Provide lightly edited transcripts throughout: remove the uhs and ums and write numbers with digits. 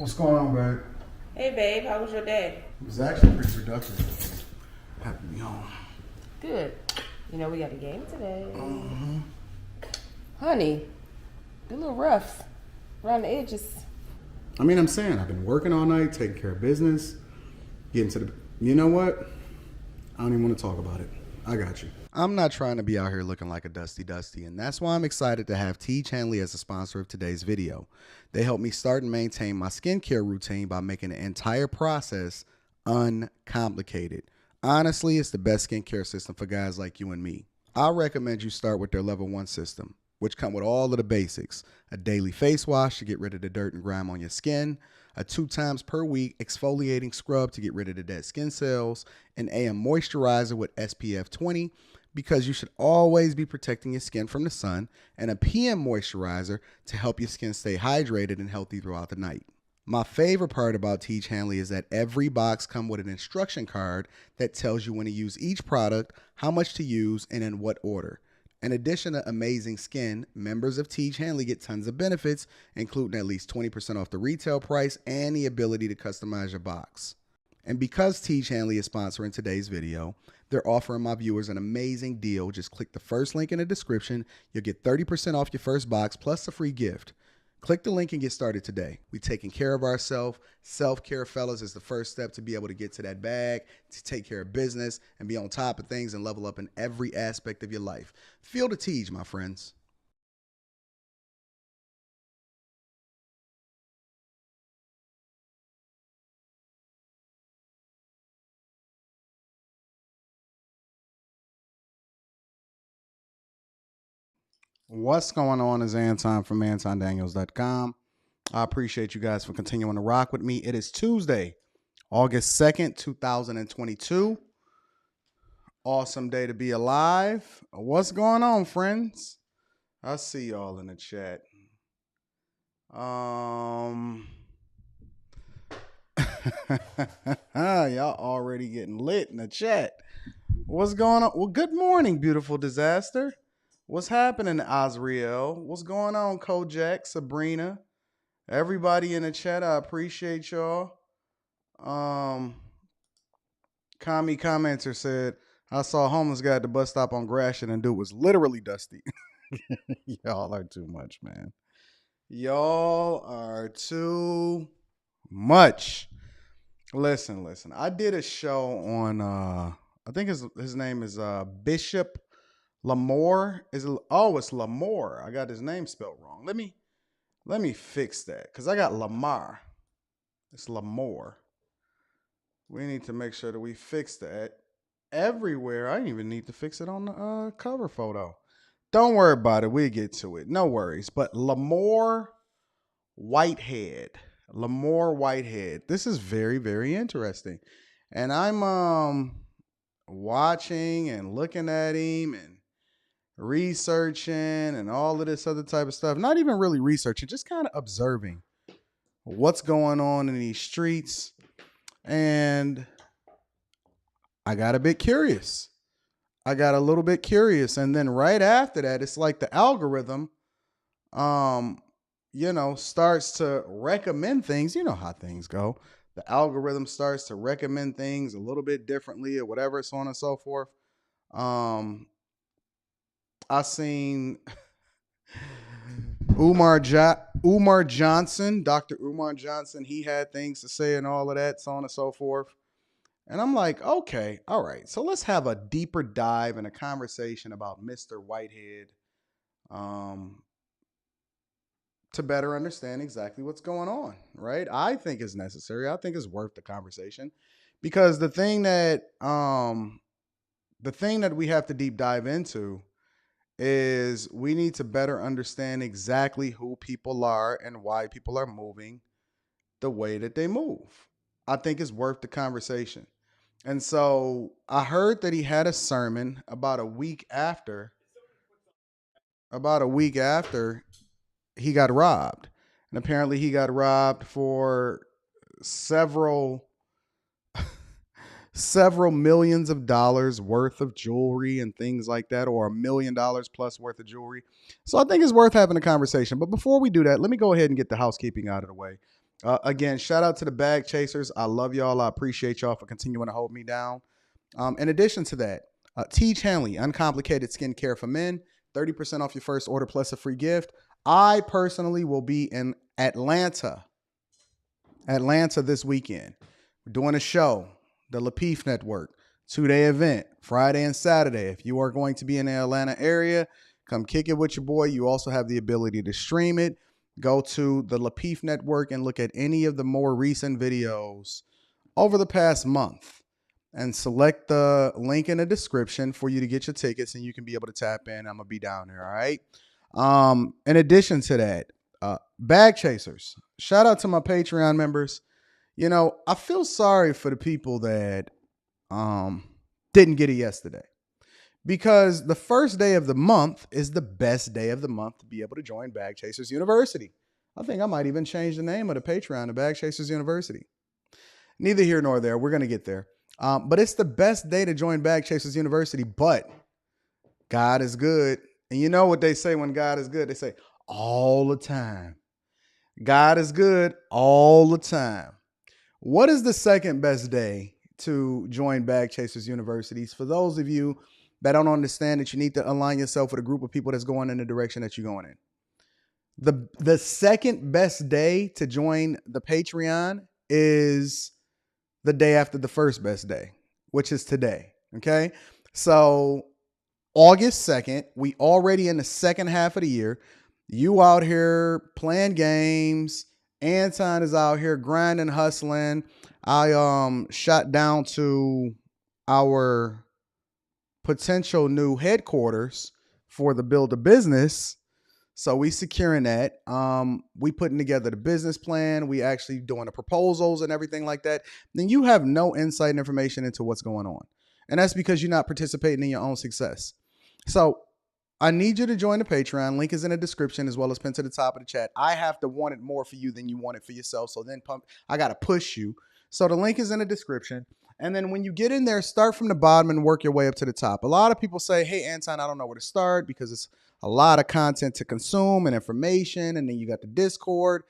What's going on, babe? Hey, babe, how was your day? It was actually pretty productive. Happy to be home. Good. You know, we got a game today. Honey, a little rough around the edges. I'm saying, I've been working all night, taking care of business, getting to the... You know what? I don't even want to talk about it. I got you. I'm not trying to be out here looking like a dusty, and that's why I'm excited to have T. Hanley as a sponsor of today's video. They help me start and maintain my skincare routine by making the entire process uncomplicated. Honestly, it's the best skincare system for guys like you and me. I recommend you start with their level 1 system, which come with all of the basics. A daily face wash to get rid of the dirt and grime on your skin, a 2 times per week exfoliating scrub to get rid of the dead skin cells, an AM moisturizer with SPF 20 because you should always be protecting your skin from the sun, and a PM moisturizer to help your skin stay hydrated and healthy throughout the night. My favorite part about Teach Hanley is that every box comes with an instruction card that tells you when to use each product, how much to use, and in what order. In addition to amazing skin, members of Teach Hanley get tons of benefits, including at least 20% off the retail price and the ability to customize your box. And because Teach Hanley is sponsoring today's video, they're offering my viewers an amazing deal. Just click the first link in the description. You'll get 30% off your first box plus a free gift. Click the link and get started today. We taking care of ourselves. Self-care, fellas, is the first step to be able to get to that bag, to take care of business, and be on top of things and level up in every aspect of your life. Feel the Teach, my friends. What's going on is Anton from AntonDaniels.com. I appreciate you guys for continuing to rock with me. It is Tuesday, August 2nd, 2022. Awesome day to be alive. What's going on, friends? I see y'all in the chat. Y'all already getting lit in the chat. What's going on? Well, good morning, beautiful disaster. What's happening, Azriel? What's going on, Kojak, Sabrina? Everybody in the chat, I appreciate y'all. Kami commenter said, I saw a homeless guy at the bus stop on Gratiot and dude was literally dusty. Y'all are too much, man. Y'all are too much. Listen. I did a show on I think his name is Bishop Lamor. It's Lamor. I got his name spelled wrong. Let me fix that because I got Lamar. It's Lamor. We need to make sure that we fix that everywhere. I didn't even need to fix it on the cover photo. Don't worry about it. We'll get to it. No worries. But Lamor Whitehead. Lamor Whitehead. This is very, very interesting. And I'm watching and looking at him and researching and all of this other type of stuff. Not even really researching, just kind of observing what's going on in these streets. And I got a bit curious. I got a little bit curious. And then right after that, it's like the algorithm, starts to recommend things. You know how things go. The algorithm starts to recommend things a little bit differently or whatever, so on and so forth. I seen Umar Johnson, Dr. Umar Johnson. He had things to say and all of that, so on and so forth. And I'm like, okay, all right. So let's have a deeper dive and a conversation about Mr. Whitehead to better understand exactly what's going on, right? I think it's necessary. I think it's worth the conversation because the thing that we have to deep dive into is we need to better understand exactly who people are and why people are moving the way that they move. I think it's worth the conversation. And so I heard that he had a sermon about a week after he got robbed. And apparently he got robbed for several millions of dollars worth of jewelry and things like that, or $1 million plus worth of jewelry. So I think it's worth having a conversation. But before we do that, let me go ahead and get the housekeeping out of the way. Again, shout out to the bag chasers. I love y'all. I appreciate y'all for continuing to hold me down. In addition to that, Teach Hanley, uncomplicated skincare for men, 30% off your first order plus a free gift. I personally will be in Atlanta this weekend. We're doing a show, the Lapif Network, 2-day event, Friday and Saturday. If you are going to be in the Atlanta area, come kick it with your boy. You also have the ability to stream it. Go to the Lapif Network and look at any of the more recent videos over the past month and select the link in the description for you to get your tickets and you can be able to tap in. I'm going to be down there, all right? In addition to that, bag chasers, shout out to my Patreon members. You know, I feel sorry for the people that didn't get it yesterday, because the first day of the month is the best day of the month to be able to join Bag Chasers University. I think I might even change the name of the Patreon to Bag Chasers University. Neither here nor there. We're going to get there. But it's the best day to join Bag Chasers University. But God is good. And you know what they say when God is good? They say all the time. God is good all the time. What is the second best day to join Bag Chasers Universities? For those of you that don't understand that you need to align yourself with a group of people that's going in the direction that you're going in. The second best day to join the Patreon is the day after the first best day, which is today. Okay. So August 2nd, we already in the second half of the year. You out here playing games. Anton is out here grinding, hustling. I shot down to our potential new headquarters for the build a business. So we securing that. We putting together the business plan. We actually doing the proposals and everything like that. Then you have no insight and information into what's going on. And that's because you're not participating in your own success. So I need you to join the Patreon. Link is in the description as well as pinned to the top of the chat. I have to want it more for you than you want it for yourself. So then I got to push you. So the link is in the description. And then when you get in there, start from the bottom and work your way up to the top. A lot of people say, hey, Anton, I don't know where to start because it's a lot of content to consume and information. And then you got the Discord.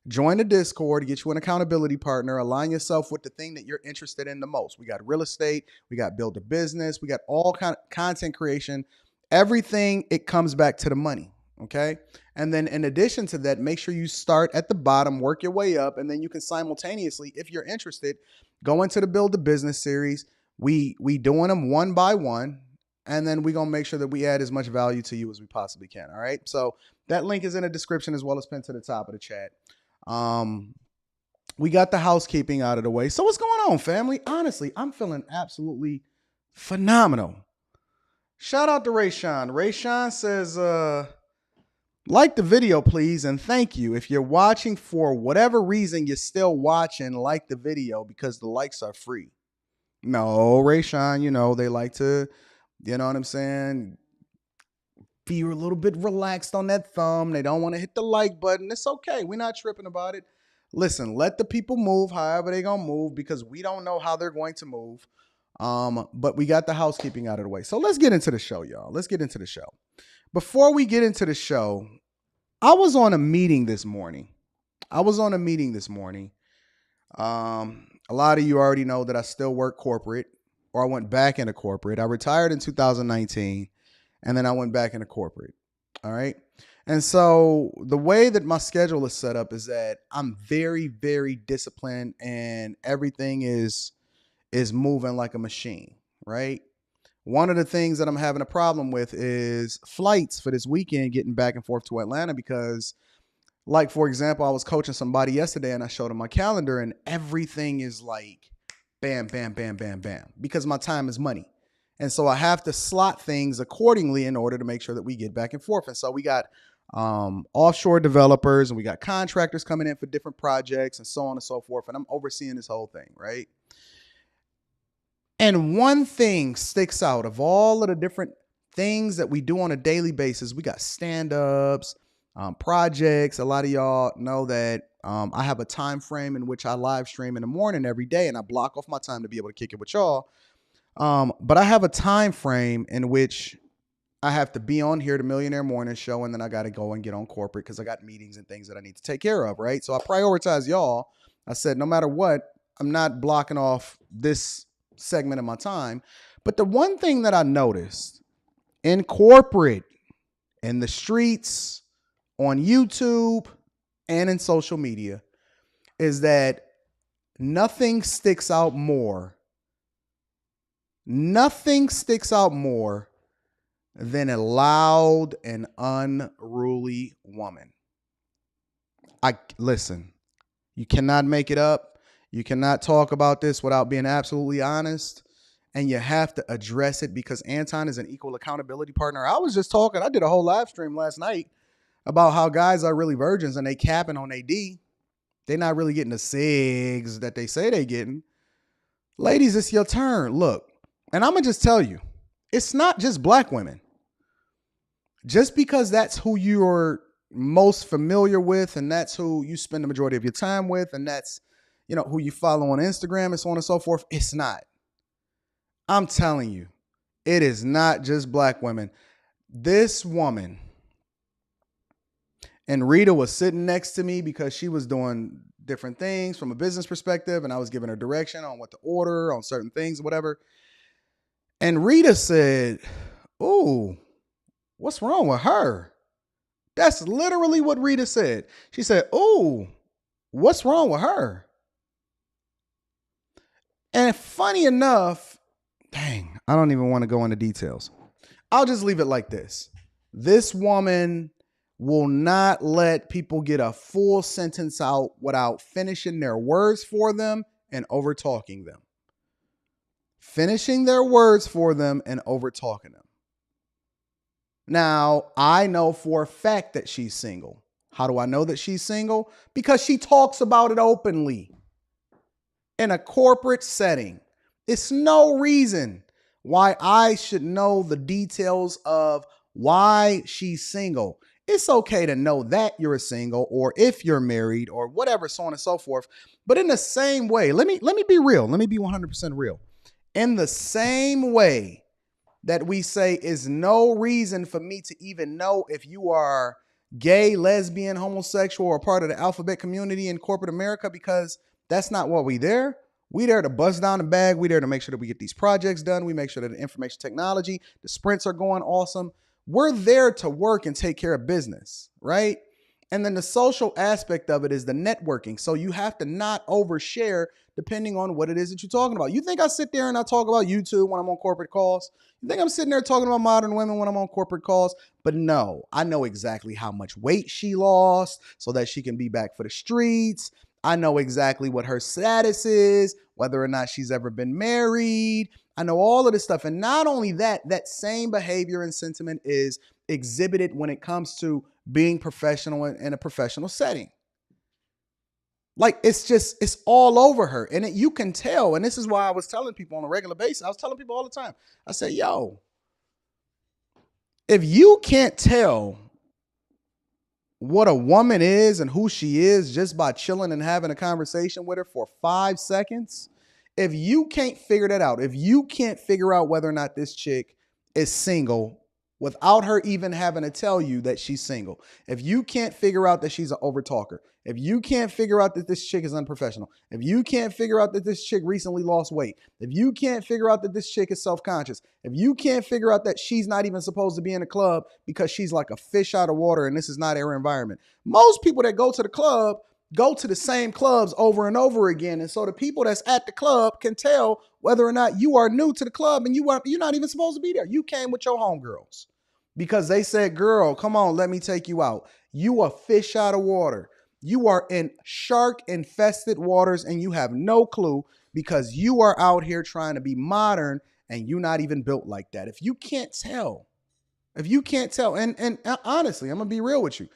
Join the Discord, get you an accountability partner, align yourself with the thing that you're interested in the most. We got real estate. We got build a business. We got all kind of content creation. Everything, it comes back to the money. Okay. And then in addition to that, make sure you start at the bottom, work your way up, and then you can simultaneously, if you're interested, go into the Build a Business series. We doing them one by one, and then we're going to make sure that we add as much value to you as we possibly can. All right. So that link is in the description as well as pinned to the top of the chat. We got the housekeeping out of the way. So what's going on, family? Honestly, I'm feeling absolutely phenomenal. Shout out to Rayshawn. Rayshawn says, like the video, please, and thank you. If you're watching for whatever reason, you're still watching, like the video because the likes are free. No, Rayshawn, you know, they like to, you know what I'm saying, be a little bit relaxed on that thumb. They don't want to hit the like button. It's okay. We're not tripping about it. Listen, let the people move however they're going to move because we don't know how they're going to move. But we got the housekeeping out of the way. So let's get into the show, y'all. Let's get into the show. Before we get into the show, I was on a meeting this morning. A lot of you already know that I still work corporate, or I went back into corporate. I retired in 2019, and then I went back into corporate. All right. And so the way that my schedule is set up is that I'm very, very disciplined and everything is moving like a machine, right? One of the things that I'm having a problem with is flights for this weekend, getting back and forth to Atlanta because, like, for example, I was coaching somebody yesterday and I showed them my calendar and everything is like bam, bam, bam, bam, bam, because my time is money. And so I have to slot things accordingly in order to make sure that we get back and forth. And so we got offshore developers and we got contractors coming in for different projects and so on and so forth. And I'm overseeing this whole thing, right? And one thing sticks out of all of the different things that we do on a daily basis. We got stand-ups, projects. A lot of y'all know that I have a time frame in which I live stream in the morning every day, and I block off my time to be able to kick it with y'all. But I have a time frame in which I have to be on here, the Millionaire Morning Show, and then I got to go and get on corporate because I got meetings and things that I need to take care of, right? So I prioritize y'all. I said, no matter what, I'm not blocking off this segment of my time. But the one thing that I noticed in corporate, in the streets, on YouTube, and in social media is that nothing sticks out more. Nothing sticks out more than a loud and unruly woman. Listen, you cannot make it up. You cannot talk about this without being absolutely honest. And you have to address it because Anton is an equal accountability partner. I was just talking. I did a whole live stream last night about how guys are really virgins and they capping on AD. They're not really getting the SIGs that they say they're getting. Ladies, it's your turn. Look, and I'm going to just tell you, it's not just black women. Just because that's who you're most familiar with and that's who you spend the majority of your time with and that's, who you follow on Instagram and so on and so forth, it's not. I'm telling you, it is not just black women. This woman, and Rita was sitting next to me because she was doing different things from a business perspective and I was giving her direction on what to order on certain things, whatever. And Rita said, "Ooh, what's wrong with her?" That's literally what Rita said. She said, "Ooh, what's wrong with her?" And funny enough, dang, I don't even want to go into details. I'll just leave it like this. This woman will not let people get a full sentence out without finishing their words for them and over talking them. Finishing their words for them and over talking them. Now, I know for a fact that she's single. How do I know that she's single? Because she talks about it openly in a corporate setting. It's no reason why I should know the details of why she's single. It's okay to know that you're single or if you're married or whatever, so on and so forth. But in the same way, let me be real. Let me be 100% real. In the same way that we say is no reason for me to even know if you are gay, lesbian, homosexual, or part of the alphabet community in corporate America, because that's not what we there. We there to bust down the bag. We there to make sure that we get these projects done. We make sure that the information technology, the sprints are going awesome. We're there to work and take care of business, right? And then the social aspect of it is the networking. So you have to not overshare depending on what it is that you're talking about. You think I sit there and I talk about YouTube when I'm on corporate calls? You think I'm sitting there talking about modern women when I'm on corporate calls? But no, I know exactly how much weight she lost so that she can be back for the streets. I know exactly what her status is, whether or not she's ever been married. I know all of this stuff. And not only that, that same behavior and sentiment is exhibited when it comes to being professional in a professional setting. Like it's all over her. And you can tell. And this is why I was telling people on a regular basis. I was telling people all the time. I said, yo, if you can't tell what a woman is and who she is just by chilling and having a conversation with her for 5 seconds, if you can't figure that out, if you can't figure out whether or not this chick is single without her even having to tell you that she's single, if you can't figure out that she's an overtalker, if you can't figure out that this chick is unprofessional, if you can't figure out that this chick recently lost weight, if you can't figure out that this chick is self-conscious, if you can't figure out that she's not even supposed to be in a club because she's like a fish out of water and this is not her environment. Most people that go to the club go to the same clubs over and over again. And so the people that's at the club can tell whether or not you are new to the club and you're not even supposed to be there. You came with your homegirls because they said, girl, come on, let me take you out. You a fish out of water. You are in shark infested waters and you have no clue because you are out here trying to be modern and you're not even built like that. If you can't tell, and honestly, I'm going to be real with you.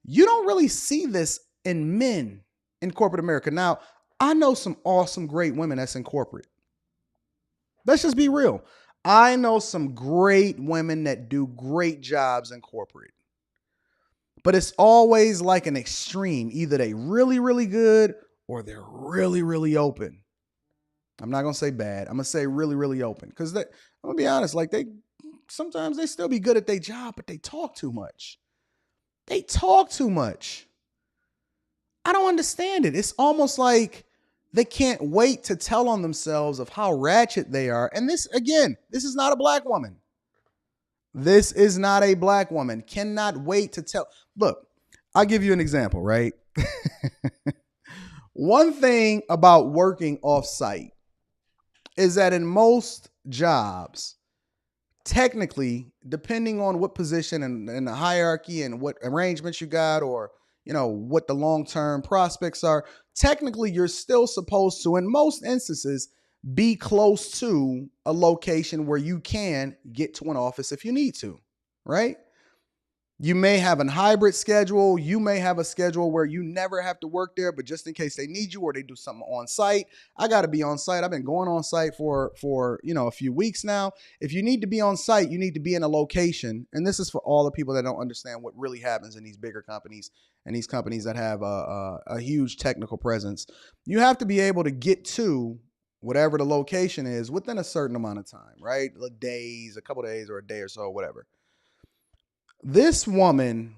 You don't really see this in men in corporate America. Now, I know some awesome, great women that's in corporate. Let's just be real. I know some great women that do great jobs in corporate. But it's always like an extreme. Either they really, really good or they're really, really open. I'm not going to say bad. I'm going to say really, really open. Because I'm going to be honest, like they sometimes they still be good at their job, but they talk too much. They talk too much. I don't understand it. It's almost like they can't wait to tell on themselves of how ratchet they are. And this, again, this is not a black woman. This is not a black woman. Cannot wait to tell. Look, I'll give you an example, right? One thing about working off site is that in most jobs, technically, depending on what position and the hierarchy and what arrangements you got, or what the long-term prospects are, technically you're still supposed to, in most instances, be close to a location where you can get to an office if you need to, right? You may have a hybrid schedule. You may have a schedule where you never have to work there, but just in case they need you or they do something on site, I got to be on site. I've been going on site for a few weeks now. If you need to be on site, you need to be in a location. And this is for all the people that don't understand what really happens in these bigger companies and these companies that have a huge technical presence. You have to be able to get to whatever the location is within a certain amount of time, right? Days, a couple days or a day or so, whatever. This woman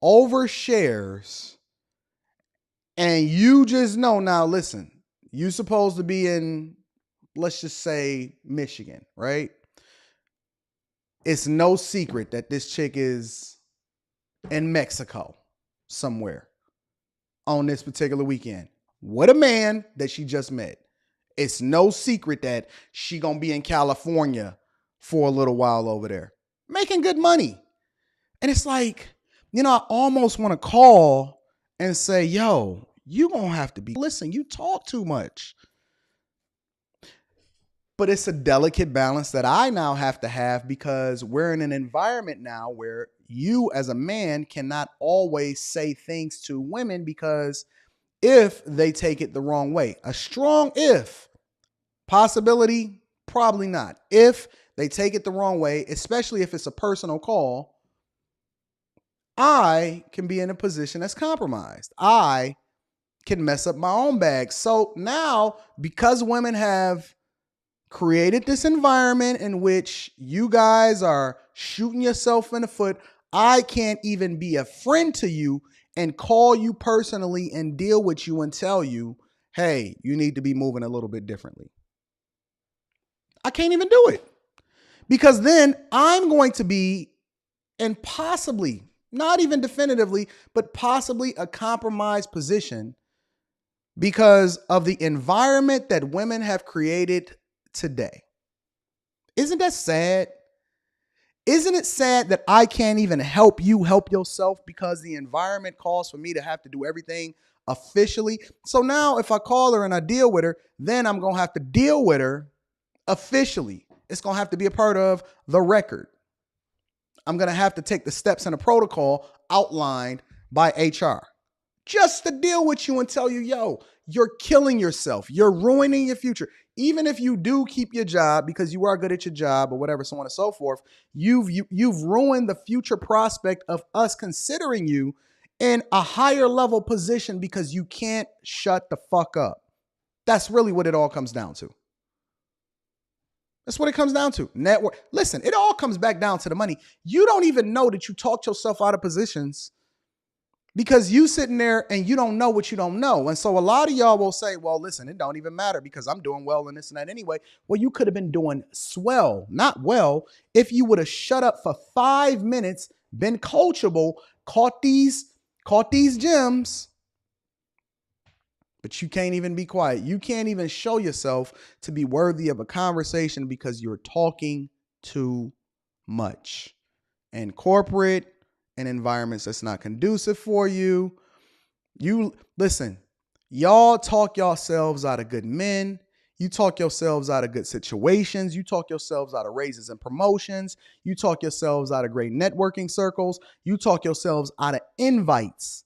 overshares, and you just know, now listen, you supposed to be in, let's just say, Michigan, right? It's no secret that this chick is in Mexico somewhere on this particular weekend with a man that she just met. It's no secret that she gonna be in California for a little while over there, making good money. And it's like, I almost want to call and say, yo, you gonna have to listen, you talk too much. But it's a delicate balance that I now have to have, because we're in an environment now where you as a man cannot always say things to women, because if they take it the wrong way, a strong if, possibility, probably not. If they take it the wrong way, especially if it's a personal call, I can be in a position that's compromised. I can mess up my own bag. So now, because women have created this environment in which you guys are shooting yourself in the foot, I can't even be a friend to you and call you personally and deal with you and tell you, hey, you need to be moving a little bit differently. I can't even do it, because then I'm going to be, and possibly, not even definitively, but possibly a compromised position because of the environment that women have created today. Isn't that sad? Isn't it sad that I can't even help you help yourself because the environment calls for me to have to do everything officially? So now if I call her and I deal with her, then I'm going to have to deal with her officially. It's going to have to be a part of the record. I'm going to have to take the steps and the protocol outlined by HR just to deal with you and tell you, yo, you're killing yourself. You're ruining your future. Even if you do keep your job because you are good at your job or whatever, so on and so forth, you've ruined the future prospect of us considering you in a higher level position because you can't shut the fuck up. That's really what it all comes down to. That's what it comes down to. Network. Listen, it all comes back down to the money. You don't even know that you talked yourself out of positions because you sitting there and you don't know what you don't know. And so a lot of y'all will say, well, listen, it don't even matter because I'm doing well in this and that anyway. Well, you could have been doing swell, not well, if you would have shut up for 5 minutes, been coachable, caught these gems. But you can't even be quiet. You can't even show yourself to be worthy of a conversation because you're talking too much. And corporate and environments that's not conducive for you. You listen, y'all talk yourselves out of good men. You talk yourselves out of good situations. You talk yourselves out of raises and promotions. You talk yourselves out of great networking circles. You talk yourselves out of invites.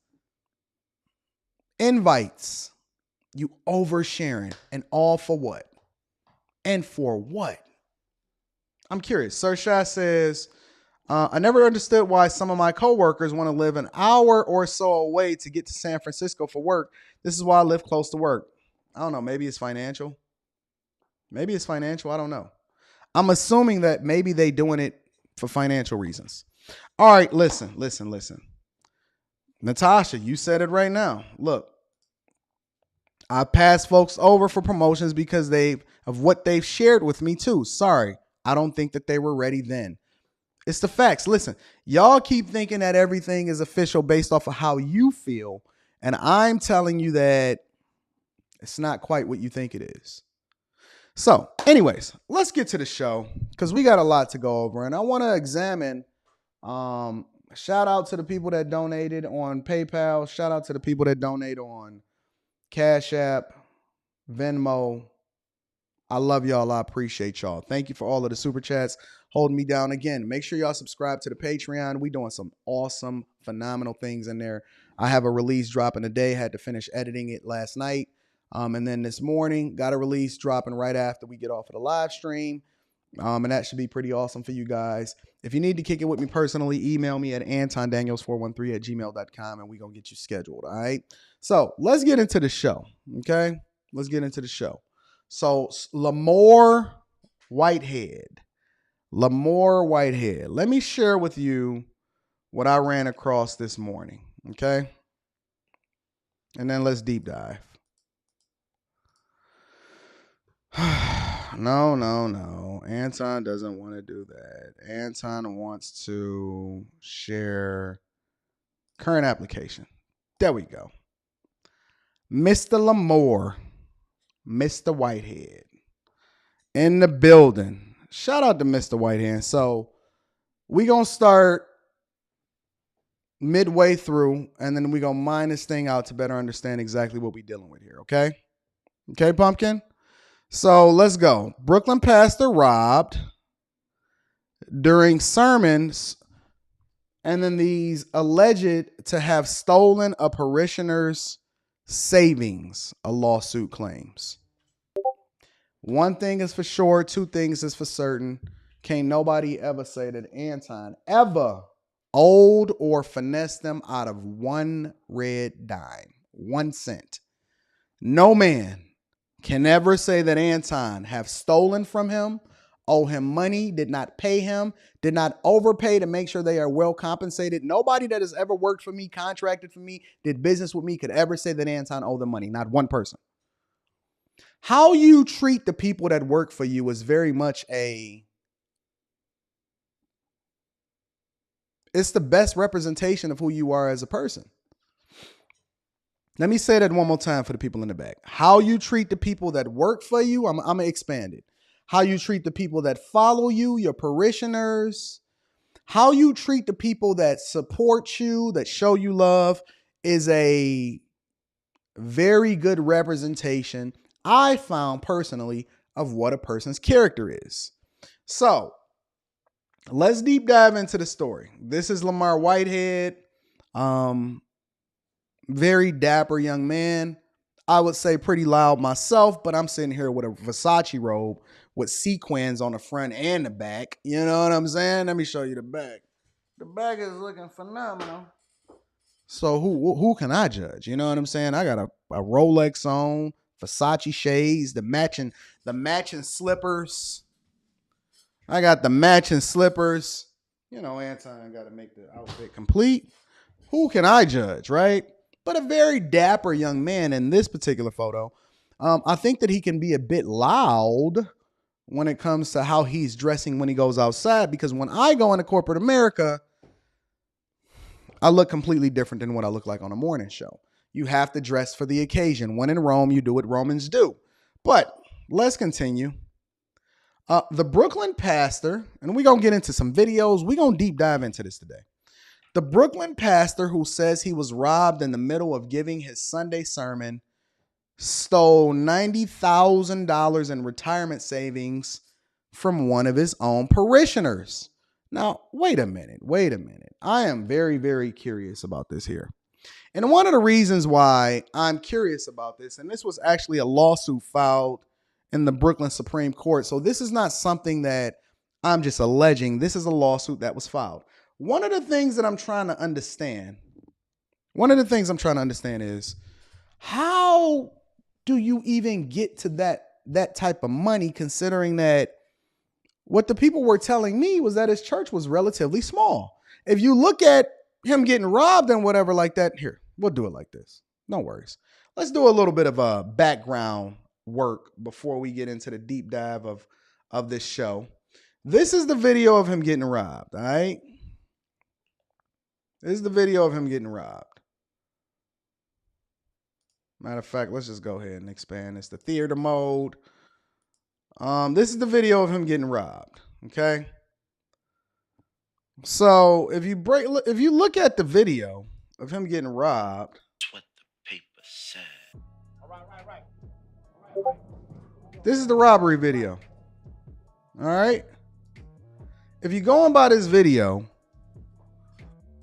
You oversharing, and all for what? And for what? I'm curious. Sir Shah says, I never understood why some of my coworkers want to live an hour or so away to get to San Francisco for work. This is why I live close to work. I don't know. Maybe it's financial. I don't know. I'm assuming that maybe they doing it for financial reasons. All right, listen. Natasha, you said it right now. Look, I pass folks over for promotions because of what they've shared with me too. Sorry, I don't think that they were ready then. It's the facts. Listen, y'all keep thinking that everything is official based off of how you feel, and I'm telling you that it's not quite what you think it is. So, anyways, let's get to the show because we got a lot to go over, and I want to examine. Shout out to the people that donated on PayPal. Shout out to the people that donate on Cash App, Venmo. I love y'all. I appreciate y'all. Thank you for all of the super chats holding me down. Again, make sure y'all subscribe to the Patreon. We doing some awesome, phenomenal things in there. I have a release dropping today. Had to finish editing it last night. And then this morning, got a release dropping right after we get off of the live stream. And that should be pretty awesome for you guys. If you need to kick it with me personally, email me at antondaniels413@gmail.com and we're going to get you scheduled. All right. So let's get into the show. Okay. Let's get into the show. So Lamor Whitehead. Let me share with you what I ran across this morning. Okay. And then let's deep dive. No. Anton doesn't want to do that. Anton wants to share current application. There we go. Mr. Lamor, Mr. Whitehead in the building. Shout out to Mr. Whitehead. So we going to start midway through, and then we going to mine this thing out to better understand exactly what we're dealing with here. Okay? Okay, Pumpkin? So let's go. Brooklyn pastor robbed during sermons, and then these alleged to have stolen a parishioner's savings, a lawsuit claims. One thing is for sure, two things is for certain. Can't nobody ever say that Anton ever owed or finessed them out of one red dime, 1 cent. No man can ever say that Anton have stolen from him, owe him money, did not pay him, did not overpay to make sure they are well compensated. Nobody that has ever worked for me, contracted for me, did business with me could ever say that Anton owed them money. Not one person. How you treat the people that work for you is very much it's the best representation of who you are as a person. Let me say that one more time for the people in the back. How you treat the people that work for you, I'm going to expand it. How you treat the people that follow you, your parishioners, how you treat the people that support you, that show you love, is a very good representation, I found personally, of what a person's character is. So let's deep dive into the story. This is Lamor Whitehead. Very dapper young man. I would say pretty loud myself, but I'm sitting here with a Versace robe with sequins on the front and the back. You know what I'm saying? Let me show you the back. The back is looking phenomenal. So who can I judge? You know what I'm saying? I got a Rolex on, Versace shades, the matching slippers. I got the matching slippers. You know, Anton got to make the outfit complete. Who can I judge, right? But a very dapper young man in this particular photo. I think that he can be a bit loud when it comes to how he's dressing when he goes outside, because when I go into corporate America, I look completely different than what I look like on a morning show. You have to dress for the occasion. When in Rome, you do what Romans do. But let's continue. The Brooklyn pastor, and we're going to get into some videos. We're going to deep dive into this today. The Brooklyn pastor who says he was robbed in the middle of giving his Sunday sermon stole $90,000 in retirement savings from one of his own parishioners. Now, wait a minute. I am very, very curious about this here. And one of the reasons why I'm curious about this, and this was actually a lawsuit filed in the Brooklyn Supreme Court. So this is not something that I'm just alleging. This is a lawsuit that was filed. One of the things that I'm trying to understand is, how do you even get to that type of money, considering that What the people were telling me was that his church was relatively small. If you look at him getting robbed and whatever like that, here, we'll do it like this. No worries. Let's do a little bit of a background work before we get into the deep dive of this show. This is the video of him getting robbed, all right? This is the video of him getting robbed. Matter of fact, let's just go ahead and expand this to theater mode. This is the video of him getting robbed, okay? So if you look at the video of him getting robbed, that's what the paper said. Right. This is the robbery video. All right. If you're going by this video,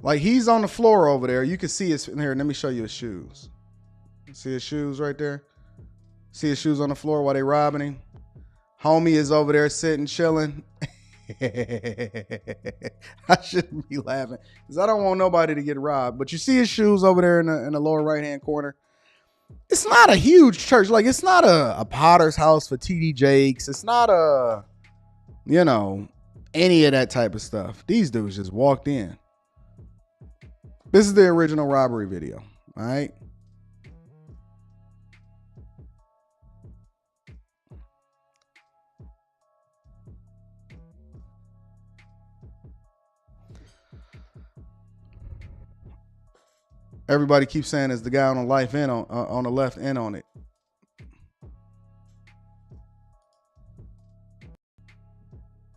like he's on the floor over there, you can see his here. Let me show you his shoes. See his shoes right there? See his shoes on the floor while they robbing him? Homie is over there sitting, chilling. I shouldn't be laughing because I don't want nobody to get robbed. But you see his shoes over there in the lower right-hand corner. It's not a huge church. Like, it's not a Potter's house for TD Jakes. It's not any of that type of stuff. These dudes just walked in. This is the original robbery video. All right. Everybody keeps saying it's the guy on the left end on it.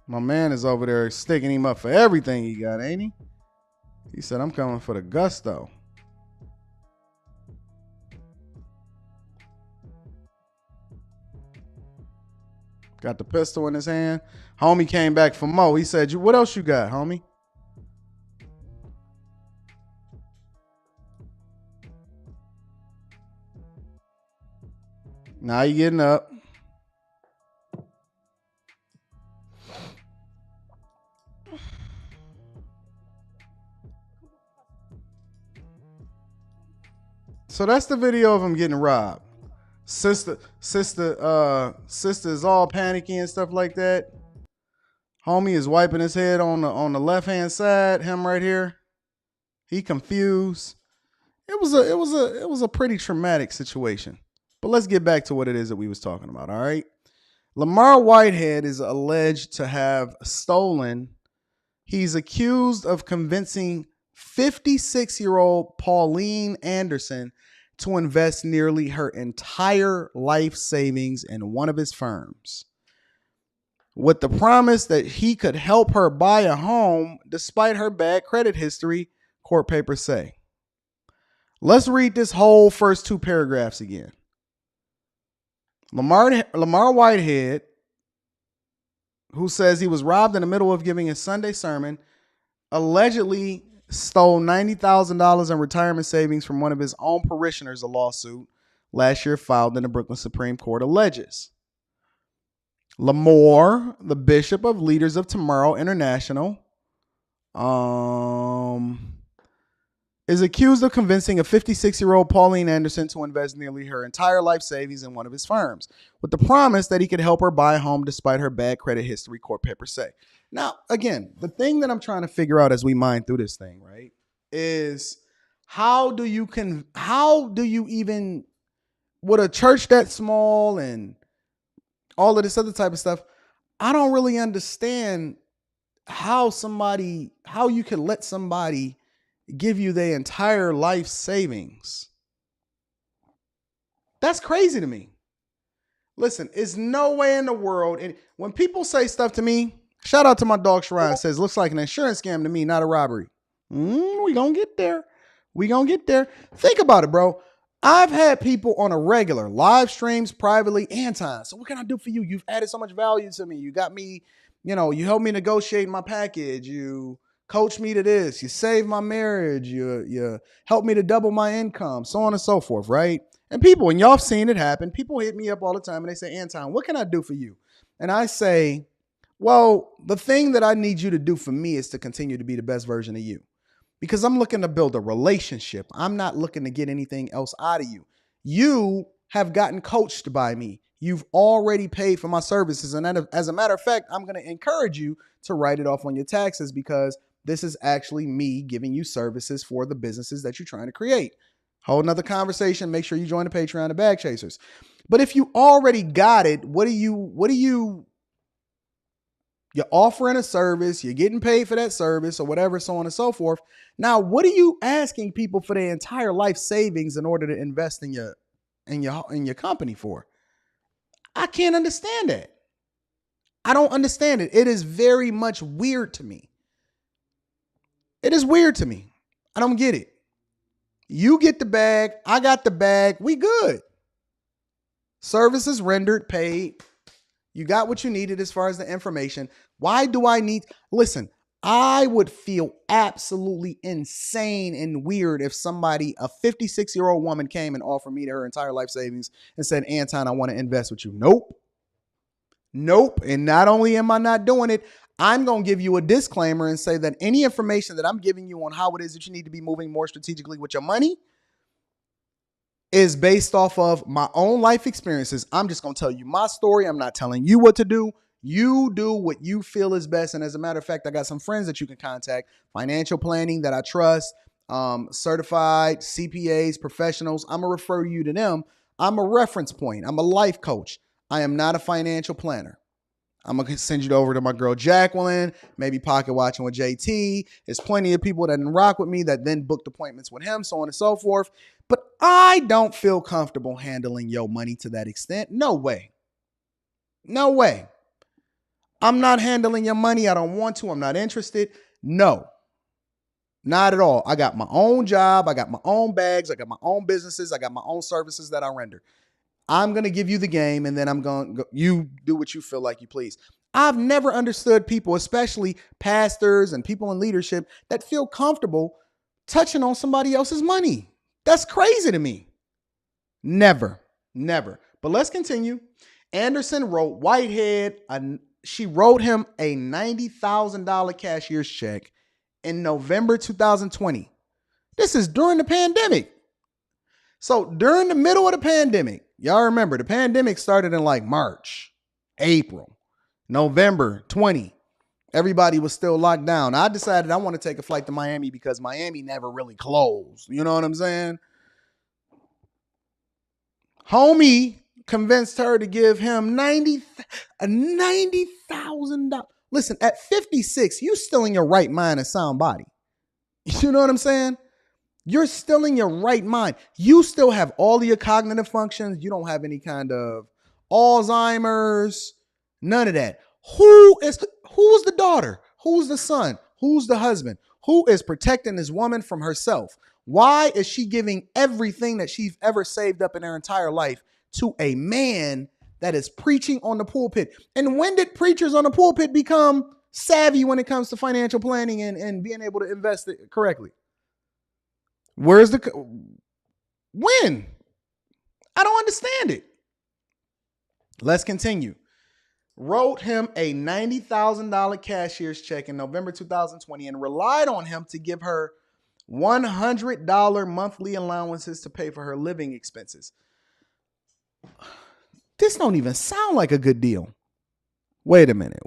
My man is over there sticking him up for everything he got, ain't he? He said, I'm coming for the gusto. Got the pistol in his hand. Homie came back for more. He said, what else you got, homie? Now you getting up. So that's the video of him getting robbed. Sister is all panicky and stuff like that. Homie is wiping his head on the left hand side. Him right here. He confused. It was a pretty traumatic situation. But let's get back to what it is that we was talking about, all right? Lamor Whitehead is alleged to have stolen. He's accused of convincing 56-year-old Pauline Anderson to invest nearly her entire life savings in one of his firms, with the promise that he could help her buy a home despite her bad credit history, court papers say. Let's read this whole first two paragraphs again. Lamor Whitehead, who says he was robbed in the middle of giving a Sunday sermon, allegedly stole $90,000 in retirement savings from one of his own parishioners, a lawsuit last year filed in the Brooklyn Supreme Court alleges. Lamor, the bishop of Leaders of Tomorrow International, is accused of convincing a 56-year-old Pauline Anderson to invest nearly her entire life savings in one of his firms, with the promise that he could help her buy a home despite her bad credit history, court papers say. Now, again, the thing that I'm trying to figure out as we mine through this thing, right, is how do you even, with a church that small and all of this other type of stuff, I don't really understand how you can let somebody give you their entire life savings. That's crazy to me. Listen, it's no way in the world. And when people say stuff to me, shout out to my dog Shrine, says, looks like an insurance scam to me, not a robbery. We gonna get there. Think about it, bro. I've had people on a regular live streams privately, Anton, so what can I do for you? You've added so much value to me. You got me, you helped me negotiate my package. You coach me to this, you save my marriage, you help me to double my income, so on and so forth, right? And people, and y'all have seen it happen, people hit me up all the time and they say, Anton, what can I do for you? And I say, well, the thing that I need you to do for me is to continue to be the best version of you. Because I'm looking to build a relationship. I'm not looking to get anything else out of you. You have gotten coached by me. You've already paid for my services. And as a matter of fact, I'm going to encourage you to write it off on your taxes because this is actually me giving you services for the businesses that you're trying to create. Whole nother conversation. Make sure you join the Patreon, the Bag Chasers. But if you already got it, you're offering a service, you're getting paid for that service or whatever, so on and so forth. Now, what are you asking people for their entire life savings in order to invest in your company for? I can't understand that. I don't understand it. It is very much weird to me. It is weird to me. I don't get it. You get the bag. I got the bag. We good. Services rendered, paid. You got what you needed as far as the information. Why do I need... Listen, I would feel absolutely insane and weird if somebody, a 56-year-old woman, came and offered me her entire life savings and said, Anton, I want to invest with you. Nope. And not only am I not doing it, I'm going to give you a disclaimer and say that any information that I'm giving you on how it is that you need to be moving more strategically with your money is based off of my own life experiences. I'm just going to tell you my story. I'm not telling you what to do. You do what you feel is best. And as a matter of fact, I got some friends that you can contact, financial planning that I trust, certified CPAs, professionals. I'm going to refer you to them. I'm a reference point. I'm a life coach. I am not a financial planner. I'm going to send you over to my girl, Jacqueline, maybe pocket watching with JT. There's plenty of people that didn't rock with me that then booked appointments with him, so on and so forth. But I don't feel comfortable handling your money to that extent. No way. I'm not handling your money. I don't want to. I'm not interested. No, not at all. I got my own job. I got my own bags. I got my own businesses. I got my own services that I render. I'm going to give you the game and then you do what you feel like you please. I've never understood people, especially pastors and people in leadership, that feel comfortable touching on somebody else's money. That's crazy to me. Never. But let's continue. Anderson wrote Whitehead. She wrote him a $90,000 cashier's check in November 2020. This is during the pandemic. So during the middle of the pandemic, y'all remember the pandemic started in like March, April, November 20. Everybody was still locked down. I decided I want to take a flight to Miami because Miami never really closed. You know what I'm saying? Homie convinced her to give him $90,000. Listen, at 56, you still in your right mind and sound body. You know what I'm saying? You're still in your right mind. You still have all of your cognitive functions. You don't have any kind of Alzheimer's, none of that. Who's the daughter? Who's the son? Who's the husband? Who is protecting this woman from herself? Why is she giving everything that she's ever saved up in her entire life to a man that is preaching on the pulpit? And when did preachers on the pulpit become savvy when it comes to financial planning and being able to invest it correctly? When? I don't understand it. Let's continue. Wrote him a $90,000 cashier's check in November 2020 and relied on him to give her $100 monthly allowances to pay for her living expenses. This don't even sound like a good deal. Wait a minute.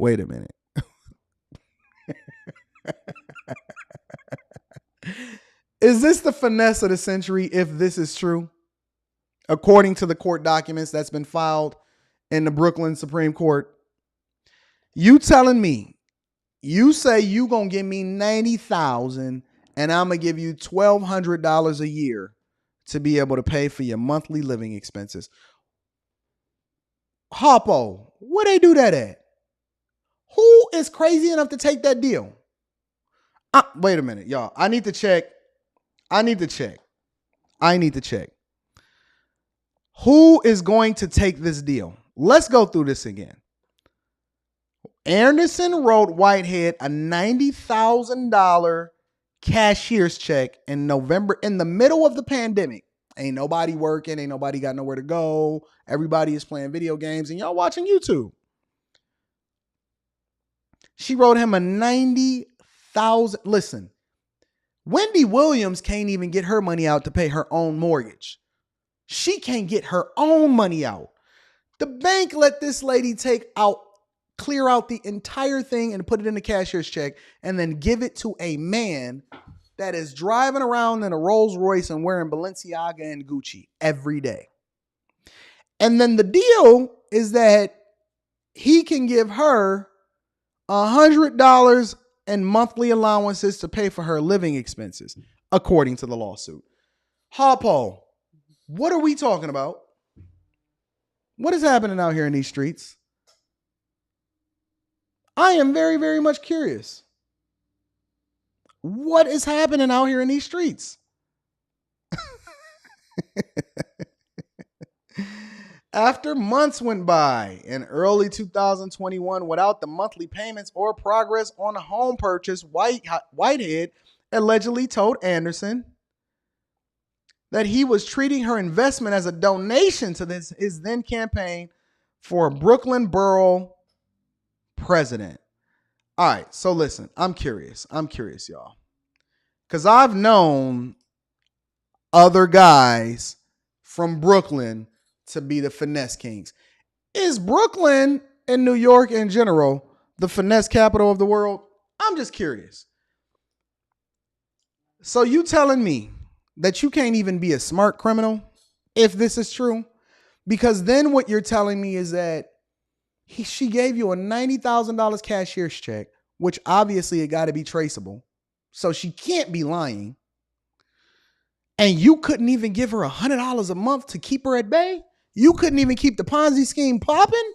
Is this the finesse of the century if this is true? According to the court documents that's been filed in the Brooklyn Supreme Court, you telling me, you say you going to give me $90,000 and I'm going to give you $1,200 a year to be able to pay for your monthly living expenses. Harpo, where they do that at? Who is crazy enough to take that deal? Wait a minute, y'all. I need to check. Who is going to take this deal? Let's go through this again. Anderson wrote Whitehead a $90,000 cashier's check in November in the middle of the pandemic. Ain't nobody working. Ain't nobody got nowhere to go. Everybody is playing video games and y'all watching YouTube. She wrote him a $90,000. Listen, Wendy Williams can't even get her money out to pay her own mortgage. She can't get her own money out. The bank let this lady clear out the entire thing and put it in the cashier's check and then give it to a man that is driving around in a Rolls Royce and wearing Balenciaga and Gucci every day. And then the deal is that he can give her $100 in monthly allowances to pay for her living expenses, according to the lawsuit. Harpo, what are we talking about? What is happening out here in these streets? I am very, very much curious. What is happening out here in these streets? After months went by in early 2021 without the monthly payments or progress on a home purchase, Whitehead allegedly told Anderson that he was treating her investment as a donation to his then campaign for Brooklyn Borough president. All right, so listen, I'm curious, y'all. Because I've known other guys from Brooklyn to be the Finesse Kings. Is Brooklyn and New York in general the finesse capital of the world? I'm just curious. So you telling me that you can't even be a smart criminal if this is true? Because then what you're telling me is that she gave you a $90,000 cashier's check, which obviously it got to be traceable. So she can't be lying. And you couldn't even give her $100 a month to keep her at bay? You couldn't even keep the Ponzi scheme popping?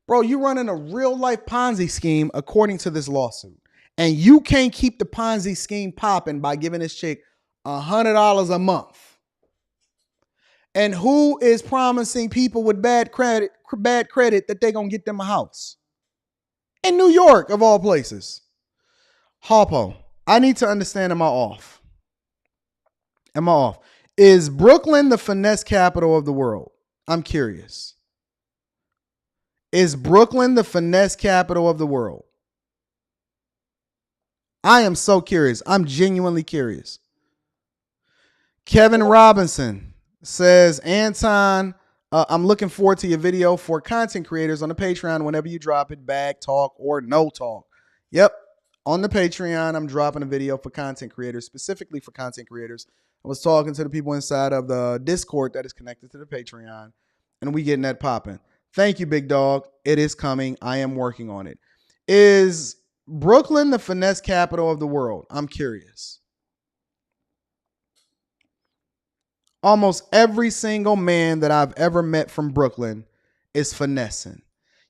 Bro, you're running a real life Ponzi scheme according to this lawsuit. And you can't keep the Ponzi scheme popping by giving this chick $100 a month. And who is promising people with bad credit that they're going to get them a house? In New York, of all places. Harpo, I need to understand, am I off? Am I off? Is Brooklyn the finesse capital of the world? I'm curious. Is Brooklyn the finesse capital of the world? I am so curious. I'm genuinely curious. Kevin Robinson says, Anton, I'm looking forward to your video for content creators on the Patreon whenever you drop it, bag talk or no talk. Yep. On the Patreon, I'm dropping a video for content creators, specifically for content creators. I was talking to the people inside of the Discord that is connected to the Patreon, and we getting that popping. Thank you, big dog. It is coming. I am working on it. Is Brooklyn the finesse capital of the world? I'm curious. Almost every single man that I've ever met from Brooklyn is finessing.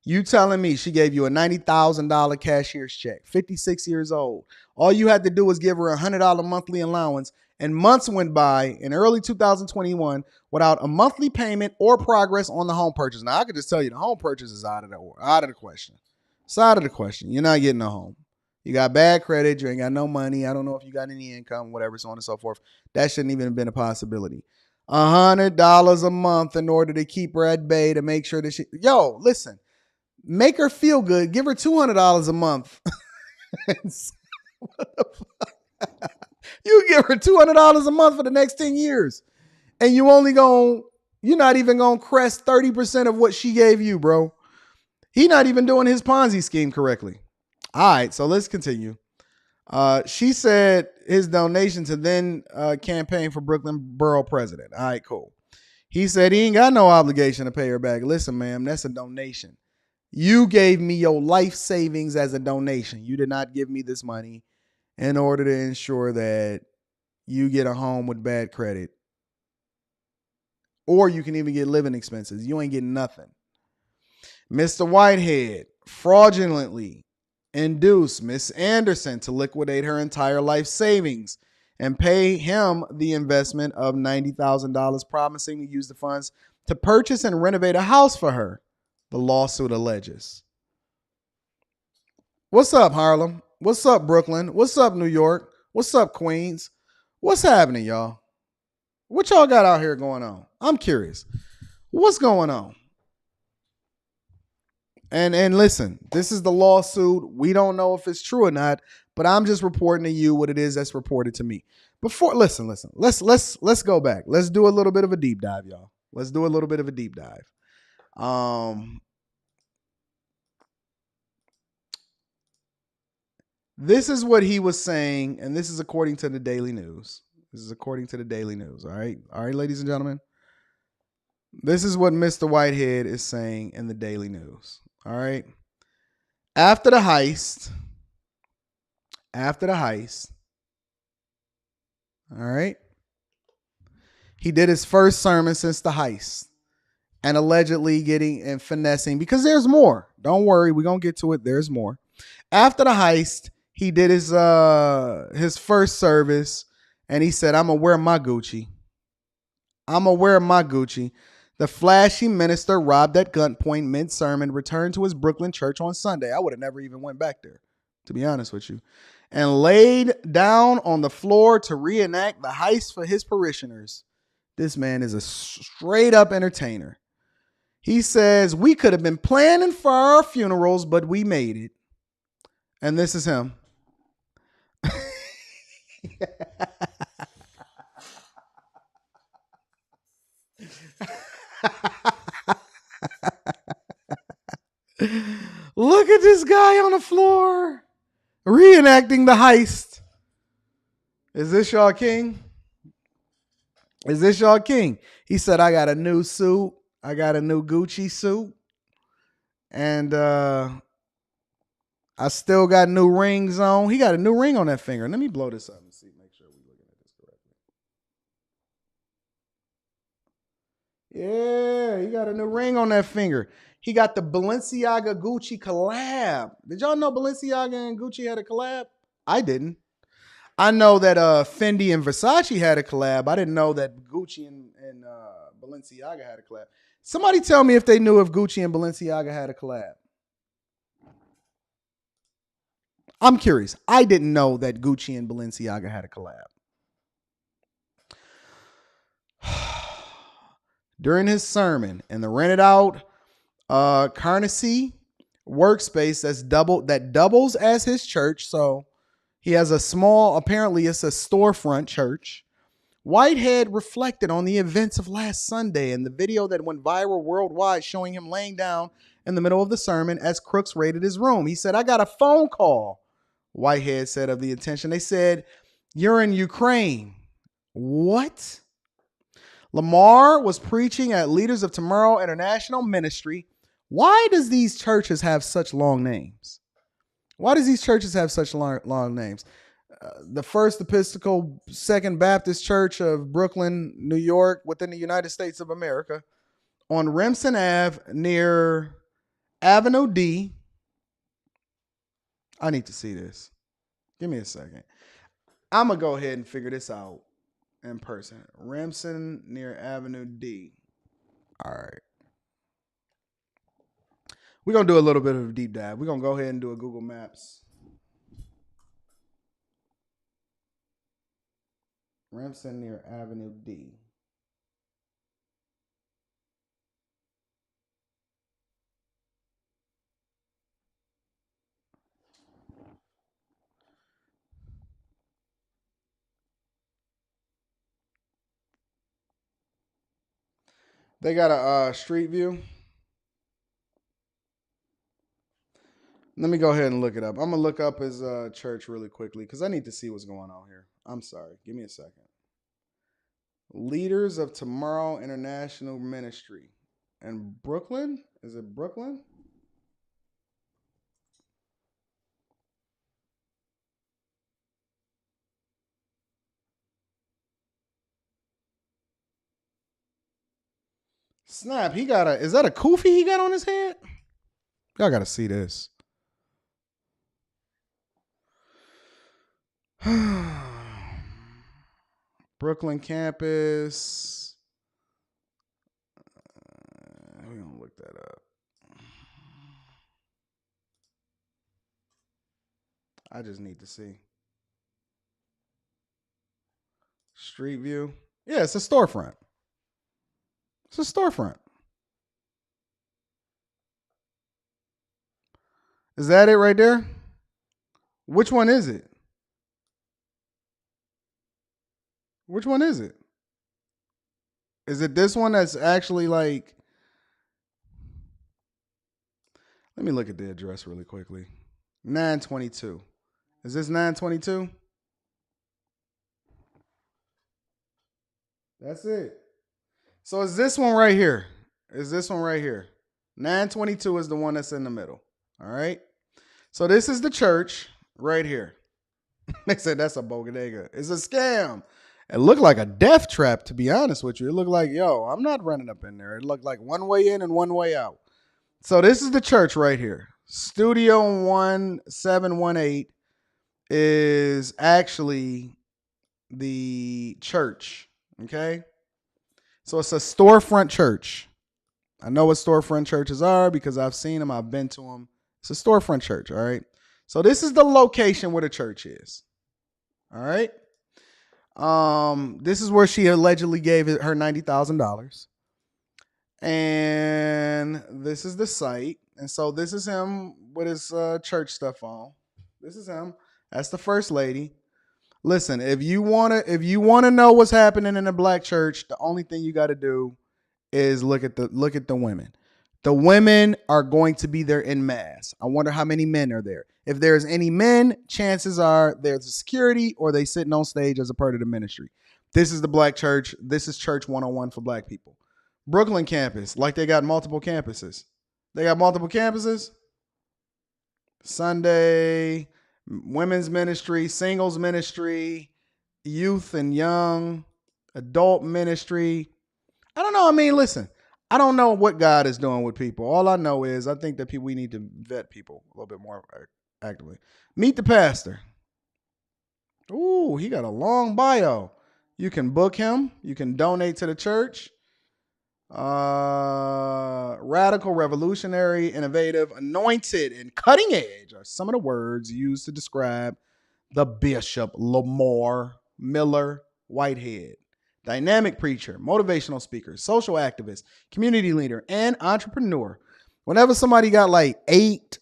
You telling me she gave you a $90,000 cashier's check, 56 years old. All you had to do was give her a $100 monthly allowance, and months went by in early 2021 without a monthly payment or progress on the home purchase. Now, I could just tell you the home purchase is out of the question. It's out of the question. You're not getting a home. You got bad credit. You ain't got no money. I don't know if you got any income, whatever, so on and so forth. That shouldn't even have been a possibility. $100 a month in order to keep her at bay to make sure that she... Yo, listen. Make her feel good. Give her $200 a month. What the fuck? You give her $200 a month for the next 10 years. And you're not even going to crest 30% of what she gave you, bro. He not even doing his Ponzi scheme correctly. All right, so let's continue. She said his donation to then campaign for Brooklyn Borough president. All right, cool. He said he ain't got no obligation to pay her back. Listen, ma'am, that's a donation. You gave me your life savings as a donation. You did not give me this money in order to ensure that you get a home with bad credit. Or you can even get living expenses. You ain't getting nothing. Mr. Whitehead fraudulently induced Miss Anderson to liquidate her entire life savings and pay him the investment of $90,000, promising to use the funds to purchase and renovate a house for her, the lawsuit alleges. What's up, Harlem? What's up, Brooklyn? What's up, New York? What's up, Queens? What's happening, y'all? What y'all got out here going on? I'm curious. What's going on? And listen, this is the lawsuit. We don't know if it's true or not, but I'm just reporting to you what it is that's reported to me. Listen. Let's go back. Let's do a little bit of a deep dive, y'all. Let's do a little bit of a deep dive. This is what he was saying, and this is according to the Daily News. All right. All right, ladies and gentlemen. This is what Mr. Whitehead is saying in the Daily News. All right. After the heist. All right. He did his first sermon since the heist. And allegedly getting and finessing, because there's more. Don't worry, we're gonna get to it. There's more. After the heist, he did his first service, and he said, "I'm gonna wear my Gucci. The flashy minister robbed at gunpoint mid-sermon, returned to his Brooklyn church on Sunday. I would have never even went back there, to be honest with you, and laid down on the floor to reenact the heist for his parishioners. This man is a straight up entertainer. He says, we could have been planning for our funerals, but we made it." And this is him. Look at this guy on the floor reenacting the heist. Is this y'all king? He said, "I got a new suit. I got a new Gucci suit. And I still got new rings on." He got a new ring on that finger. Let me blow this up and see. Make sure we're looking at this correctly. Yeah, he got a new ring on that finger. He got the Balenciaga Gucci collab. Did y'all know Balenciaga and Gucci had a collab? I didn't. I know that Fendi and Versace had a collab. I didn't know that Gucci and Balenciaga had a collab. Somebody tell me if they knew if Gucci and Balenciaga had a collab. I'm curious. I didn't know that Gucci and Balenciaga had a collab. During his sermon in the rented out Carnegie workspace that doubles as his church. So he has a small, apparently it's a storefront church. Whitehead reflected on the events of last Sunday and the video that went viral worldwide showing him laying down in the middle of the sermon as crooks raided his room. He said, "I got a phone call," Whitehead said of the attention. "They said, 'You're in Ukraine.'" What? Lamar was preaching at Leaders of Tomorrow International Ministry. Why does these churches have such long names? The First Episcopal Second Baptist Church of Brooklyn, New York, within the United States of America, on Remsen Ave near Avenue D. I need to see this. Give me a second. I'm going to go ahead and figure this out in person. Remsen near Avenue D. All right. We're going to do a little bit of a deep dive. We're going to go ahead and do a Google Maps. Remsen near Avenue D. They got a street view. Let me go ahead and look it up. I'm going to look up his church really quickly because I need to see what's going on here. I'm sorry. Give me a second. Leaders of Tomorrow International Ministry. And Brooklyn? Is it Brooklyn? Snap, is that a kufi he got on his head? Y'all got to see this. Brooklyn campus. We're going to look that up. I just need to see. Street view. Yeah, it's a storefront. It's a storefront. Is that it right there? Which one is it? Which one is it? Is it this one that's actually like... Let me look at the address really quickly. 922. Is this 922? That's it. So is this one right here? Is this one right here? 922 is the one that's in the middle. All right. So this is the church right here. They said that's a bodega. It's a scam. It looked like a death trap, to be honest with you. It looked like, yo, I'm not running up in there. It looked like one way in and one way out. So this is the church right here. Studio 1718 is actually the church. Okay. So it's a storefront church. I know what storefront churches are because I've seen them. I've been to them. It's a storefront church. All right. So this is the location where the church is. All right. This is where she allegedly gave her $90,000. And this is the site. And so this is him with his church stuff on. This is him. That's the first lady. Listen, if you wanna know what's happening in the black church, the only thing you got to do is look at the women. The women are going to be there in mass. I wonder how many men are there. If there's any men, chances are there's a security or they sitting on stage as a part of the ministry. This is the black church. This is church 101 for black people. Brooklyn campus, like they got multiple campuses. They got multiple campuses. Sunday, women's ministry, singles ministry, youth and young, adult ministry. I don't know. I mean, listen, I don't know what God is doing with people. All I know is I think that we need to vet people a little bit more actively. Meet the pastor. Ooh, he got a long bio. You can book him. You can donate to the church. Radical, revolutionary, innovative, anointed, and cutting edge are some of the words used to describe the Bishop Lamor Whitehead. Dynamic preacher, motivational speaker, social activist, community leader, and entrepreneur. Whenever somebody got like eight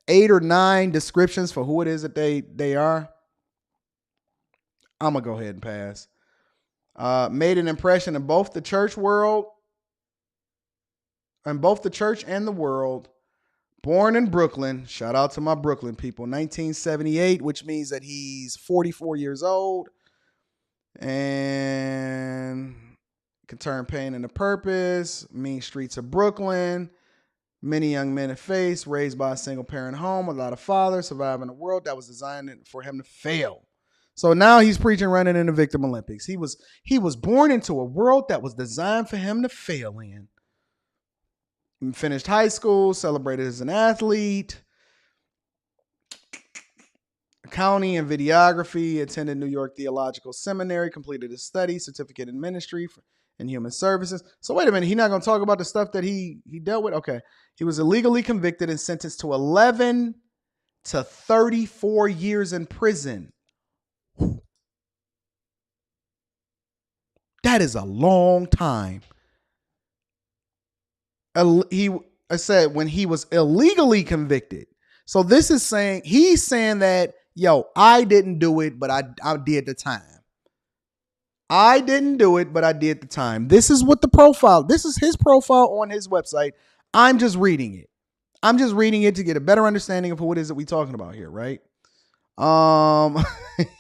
or nine descriptions for who it is that they are, I'm going to go ahead and pass. Made an impression in both the church world and the world. Born in Brooklyn. Shout out to my Brooklyn people. 1978, which means that he's 44 years old. And can turn pain into purpose. Mean streets of Brooklyn. Many young men of faith. Raised by a single parent home. A lot of fathers surviving a world that was designed for him to fail. So now he's preaching running in the Victim Olympics. He was born into a world that was designed for him to fail in. He finished high school, celebrated as an athlete, accounting and videography, attended New York Theological Seminary, completed his study, certificate in ministry and human services. So wait a minute, he's not going to talk about the stuff that he dealt with? Okay. He was illegally convicted and sentenced to 11 to 34 years in prison. That is a long time. I said when he was illegally convicted. So this is saying, he's saying that, yo, I didn't do it, but I did the time. I didn't do it, but I did the time. This is what this is his profile on his website. I'm just reading it. I'm just reading it to get a better understanding of who it is that we're talking about here, right?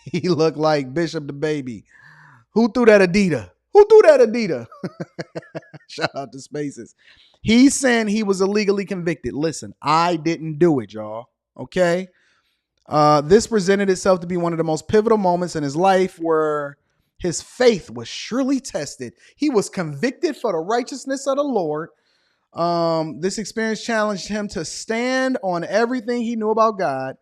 He looked like Bishop the Baby. Who threw that Adidas? Shout out to Spaces. He's saying he was illegally convicted. Listen, I didn't do it, y'all. Okay. This presented itself to be one of the most pivotal moments in his life where his faith was surely tested. He was convicted for the righteousness of the Lord. This experience challenged him to stand on everything he knew about God,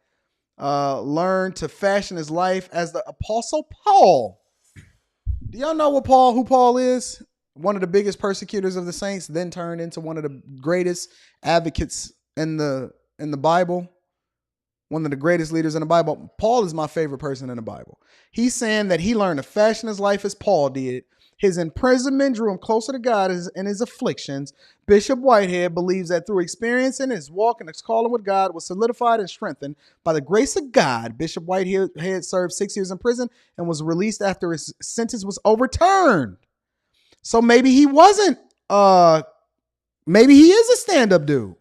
learn to fashion his life as the Apostle Paul. Do y'all know who Paul is? One of the biggest persecutors of the saints, then turned into one of the greatest advocates in the Bible. One of the greatest leaders in the Bible. Paul is my favorite person in the Bible. He's saying that he learned to fashion his life as Paul did. His imprisonment drew him closer to God in his afflictions. Bishop Whitehead believes that through experience in his walk and his calling with God was solidified and strengthened by the grace of God. Bishop Whitehead served 6 years in prison and was released after his sentence was overturned. So maybe he wasn't, maybe he is a stand-up dude.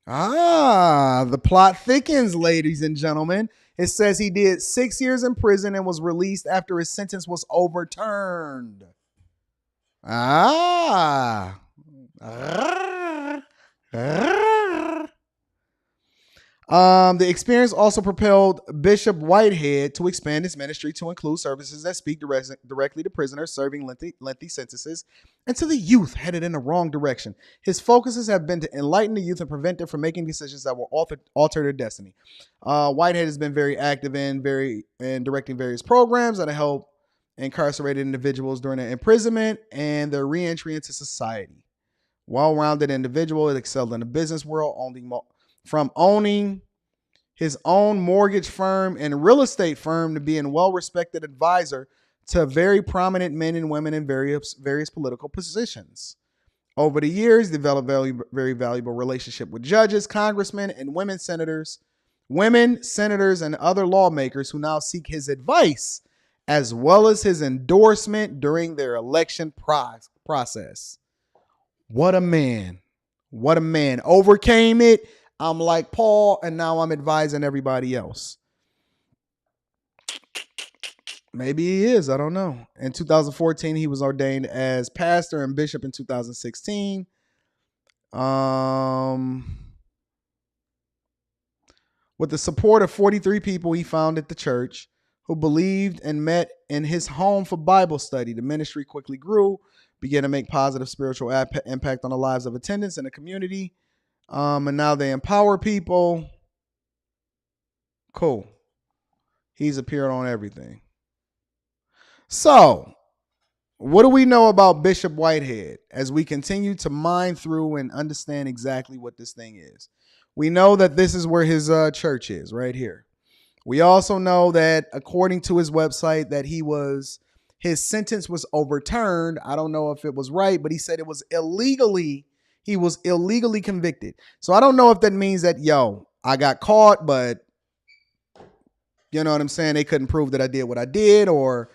The plot thickens, ladies and gentlemen. It says he did 6 years in prison and was released after his sentence was overturned. Ah. The experience also propelled Bishop Whitehead to expand his ministry to include services that speak directly to prisoners serving lengthy sentences and to the youth headed in the wrong direction. His focuses have been to enlighten the youth and prevent them from making decisions that will alter their destiny. Whitehead has been very active in directing various programs that help incarcerated individuals during their imprisonment and their reentry into society. Well-rounded individual, it excelled in the business world, from owning his own mortgage firm and real estate firm to being well-respected advisor to very prominent men and women in various political positions. Over the years, developed very valuable relationship with judges, congressmen, and women senators, and other lawmakers who now seek his advice as well as his endorsement during their election process. What a man. What a man. Overcame it. I'm like Paul, and now I'm advising everybody else. Maybe he is. I don't know. In 2014, he was ordained as pastor and bishop in 2016. With the support of 43 people, he founded the church who believed and met in his home for Bible study. The ministry quickly grew, began to make positive spiritual impact on the lives of attendants in the community. And now they empower people. Cool. He's appeared on everything. So, what do we know about Bishop Whitehead as we continue to mine through and understand exactly what this thing is? We know that this is where his church is, right here. We also know that according to his website that his sentence was overturned. I don't know if it was right, but he said he was illegally convicted. So I don't know if that means that, I got caught, but you know what I'm saying? They couldn't prove that I did what I did, or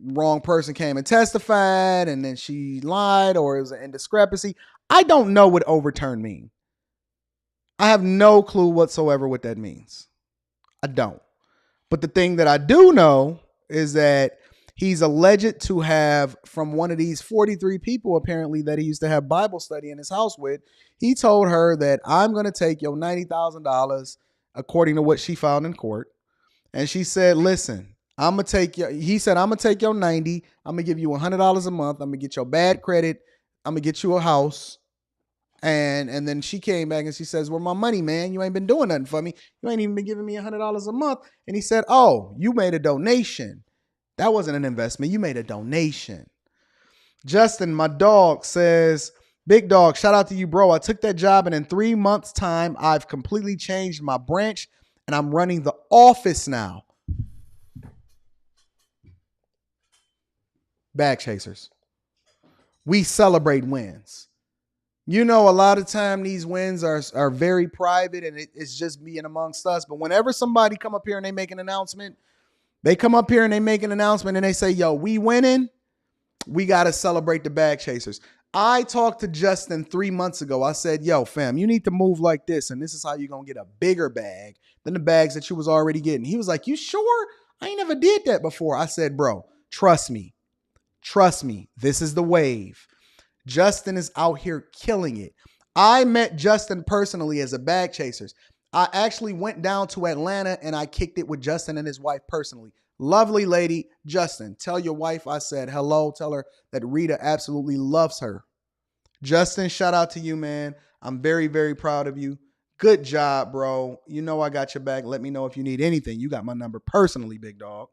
wrong person came and testified and then she lied, or it was an indiscrepancy. I don't know what overturn means. I have no clue whatsoever what that means. I don't. But the thing that I do know is that he's alleged to have, from one of these 43 people apparently that he used to have Bible study in his house with, he told her that I'm going to take your $90,000 according to what she filed in court. And she said, listen, I'm going to take your 90. I'm going to give you $100 a month. I'm going to get your bad credit. I'm going to get you a house. And then she came back and she says, well, my money, man, you ain't been doing nothing for me. You ain't even been giving me $100 a month. And he said, oh, you made a donation. That wasn't an investment. You made a donation. Justin, my dog, says, big dog, shout out to you, bro. I took that job and in 3 months' time, I've completely changed my branch and I'm running the office now. Bag chasers. We celebrate wins. You know, a lot of time these wins are very private and it's just being amongst us. But whenever somebody come up here and they make an announcement, and they say, yo, we winning, we got to celebrate the bag chasers. I talked to Justin 3 months ago. I said, yo, fam, you need to move like this. And this is how you're going to get a bigger bag than the bags that you was already getting. He was like, you sure? I ain't never did that before. I said, bro, trust me. This is the wave. Justin is out here killing it. I met Justin personally as a bag chasers. I actually went down to Atlanta and I kicked it with Justin and his wife personally. Lovely lady. Justin, tell your wife I said hello. Tell her that Rita absolutely loves her. Justin, shout out to you, man. I'm very, very proud of you. Good job, bro. You know I got your back. Let me know if you need anything. You got my number personally, big dog.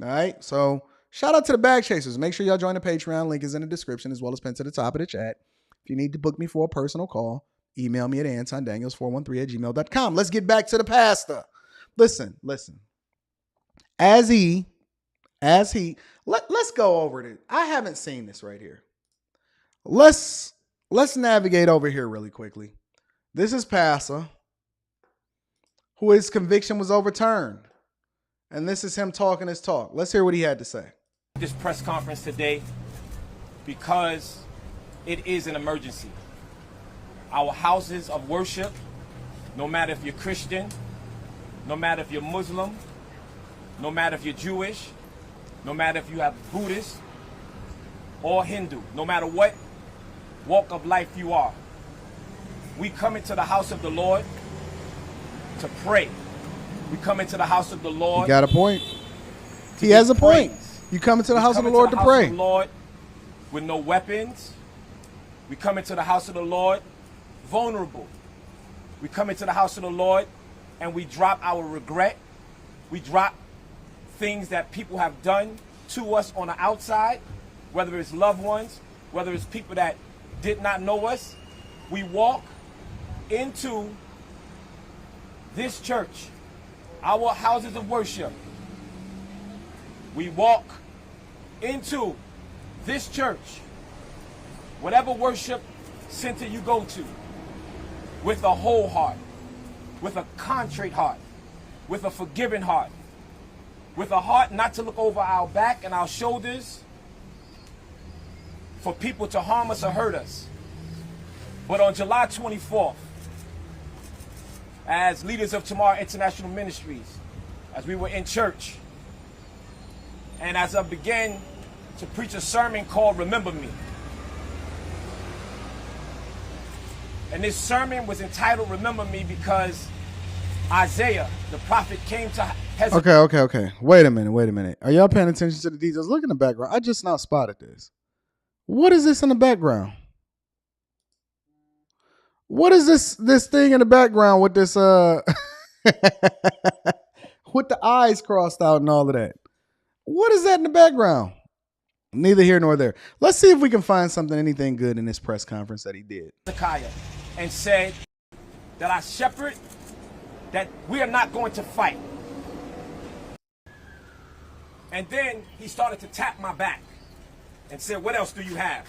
All right, so shout out to the bag chasers. Make sure y'all join the Patreon. Link is in the description as well as pinned to the top of the chat. If you need to book me for a personal call, email me at antondaniels413@gmail.com. Let's get back to the pastor. Listen. Let's go over it. I haven't seen this right here. Let's navigate over here really quickly. This is Pastor, who his conviction was overturned. And this is him talking his talk. Let's hear what he had to say. this press conference today because it is an emergency. Our houses of worship, no matter if you're Christian, no matter if you're Muslim, no matter if you're Jewish, no matter if you have Buddhist or Hindu, no matter what walk of life you are, we come into the house of the Lord to pray. We come into the house of the Lord. You got a point. He has a point. You come into the house of the Lord to pray. The Lord with no weapons. We come into the house of the Lord vulnerable. We come into the house of the Lord and we drop our regret. We drop things that people have done to us on the outside, whether it's loved ones, whether it's people that did not know us. We walk into this church, our houses of worship. We walk into this church, whatever worship center you go to, with a whole heart, with a contrite heart, with a forgiving heart, with a heart not to look over our back and our shoulders for people to harm us or hurt us. But on July 24th, as leaders of Tomorrow International Ministries, as we were in church, and as I began to preach a sermon called Remember Me. And this sermon was entitled Remember Me because Isaiah, the prophet, came to Hezekiah. Okay. Wait a minute. Are y'all paying attention to the details? Look in the background. I just now spotted this. What is this in the background? What is this thing in the background with this with the eyes crossed out and all of that? What is that in the background? Neither here nor there. Let's see if we can find anything good in this press conference that he did. Hezekiah, and said that I shepherd, that we are not going to fight. And then he started to tap my back and said, what else do you have?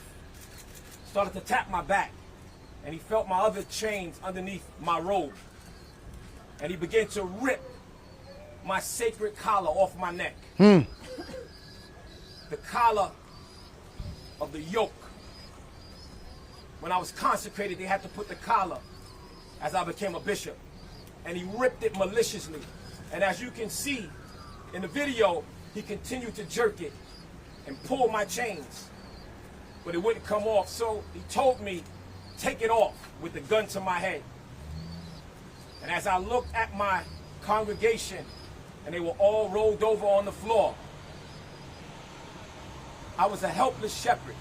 Started to tap my back. And he felt my other chains underneath my robe. And he began to rip my sacred collar off my neck. The collar of the yoke. When I was consecrated, they had to put the collar as I became a bishop. And he ripped it maliciously. And as you can see in the video, he continued to jerk it and pull my chains. But it wouldn't come off. So he told me, take it off, with the gun to my head. And as I looked at my congregation, and they were all rolled over on the floor, I was a helpless shepherd.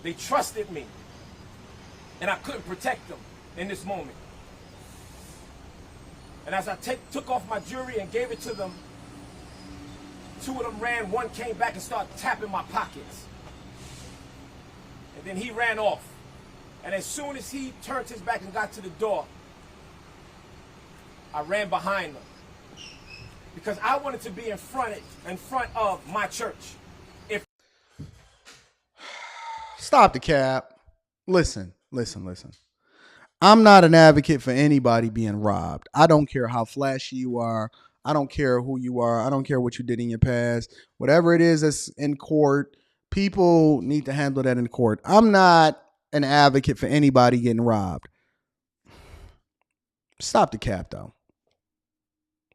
They trusted me, and I couldn't protect them in this moment. And as I took off my jewelry and gave it to them, two of them ran, one came back and started tapping my pockets. And then he ran off. And as soon as he turned his back and got to the door, I ran behind him. Because I wanted to be in front of my church. Stop the cap. Listen. I'm not an advocate for anybody being robbed. I don't care how flashy you are. I don't care who you are. I don't care what you did in your past. Whatever it is that's in court, people need to handle that in court. I'm not an advocate for anybody getting robbed. Stop the cap, though.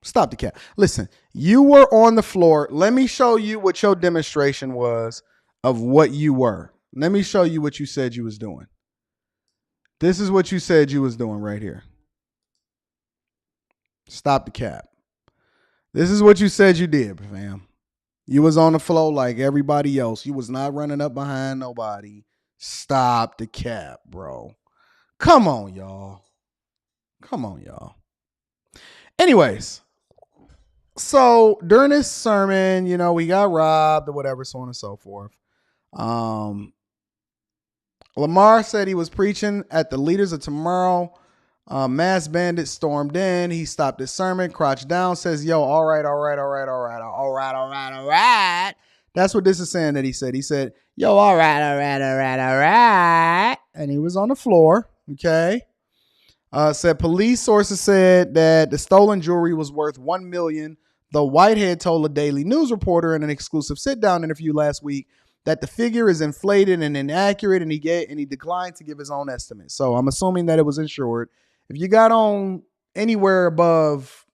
Stop the cap. Listen, you were on the floor. Let me show you what your demonstration was of what you were. Let me show you what you said you was doing. This is what you said you was doing right here. Stop the cap. This is what you said you did, fam. You was on the floor like everybody else. You was not running up behind nobody. Stop the cap, bro. Come on, y'all. Anyways, so during this sermon, we got robbed or whatever, so on and so forth. Lamar said he was preaching at the Leaders of Tomorrow. Mass bandits stormed in. He stopped his sermon, crouched down, says, yo, all right. That's what this is saying that he said. He said, yo, all right. And he was on the floor, okay? Said police sources said that the stolen jewelry was worth $1 million. Though Whitehead told a Daily News reporter in an exclusive sit-down interview last week that the figure is inflated and inaccurate, and he declined to give his own estimate. So I'm assuming that it was insured. If you got on anywhere above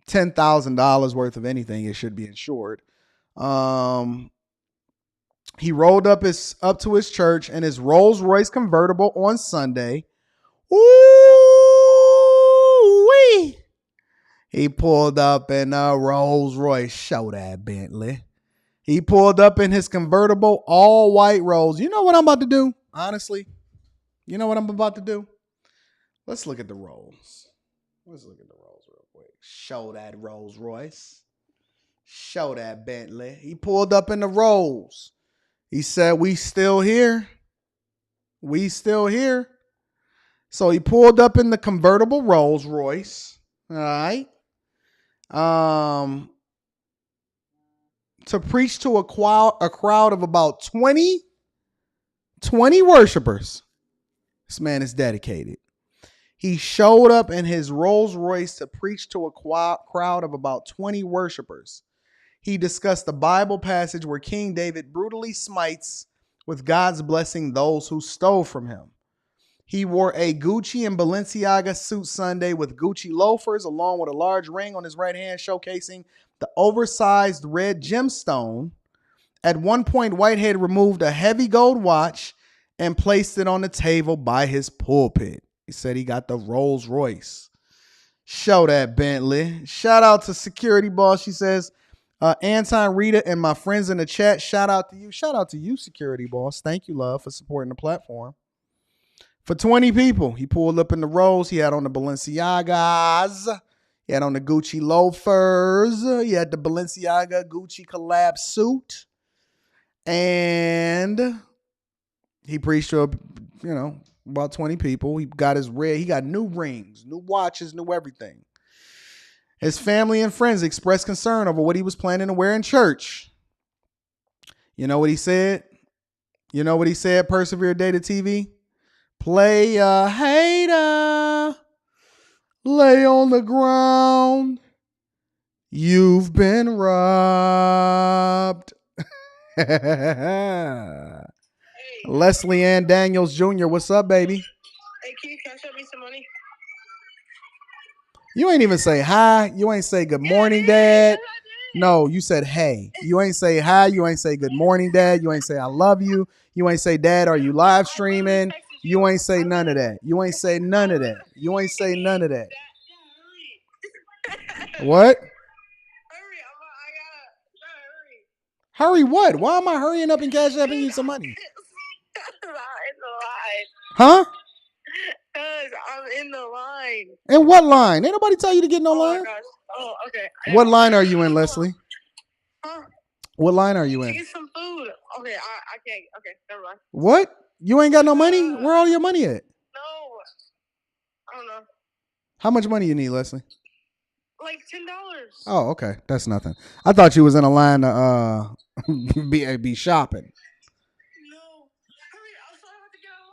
$10,000 worth of anything, it should be insured. He rolled up to his church in his Rolls Royce convertible on Sunday. Ooh-wee. He pulled up in a Rolls Royce. Show that Bentley. He pulled up in his convertible, all white Rolls. You know what I'm about to do? Honestly, you know what I'm about to do? Let's look at the Rolls. Let's look at the Rolls real quick. Show that Rolls Royce. Show that Bentley. He pulled up in the Rolls. He said, "We still here. We still here." So he pulled up in the convertible Rolls Royce. All right. To preach to a crowd of about 20 worshipers. This man is dedicated. He showed up in his Rolls Royce to preach to a crowd of about 20 worshipers. He discussed the Bible passage where King David brutally smites with God's blessing those who stole from him. He wore a Gucci and Balenciaga suit Sunday with Gucci loafers, along with a large ring on his right hand showcasing the oversized red gemstone. At one point, Whitehead removed a heavy gold watch and placed it on the table by his pulpit. He said he got the Rolls Royce. Show that Bentley. Shout out to Security Boss. She says, Anton, Rita, and my friends in the chat, shout out to you. Shout out to you, Security Boss. Thank you, love, for supporting the platform. For 20 people, he pulled up in the Rolls. He had on the Balenciagas. He had on the Gucci loafers. He had the Balenciaga Gucci collab suit. And he preached to, about 20 people. He got he got new rings, new watches, new everything. His family and friends expressed concern over what he was planning to wear in church. You know what he said? Persevere Data TV? Play a hater, lay on the ground. You've been robbed. Hey. Leslie Ann Daniels Jr., what's up, baby? Hey, can you cash out me some money? You ain't even say hi. You ain't say good morning, Dad. No, you said hey. You ain't say hi. You ain't say good morning, Dad. You ain't say I love you. You ain't say, Dad, are you live streaming? You ain't say none of that. You ain't say none of that. You ain't say none of that. What? Hurry, I gotta hurry. Hurry what? Why am I hurrying up and cash apping you some money? I'm in the line. Huh? Because I'm in the line. In what line? Ain't nobody tell you to get no line. Oh, my gosh. Oh, okay. What line are you in, Leslie? Huh? What line are you in? Get some food. Okay, I can't. Okay, never mind. What? You ain't got no money? Where all your money at? No. I don't know. How much money you need, Leslie? Like $10. Oh, okay. That's nothing. I thought you was in a line to be shopping. No. Hurry, I'm sorry, I have to get out of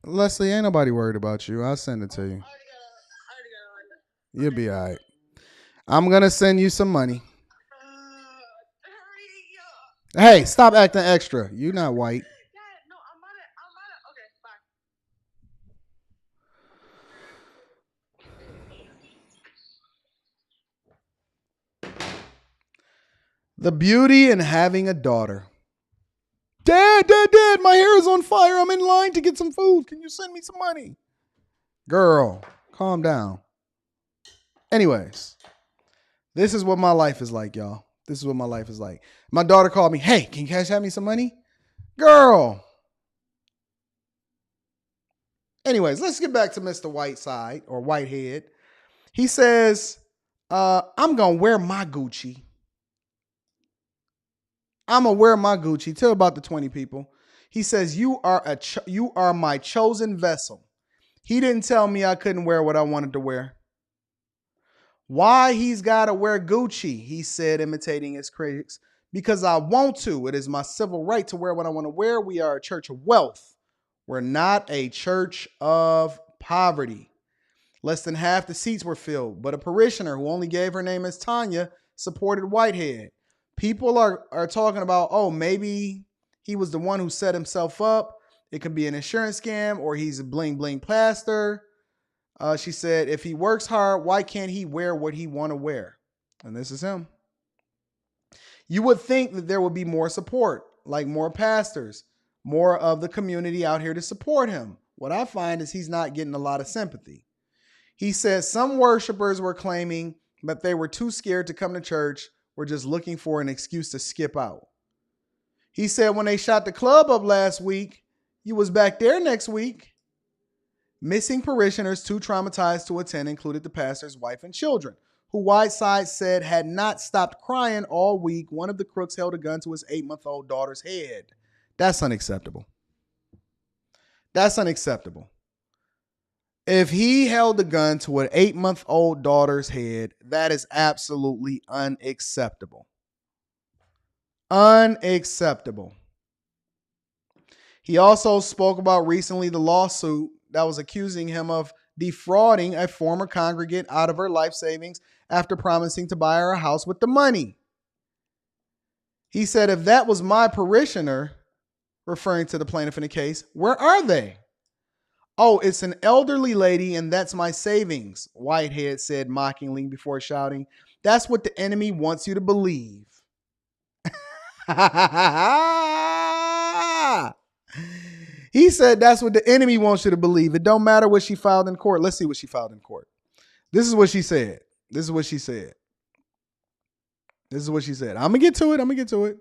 line. Leslie, ain't nobody worried about you. I'll send it to you. I already got a line. You'll be all right. I'm going to send you some money. Hurry. Hey, stop acting extra. You not white. Yeah, no, I'm on it. Okay, bye. The beauty in having a daughter. Dad, my hair is on fire. I'm in line to get some food. Can you send me some money? Girl, calm down. Anyways, this is what my life is like, y'all. This is what my life is like. My daughter called me. Hey, can you guys have me some money? Girl. Anyways, let's get back to Mr. Whiteside or Whitehead. He says, I'm going to wear my Gucci. I'm going to wear my Gucci till about the 20 people. He says, you are my chosen vessel. He didn't tell me I couldn't wear what I wanted to wear. Why he's got to wear Gucci, he said, imitating his critics. Because I want to. It is my civil right to wear what I want to wear. We are a church of wealth. We're not a church of poverty. Less than half the seats were filled, but a parishioner who only gave her name as Tanya supported Whitehead. People are talking about, oh, maybe he was the one who set himself up. It could be an insurance scam, or he's a bling bling pastor. She said, if he works hard, why can't he wear what he want to wear? And this is him. You would think that there would be more support, like more pastors, more of the community out here to support him. What I find is he's not getting a lot of sympathy. He says some worshipers were claiming that they were too scared to come to church, were just looking for an excuse to skip out. He said when they shot the club up last week, you was back there next week. Missing parishioners too traumatized to attend included the pastor's wife and children, who Whiteside said had not stopped crying all week. One of the crooks held a gun to his 8-month-old daughter's head. That's unacceptable. That's unacceptable. If he held a gun to an 8-month-old daughter's head, that is absolutely unacceptable. Unacceptable. He also spoke about recently the lawsuit that was accusing him of defrauding a former congregant out of her life savings after promising to buy her a house with the money. He said, if that was my parishioner, referring to the plaintiff in the case, where are they? Oh, it's an elderly lady and that's my savings, Whitehead said mockingly before shouting, that's what the enemy wants you to believe. He said that's what the enemy wants you to believe. It don't matter what she filed in court. Let's see what she filed in court. This is what she said. This is what she said. This is what she said. I'm going to get to it.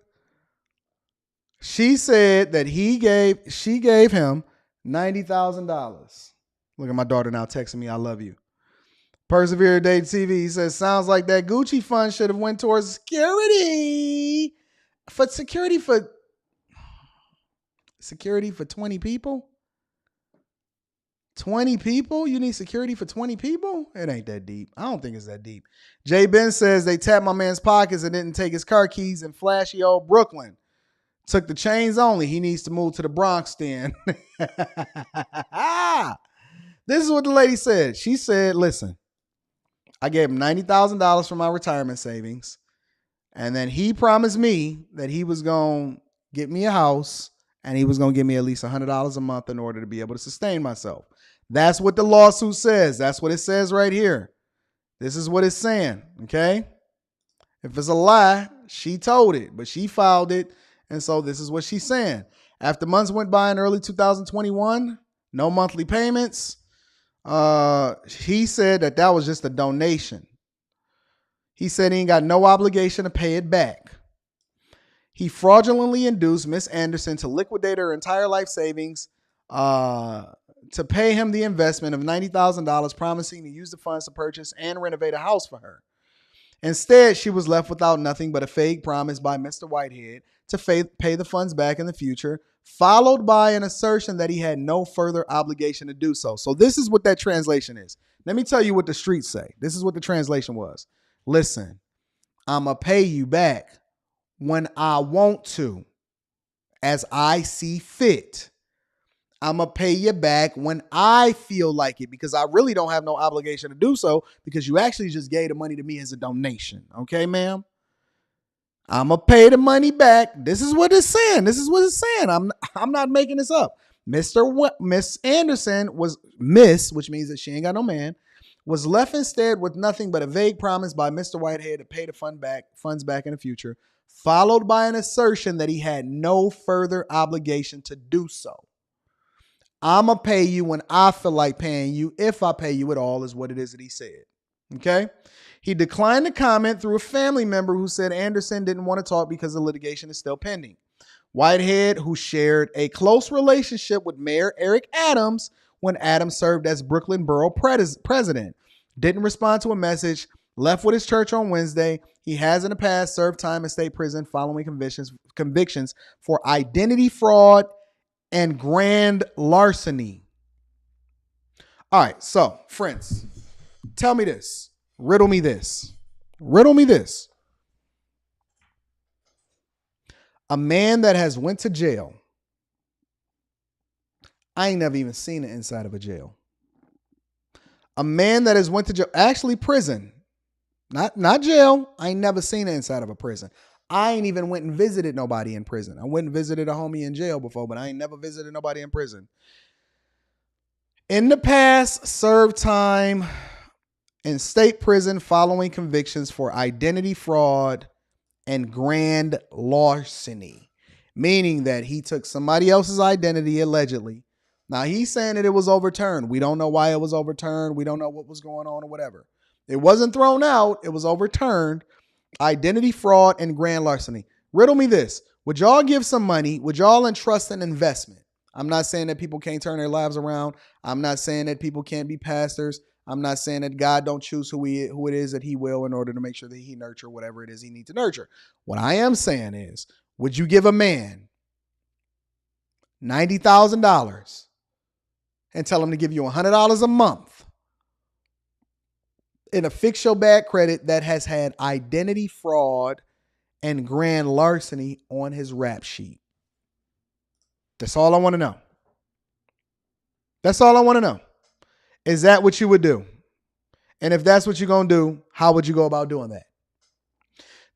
She said that she gave him $90,000. Look at my daughter now texting me, I love you. Persevere Date TV, he says, sounds like that Gucci fund should have went towards security for 20 people? 20 people? You need security for 20 people? It ain't that deep. I don't think it's that deep. Jay Ben says they tapped my man's pockets and didn't take his car keys in flashy old Brooklyn. Took the chains only. He needs to move to the Bronx then. This is what the lady said. She said, listen, I gave him $90,000 for my retirement savings. And then he promised me that he was going to get me a house and he was going to give me at least $100 a month in order to be able to sustain myself. That's what the lawsuit says. That's what it says right here. This is what it's saying. Okay. If it's a lie, she told it, but she filed it. And so this is what she's saying. After months went by in early 2021, no monthly payments. He said that was just a donation. He said he ain't got no obligation to pay it back. He fraudulently induced Miss Anderson to liquidate her entire life savings to pay him the investment of $90,000, promising to use the funds to purchase and renovate a house for her. Instead, she was left without nothing but a fake promise by Mr. Whitehead to pay the funds back in the future, followed by an assertion that he had no further obligation to do so. So this is what that translation is. Let me tell you what the streets say. This is what the translation was. Listen, I'm going to pay you back when I want to, as I see fit. I'm going to pay you back when I feel like it, because I really don't have no obligation to do so, because you actually just gave the money to me as a donation. Okay, ma'am? I'm going to pay the money back. This is what it's saying. I'm not making this up. Miss Anderson was which means that she ain't got no man, was left instead with nothing but a vague promise by Mr. Whitehead to pay the funds back in the future, followed by an assertion that he had no further obligation to do so. I'm going to pay you when I feel like paying you, if I pay you at all, is what it is that he said. Okay? He declined to comment through a family member who said Anderson didn't want to talk because the litigation is still pending. Whitehead, who shared a close relationship with Mayor Eric Adams when Adams served as Brooklyn Borough president, didn't respond to a message, left with his church on Wednesday. He has in the past served time in state prison following convictions for identity fraud and grand larceny. All right, so friends, tell me this. Riddle me this. A man that has went to jail. I ain't never even seen the inside of a jail. A man that has went to jail, actually prison, not jail. I ain't never seen it inside of a prison. I ain't even went and visited nobody in prison. I went and visited a homie in jail before, but I ain't never visited nobody in prison. In the past, served time in state prison following convictions for identity fraud and grand larceny, meaning that he took somebody else's identity allegedly. Now, he's saying that it was overturned. We don't know why it was overturned. We don't know what was going on or whatever. It wasn't thrown out. It was overturned. Identity fraud and grand larceny. Riddle me this. Would y'all give some money? Would y'all entrust an investment? I'm not saying that people can't turn their lives around. I'm not saying that people can't be pastors. I'm not saying that God don't choose who it is that he will in order to make sure that he nurture whatever it is he needs to nurture. What I am saying is, would you give a man $90,000 and tell him to give you $100 a month in a fix your bad credit that has had identity fraud and grand larceny on his rap sheet? That's all I want to know. That's all I want to know. Is that what you would do? And if that's what you're going to do, how would you go about doing that?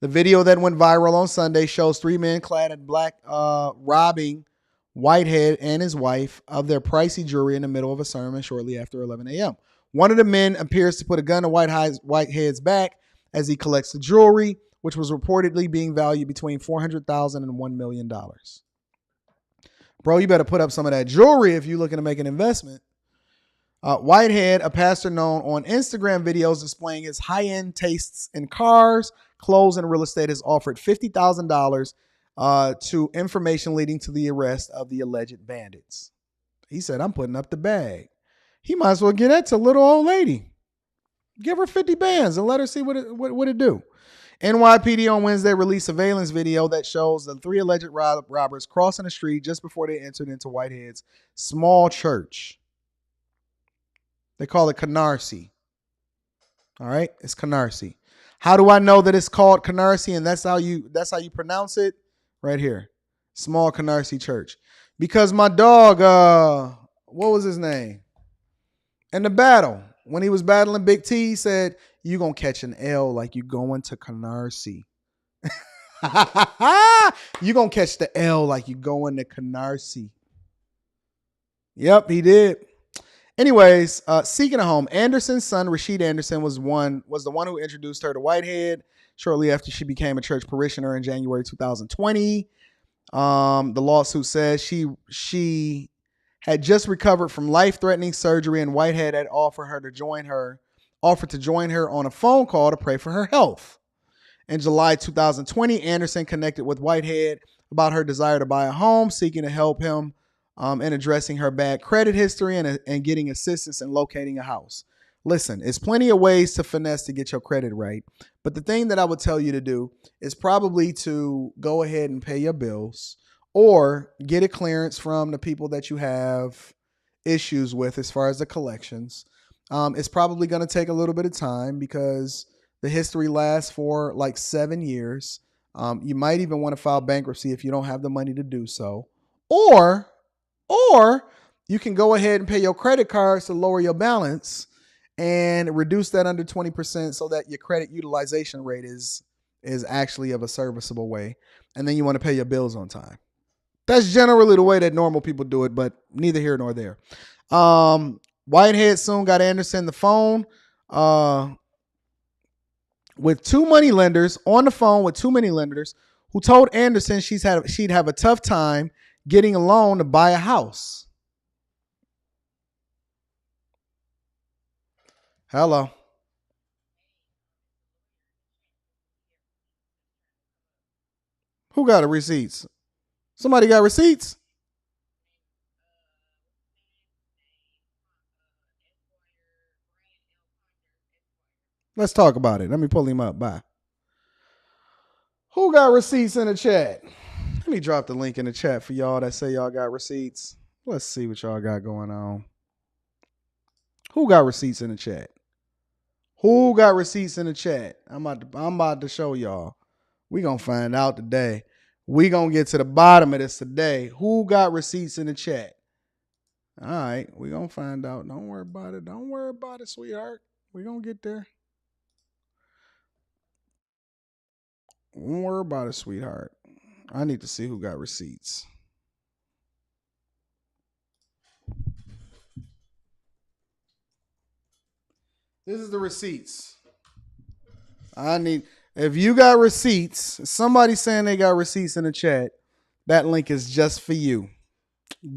The video that went viral on Sunday shows three men clad in black robbing Whitehead and his wife of their pricey jewelry in the middle of a sermon shortly after 11 a.m. One of the men appears to put a gun to Whitehead's back as he collects the jewelry, which was reportedly being valued between $400,000 and $1 million. Bro, you better put up some of that jewelry if you're looking to make an investment. Whitehead, a pastor known on Instagram videos displaying his high-end tastes in cars, clothes, and real estate, has offered $50,000 to information leading to the arrest of the alleged bandits. He said, I'm putting up the bag. He might as well get that to little old lady. Give her 50 bands and let her see what it do. NYPD on Wednesday released surveillance video that shows the three alleged robbers crossing the street just before they entered into Whitehead's small church. They call it Canarsie. All right, it's Canarsie. How do I know that it's called Canarsie and that's how you pronounce it? Right here, small Canarsie church. Because my dog, what was his name? In the battle, when he was battling Big T, he said, "You gonna catch an L like you going to Canarsie." You gonna catch the L like you going to Canarsie. Yep, he did. Anyways, seeking a home, Anderson's son, Rashid Anderson, was the one who introduced her to Whitehead shortly after she became a church parishioner in January 2020. The lawsuit says she had just recovered from life-threatening surgery, and Whitehead had offered to join her on a phone call to pray for her health. In July 2020, Anderson connected with Whitehead about her desire to buy a home, seeking to help him in addressing her bad credit history and getting assistance in locating a house. Listen, it's plenty of ways to finesse to get your credit right. But the thing that I would tell you to do is probably to go ahead and pay your bills or get a clearance from the people that you have issues with as far as the collections. It's probably going to take a little bit of time because the history lasts for like 7 years. You might even want to file bankruptcy if you don't have the money to do so. Or you can go ahead and pay your credit cards to lower your balance and reduce that under 20% so that your credit utilization rate is actually of a serviceable way. And then you want to pay your bills on time. That's generally the way that normal people do it, but neither here nor there. Whitehead soon got Anderson the phone with two money lenders who told Anderson she'd have a tough time getting a loan to buy a house. Hello. Who got the receipts? Somebody got receipts? Let's talk about it. Let me pull him up. Bye. Who got receipts in the chat? Let me drop the link in the chat for y'all that say y'all got receipts. Let's see what y'all got going on. Who got receipts in the chat? Who got receipts in the chat? I'm about to show y'all. We gonna find out today. We gonna get to the bottom of this today. Who got receipts in the chat? All right, we gonna find out. Don't worry about it. Don't worry about it, sweetheart. We gonna get there. Don't worry about it, sweetheart. I need to see who got receipts. This is the receipts. I need. If you got receipts, somebody saying they got receipts in the chat, that link is just for you.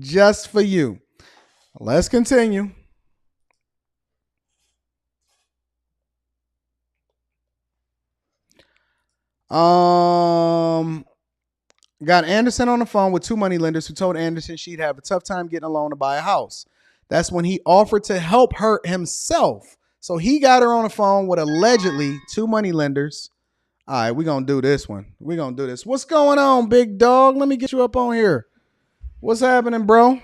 Just for you. Let's continue. Got Anderson on the phone with two money lenders who told Anderson she'd have a tough time getting a loan to buy a house. That's when he offered to help her himself. So he got her on the phone with allegedly two money lenders. All right, we're going to do this one. We're going to do this. What's going on, big dog? Let me get you up on here. What's happening, bro?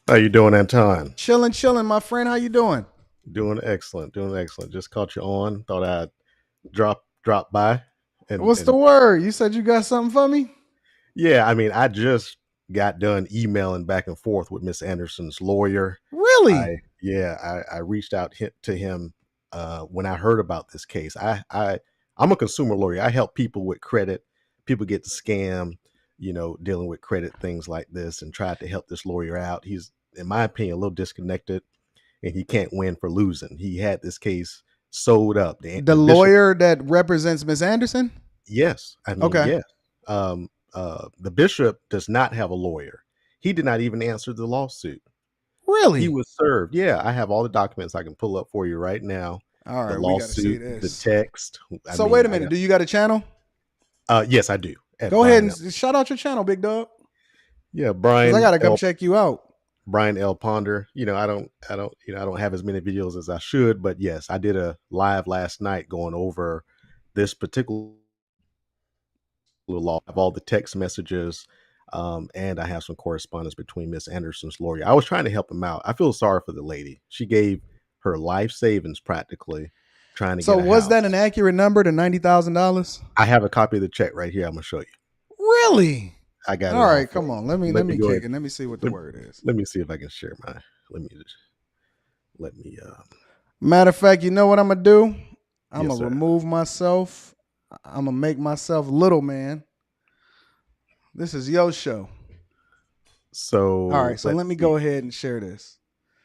How you doing, Anton? Chilling, my friend. How you doing? Doing excellent. Just caught you on. Thought I'd drop by. What's the word? You said you got something for me? Yeah, I mean, I just got done emailing back and forth with Miss Anderson's lawyer. Really? I reached out to him when I heard about this case. I'm a consumer lawyer. I help people with credit. People get scammed, dealing with credit, things like this, and tried to help this lawyer out. He's, in my opinion, a little disconnected, and he can't win for losing. He had this case sold up. The lawyer that represents Miss Anderson? Yes. I mean, okay. Yes. The bishop does not have a lawyer. He did not even answer the lawsuit. Really? He was served. Yeah, I have all the documents I can pull up for you right now. All right, the lawsuit, the text. Wait a minute. Do you got a channel? Yes, I do. Go ahead and shout out your channel, big dog. Yeah, Brian. I gotta come check you out. Brian L. Ponder. I don't have as many videos as I should, but yes, I did a live last night going over this particular law. I have all the text messages, and I have some correspondence between Miss Anderson's lawyer. I was trying to help him out. I feel sorry for the lady. She gave her life savings practically trying to get a house. So was that an accurate number, the $90,000? I have a copy of the check right here. I'm gonna show you. Really? I got it. All right, come on. Let me kick it. Let me see what the word is. Let me see if I can share my. Let me. Matter of fact, you know what I'm gonna do? I'm gonna remove myself. I'm gonna make myself little, man. This is your show. So all right. So let me go ahead and share this.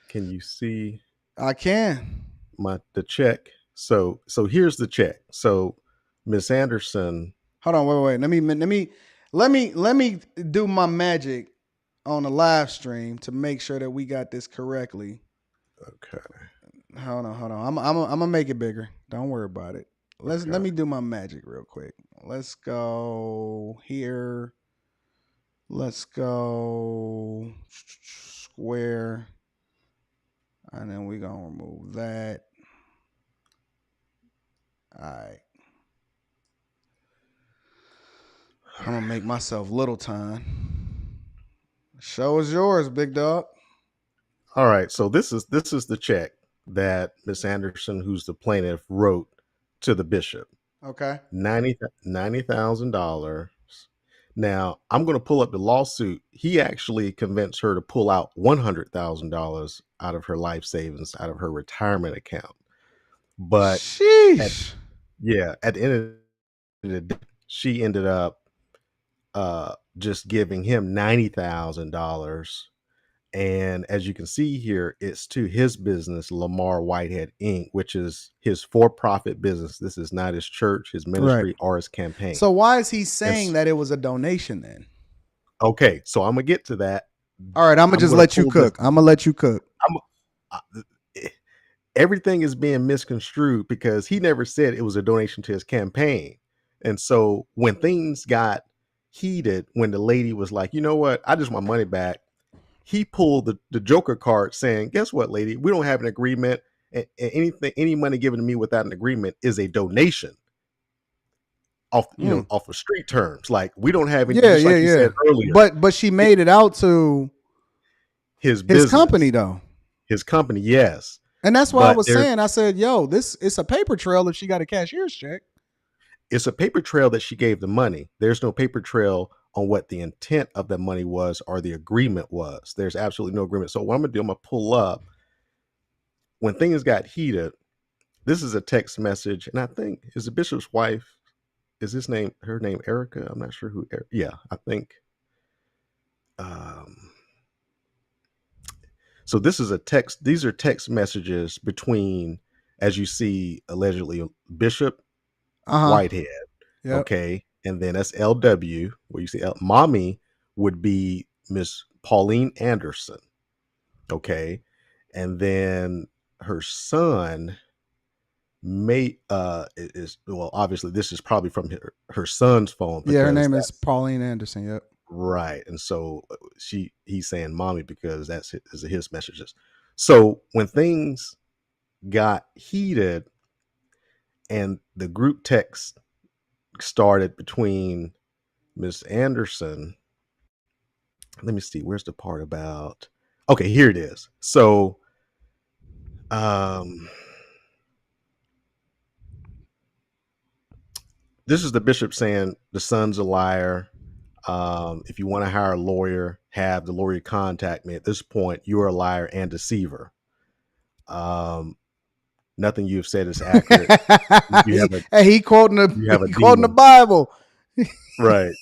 Can you see? I can. The check. So here's the check. So Miss Anderson. Hold on. Wait. Let me do my magic on the live stream to make sure that we got this correctly. Okay. Hold on. I'm gonna make it bigger. Don't worry about it. Let me do my magic real quick. Let's go here. Let's go square. And then we're gonna remove that. All right. I'm gonna make myself little time. Show is yours, big dog. All right. So this is the check that Miss Anderson, who's the plaintiff, wrote to the bishop. Okay. $90,000. Now I'm going to pull up the lawsuit. He actually convinced her to pull out $100,000 out of her life savings, out of her retirement account. But at the end of the day, she ended up just giving him $90,000. And as you can see here, it's to his business, Lamor Whitehead Inc., which is his for-profit business. This is not his church, his ministry, or his campaign. So why is he saying that it was a donation then? Okay, so I'm going to get to that. All right, I'm going to just let you cook. I'm going to let you cook. Everything is being misconstrued because he never said it was a donation to his campaign. And so when things got heated, when the lady was like, you know what, I just want money back, he pulled the Joker card saying, guess what, lady, we don't have an agreement. And any money given to me without an agreement is a donation off of street terms. Like we don't have any, like you said earlier. But she made it out to his company though. His company, yes. And that's why I was saying, I said, yo, it's a paper trail if she got a cashier's check. It's a paper trail that she gave the money. There's no paper trail on what the intent of the money was or the agreement was. There's absolutely no agreement. So what I'm gonna do, I'm gonna pull up when things got heated. This is a text message, and I think is the bishop's wife. Is her name Erica? I'm not sure who. Yeah, I think. So this is a text. These are text messages between, as you see, allegedly Bishop Whitehead. Yep. Okay, and then that's LW. Where you see mommy would be Miss Pauline Anderson. Okay, and then her son is, well, obviously this is probably from her son's phone. Yeah, her name is Pauline Anderson. Yep. Right. And so he's saying mommy because that's his messages. So when things got heated and the group text started between Miss Anderson, let me see, where's the part about, okay, here it is. So this is the bishop saying the son's a liar. If you want to hire a lawyer, have the lawyer contact me. At this point, you're a liar and deceiver. Nothing you've said is accurate. He quoting the Bible. Right.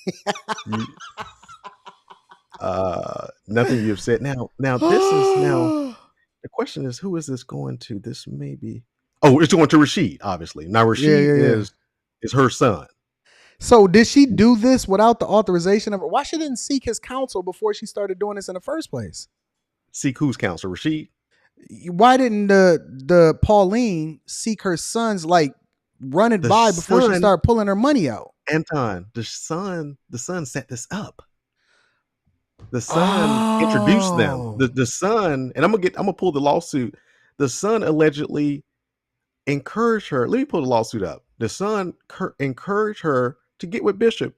Nothing you've said. Now this is the question is, who is this going to? This may be, it's going to Rashid, obviously. Now Rashid is her son. So did she do this without the authorization of her? Why she didn't seek his counsel before she started doing this in the first place? Seek whose counsel? Rashid? Why didn't the Pauline seek her son's, like, run it by before she started pulling her money out? Anton, the son set this up. The son introduced them. The son, and I'm gonna pull the lawsuit. The son allegedly encouraged her. Let me pull the lawsuit up. The son encouraged her to get with Bishop.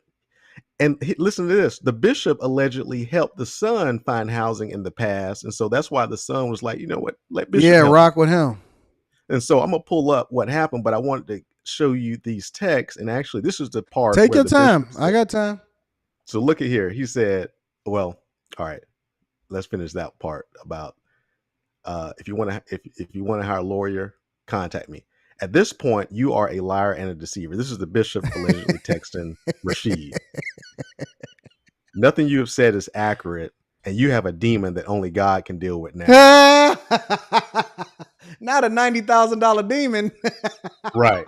And listen to this. The bishop allegedly helped the son find housing in the past. And so that's why the son was like, you know what? Let Bishop help rock with him. And so I'm going to pull up what happened, but I wanted to show you these texts. And actually, this is the part. Take your time. I got time. So look at here. He said, well, all right, let's finish that part about if you want to hire a lawyer, contact me. At this point, you are a liar and a deceiver. This is the bishop allegedly texting Rashid. Nothing you have said is accurate, and you have a demon that only God can deal with now. Not a $90,000 demon. Right.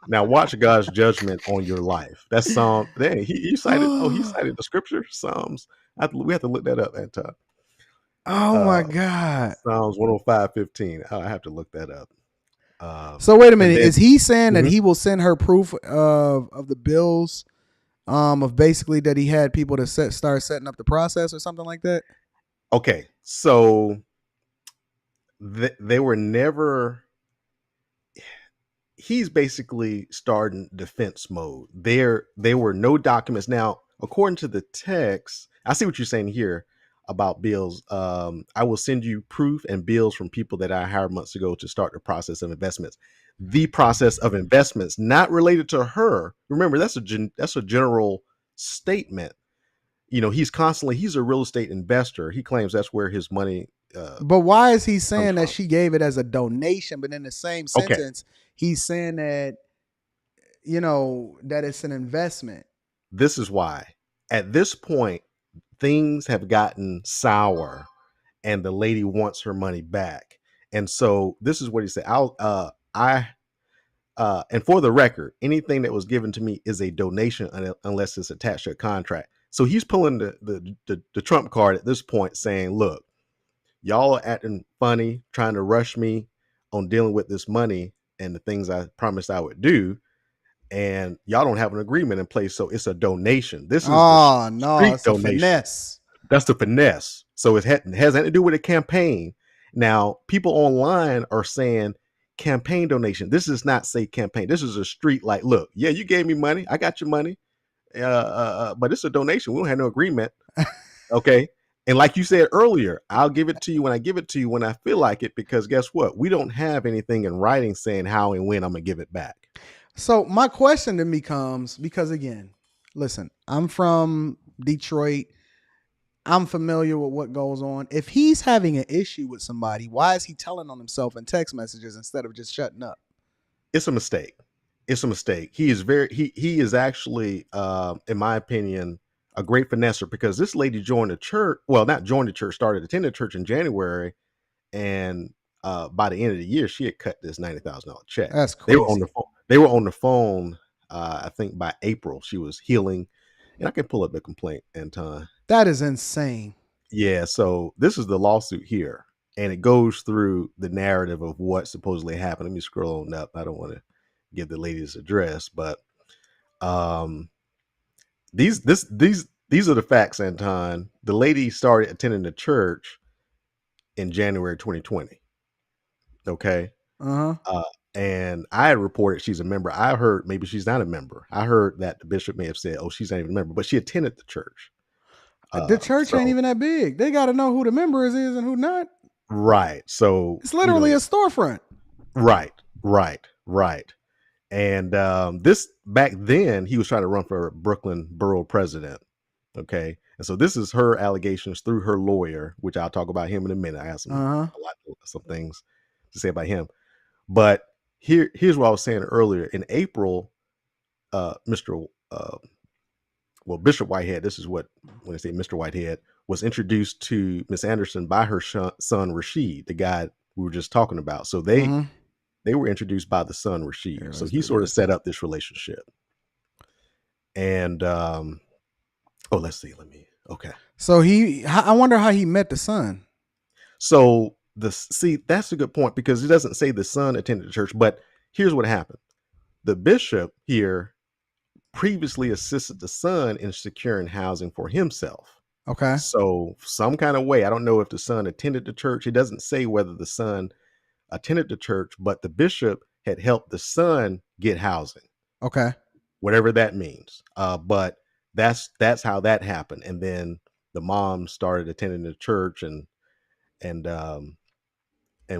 Now watch God's judgment on your life. That's Psalm. Dang, he cited. He cited the scripture, Psalms. We have to look that up, Anton. Oh my God. Psalms 105:15. I have to look that up. So wait a minute. Is he saying that he will send her proof of the bills, of basically that he had people to start setting up the process or something like that? Okay, so they were never. He's basically starting defense mode. There were no documents. Now, according to the text, I see what you're saying here about bills. I will send you proof and bills from people that I hired months ago to start the process of investments. The process of investments, not related to her. Remember, that's a general statement. You know, he's a real estate investor. He claims that's where his money. But why is he saying that she gave it as a donation? But in the same sentence, he's saying that, you know, that it's an investment. This is why. At this point, things have gotten sour and the lady wants her money back. And so this is what he said. And for the record, anything that was given to me is a donation unless it's attached to a contract. So he's pulling the trump card at this point saying, look, y'all are acting funny, trying to rush me on dealing with this money and the things I promised I would do. And y'all don't have an agreement in place, so it's a donation. This is it's a finesse. That's the finesse. So it has nothing to do with a campaign. Now, people online are saying campaign donation. This does not say campaign. This is a street like, look, yeah, you gave me money. I got your money. But it's a donation. We don't have no agreement. Okay. And like you said earlier, I'll give it to you when I give it to you when I feel like it, because guess what? We don't have anything in writing saying how and when I'm going to give it back. So my question then becomes, because again, listen, I'm from Detroit. I'm familiar with what goes on. If he's having an issue with somebody, why is he telling on himself in text messages instead of just shutting up? It's a mistake. It's a mistake. He is actually, in my opinion, a great finesser, because this lady joined the church. Well, not joined the church, started attending church in January, and by the end of the year, she had cut this $90,000 check. That's They were crazy. on the phone. They were on the phone. I think by April she was healing, and I can pull up the complaint, Anton. That is insane. Yeah. So this is the lawsuit here, and it goes through the narrative of what supposedly happened. Let me scroll on up. I don't want to give the lady's address, but these are the facts, Anton. The lady started attending the church in January 2020. Okay. And I had reported she's a member. I heard maybe she's not a member. I heard that the bishop may have said, "Oh, she's not even a member," but she attended the church. The church ain't even that big. They got to know who the members is and who not. Right. So it's literally a storefront. Right. And this back then, he was trying to run for Brooklyn borough president. Okay. And so this is her allegations through her lawyer, which I'll talk about him in a minute. I have some things to say about him. But here's what I was saying earlier. In April, Bishop Whitehead, this is what, when I say Mr. Whitehead, was introduced to Miss Anderson by her son Rashid, the guy we were just talking about. So they were introduced by the son Rashid. Here, so he sort of set up this relationship. And let's see. So I wonder how he met the son. So that's a good point, because it doesn't say the son attended the church, but here's what happened. The bishop here previously assisted the son in securing housing for himself. Okay. So some kind of way, I don't know if the son attended the church. It doesn't say whether the son attended the church, but the bishop had helped the son get housing. Okay. Whatever that means. But that's how that happened. And then the mom started attending the church, and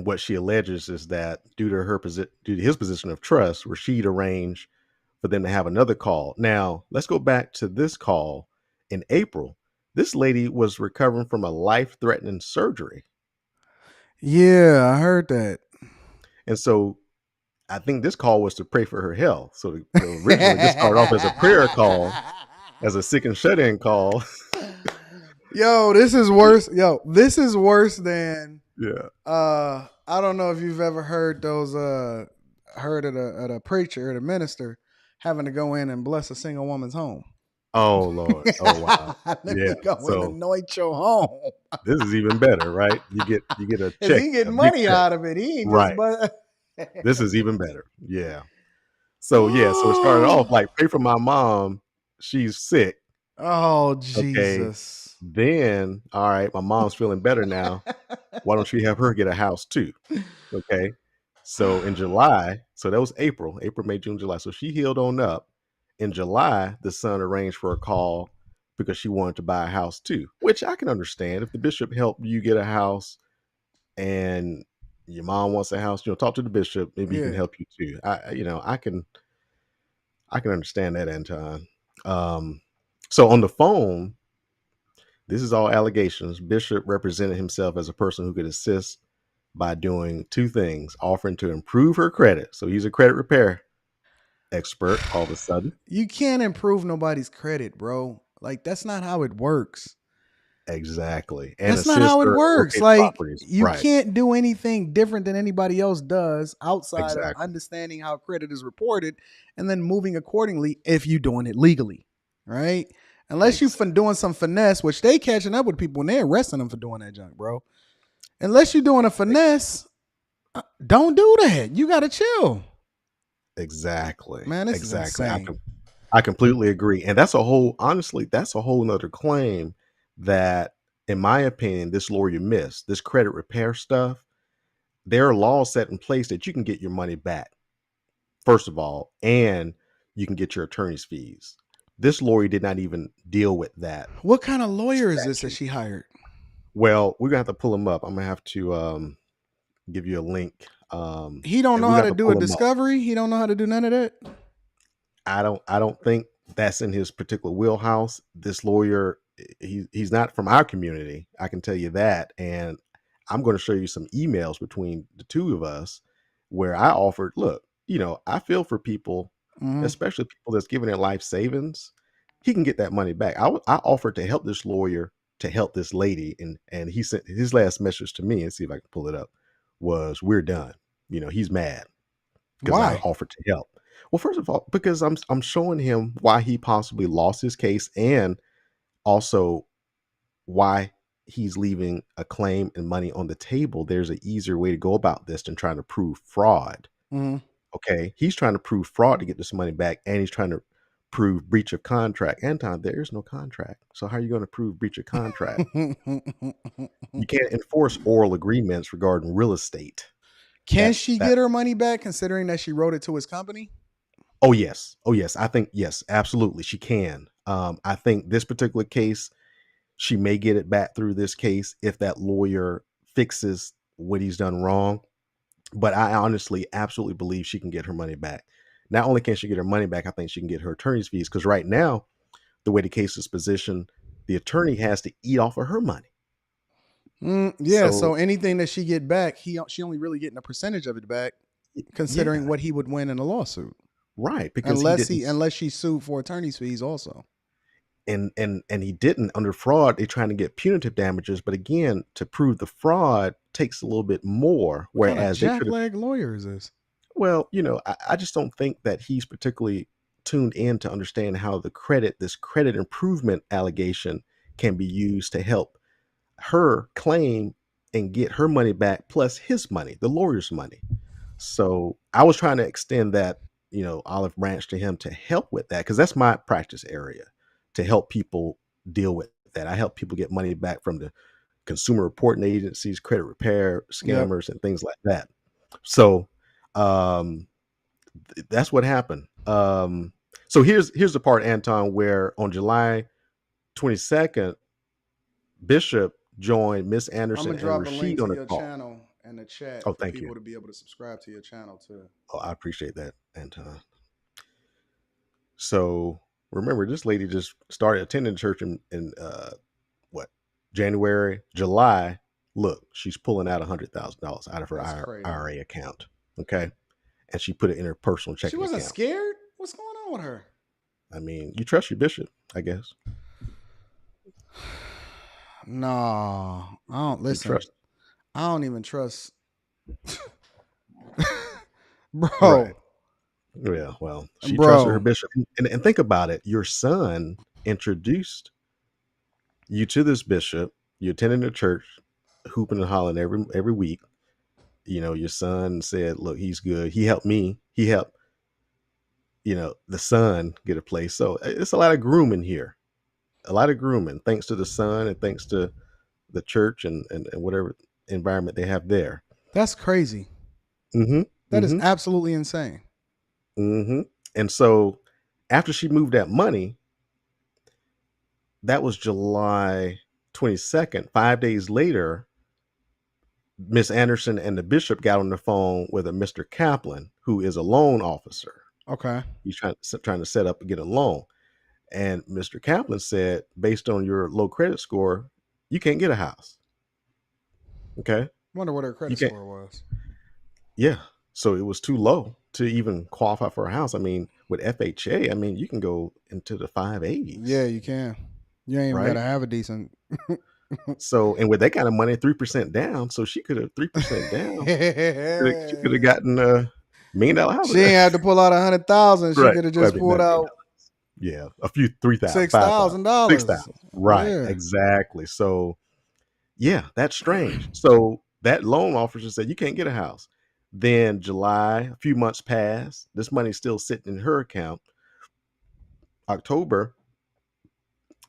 what she alleges is that due to his position of trust, Rashid arranged for them to have another call. Now, let's go back to this call in April. This lady was recovering from a life-threatening surgery. Yeah, I heard that. And so I think this call was to pray for her health. So originally this started off as a prayer call, as a sick and shut-in call. Yo, this is worse. This is worse than I don't know if you've ever heard those heard of a preacher or the minister having to go in and bless a single woman's home. Oh Lord. Oh wow. Let me go and anoint your home. This is even better, right? You get a check. If he get money out of it, he ain't right. This is even better. Yeah. So it started off like, pray for my mom. She's sick. Oh Jesus. Okay. Then, all right, my mom's feeling better now. Why don't you have her get a house too? Okay. So in July, so that was April, May, June, July. So she healed on up. In July, the son arranged for a call because she wanted to buy a house too, which I can understand. If the bishop helped you get a house and your mom wants a house, talk to the bishop. Maybe he can help you too. I can understand that, Anton. So on the phone, this is all allegations. Bishop represented himself as a person who could assist by doing two things: offering to improve her credit. So he's a credit repair expert all of a sudden. You can't improve nobody's credit, bro. Like, that's not how it works. Exactly. And that's not how it works. Like, you right. can't do anything different than anybody else does outside of understanding how credit is reported and then moving accordingly if you're doing it legally, right? Unless you've been doing some finesse, which they catching up with people when they're arresting them for doing that junk, bro. Unless you're doing a finesse, don't do that. You got to chill. Exactly. Man, this is insane. I completely agree. And that's a whole nother claim that, in my opinion, this lawyer missed. This credit repair stuff, there are laws set in place that you can get your money back, first of all, and you can get your attorney's fees. This lawyer did not even deal with that. What kind of lawyer is this that she hired? Well, we're gonna have to pull him up. I'm gonna have to give you a link. He don't know how to do a discovery. He don't know how to do none of that. I don't think that's in his particular wheelhouse. This lawyer, he's not from our community, I can tell you that. And I'm going to show you some emails between the two of us where I offered, look, I feel for people, especially people that's giving their life savings. He can get that money back. I offered to help this lawyer to help this lady, and he sent his last message to me, and see if I can pull it up, was, "We're done." He's mad because I Why? offered to help. Well, first of all, because I'm showing him why he possibly lost his case, and also why he's leaving a claim and money on the table. There's an easier way to go about this than trying to prove fraud. Okay, he's trying to prove fraud to get this money back, and he's trying to prove breach of contract. Anton, there is no contract, so how are you going to prove breach of contract? You can't enforce oral agreements regarding real estate. Can she get her money back, considering that she wrote it to his company? Oh yes. I think yes, absolutely, she can. I think this particular case, she may get it back through this case if that lawyer fixes what he's done wrong. But I honestly, absolutely believe she can get her money back. Not only can she get her money back, I think she can get her attorney's fees, because right now, the way the case is positioned, the attorney has to eat off of her money. Yeah. So anything that she get back, she only really getting a percentage of it back, considering what he would win in a lawsuit. Right, because unless she sued for attorney's fees also. And he didn't. Under fraud, they're trying to get punitive damages, but again, to prove the fraud takes a little bit more. Whereas what kind of jackleg lawyer is this? Well, I just don't think that he's particularly tuned in to understand how this credit improvement allegation can be used to help her claim and get her money back, plus his money, the lawyer's money. So I was trying to extend that, olive branch to him to help with that, because that's my practice area, to help people deal with that. I help people get money back from the consumer reporting agencies, credit repair scammers, and things like that. So that's what happened. So here's the part, Anton, where on July 22nd, Bishop joined Miss Anderson and Rashid on a call. Channel and the chat for thank people you. to be able to subscribe to your channel too. Oh, I appreciate that, Anton. So remember, this lady just started attending church in July. Look, she's pulling out $100,000 out of her IRA account. Okay, and she put it in her personal checking account. She wasn't scared. What's going on with her? I mean, you trust your bishop, I guess. No, I don't listen. I don't even trust. Bro. Right. Yeah, well, she trusted her bishop. And think about it. Your son introduced you to this bishop. You attended the church, hooping and hollering every week. Your son said, look, he's good. He helped me. He helped, the son get a place. So it's a lot of grooming here. A lot of grooming, thanks to the son and thanks to the church and whatever environment they have there. That's crazy. That is absolutely insane. And so after she moved that money, that was July 22nd. 5 days later, Miss Anderson and the bishop got on the phone with a Mr. Kaplan, who is a loan officer. Okay. He's trying to set up and get a loan. And Mr. Kaplan said, based on your low credit score, you can't get a house. Okay. Wonder what her credit score was. Yeah. So it was too low to even qualify for a house. I mean, with FHA, I mean, you can go into the 580s. Yeah, you can. You ain't even got to have a decent. So, and with that kind of money, 3% down. So she could have 3% down. She could have gotten $1 million house. She ain't had to pull out 100,000. She could have just pulled out. Yeah, a few $3,000, $6,000. $6,000. Right, exactly. So, yeah, that's strange. So that loan officer said you can't get a house. Then July, a few months passed. This money's still sitting in her account. October,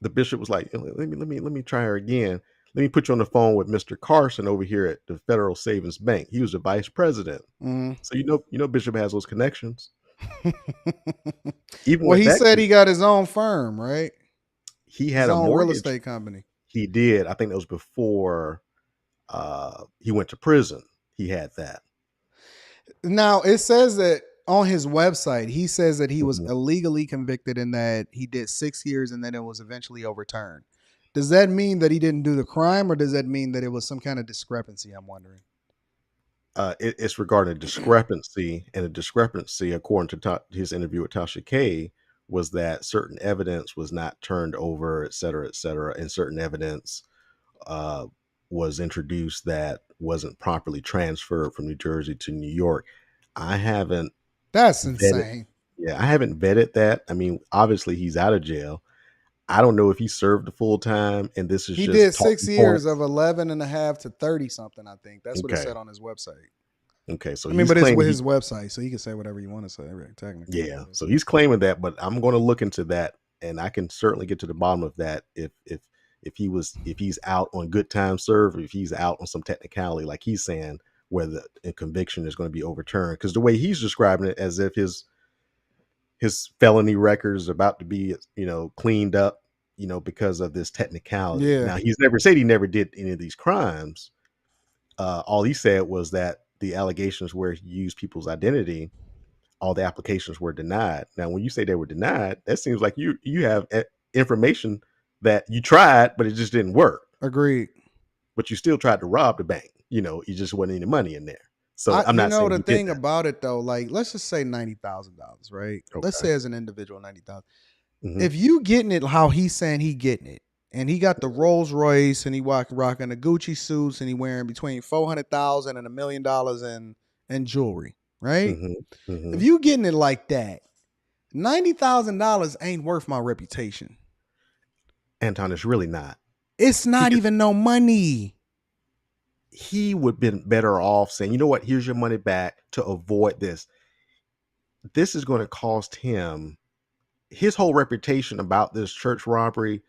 the bishop was like, let me try her again. Let me put you on the phone with Mr. Carson over here at the Federal Savings Bank. He was the vice president. So Bishop has those connections. Well, he said he got his own firm, right? He had a mortgage, real estate company. He did. I think that was before he went to prison. He had that. Now it says that on his website, he says that he was Mhm. illegally convicted and that he did 6 years and then it was eventually overturned. Does that mean that he didn't do the crime, or does that mean that it was some kind of discrepancy? I'm wondering. It's regarding a discrepancy, and a discrepancy, according to his interview with Tasha K, was that certain evidence was not turned over, et cetera, and certain evidence uh, was introduced that wasn't properly transferred from New Jersey to New York. I haven't That's vetted, insane. yeah, I haven't vetted that. I mean, obviously he's out of jail. I don't know if he served the full time, and this is He just did 6 talking years of points. 11 and a half to 30 something, I think. That's what it Okay, said on his website. okay, so I mean, he's but it's with claiming his website, so he can say whatever you want to say, right, technically. yeah, so he's claiming that, but I'm going to look into that, and I can certainly get to the bottom of that if he's out on good time served, or if he's out on some technicality, like he's saying, where the conviction is going to be overturned. Because the way he's describing it, as if his felony record is about to be cleaned up, because of this technicality. Yeah, Now he's never said he never did any of these crimes. All he said was that the allegations where he used people's identity, all the applications were denied. Now, when you say they were denied, that seems like you have information that you tried, but it just didn't work. agreed. But you still tried to rob the bank. You just wasn't any money in there. So I'm not saying The you did thing that. about it though, like let's just say $90,000, right? Let's Okay. say as an individual 90,000. Hmm. If you getting it how he's saying he getting it, and he got the Rolls Royce, and he rocking the Gucci suits, and he wearing between $400,000 and $1,000,000 in jewelry, right? Hmm. Hmm. If you getting it like that, $90,000 ain't worth my reputation. Anton, it's really not. It's He not could, even no money. he would have been better off saying, you know what, here's your money back to avoid this. This is going to cost him his whole reputation about this church robbery.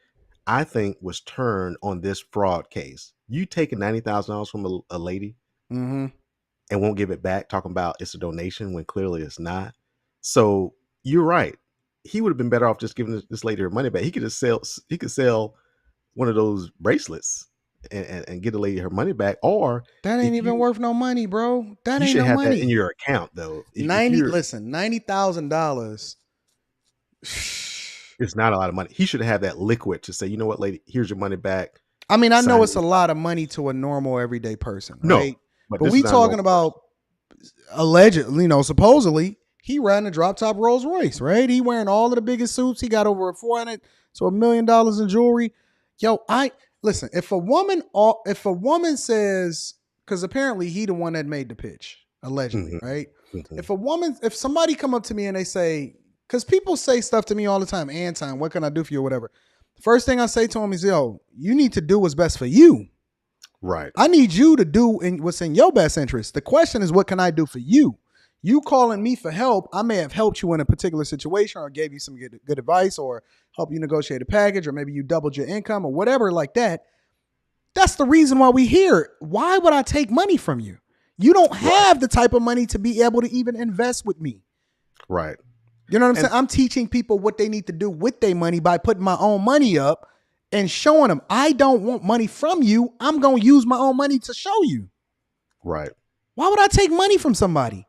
I think was turned on this fraud case. You taking $90,000 from a lady Mm-hmm. and won't give it back, talking about it's a donation when clearly it's not. So you're right. He would have been better off just giving this lady her money back. He could sell one of those bracelets and get the lady her money back. Or That ain't if even worth no money, bro. That you ain't should no have that in money. your account though. If you're $90,000. It's not a lot of money. He should have that liquid to say, you know what, lady, here's your money back. I mean, I know Sign it's it. a lot of money to a normal everyday person, No, right? but But this is we not a talking normal person. about allegedly, supposedly he ran a drop top Rolls Royce, right? He wearing all of the biggest suits. He got over 400 to $1,000,000 in jewelry. Yo, I listen. If a woman says, because apparently he the one that made the pitch, allegedly, Mhm, right? mhm. If somebody come up to me and they say, because people say stuff to me all the time, Anton, what can I do for you or whatever? First thing I say to him is, yo, you need to do what's best for you. Right. I need you to do what's in your best interest. The question is, what can I do for you? You calling me for help, I may have helped you in a particular situation or gave you some good advice or help you negotiate a package or maybe you doubled your income or whatever like that. That's the reason why we here. Why would I take money from you? You don't Right. have the type of money to be able to even invest with me. Right. You know what I'm And saying? I'm teaching people what they need to do with their money by putting my own money up and showing them I don't want money from you. I'm going to use my own money to show you. right. Why would I take money from somebody?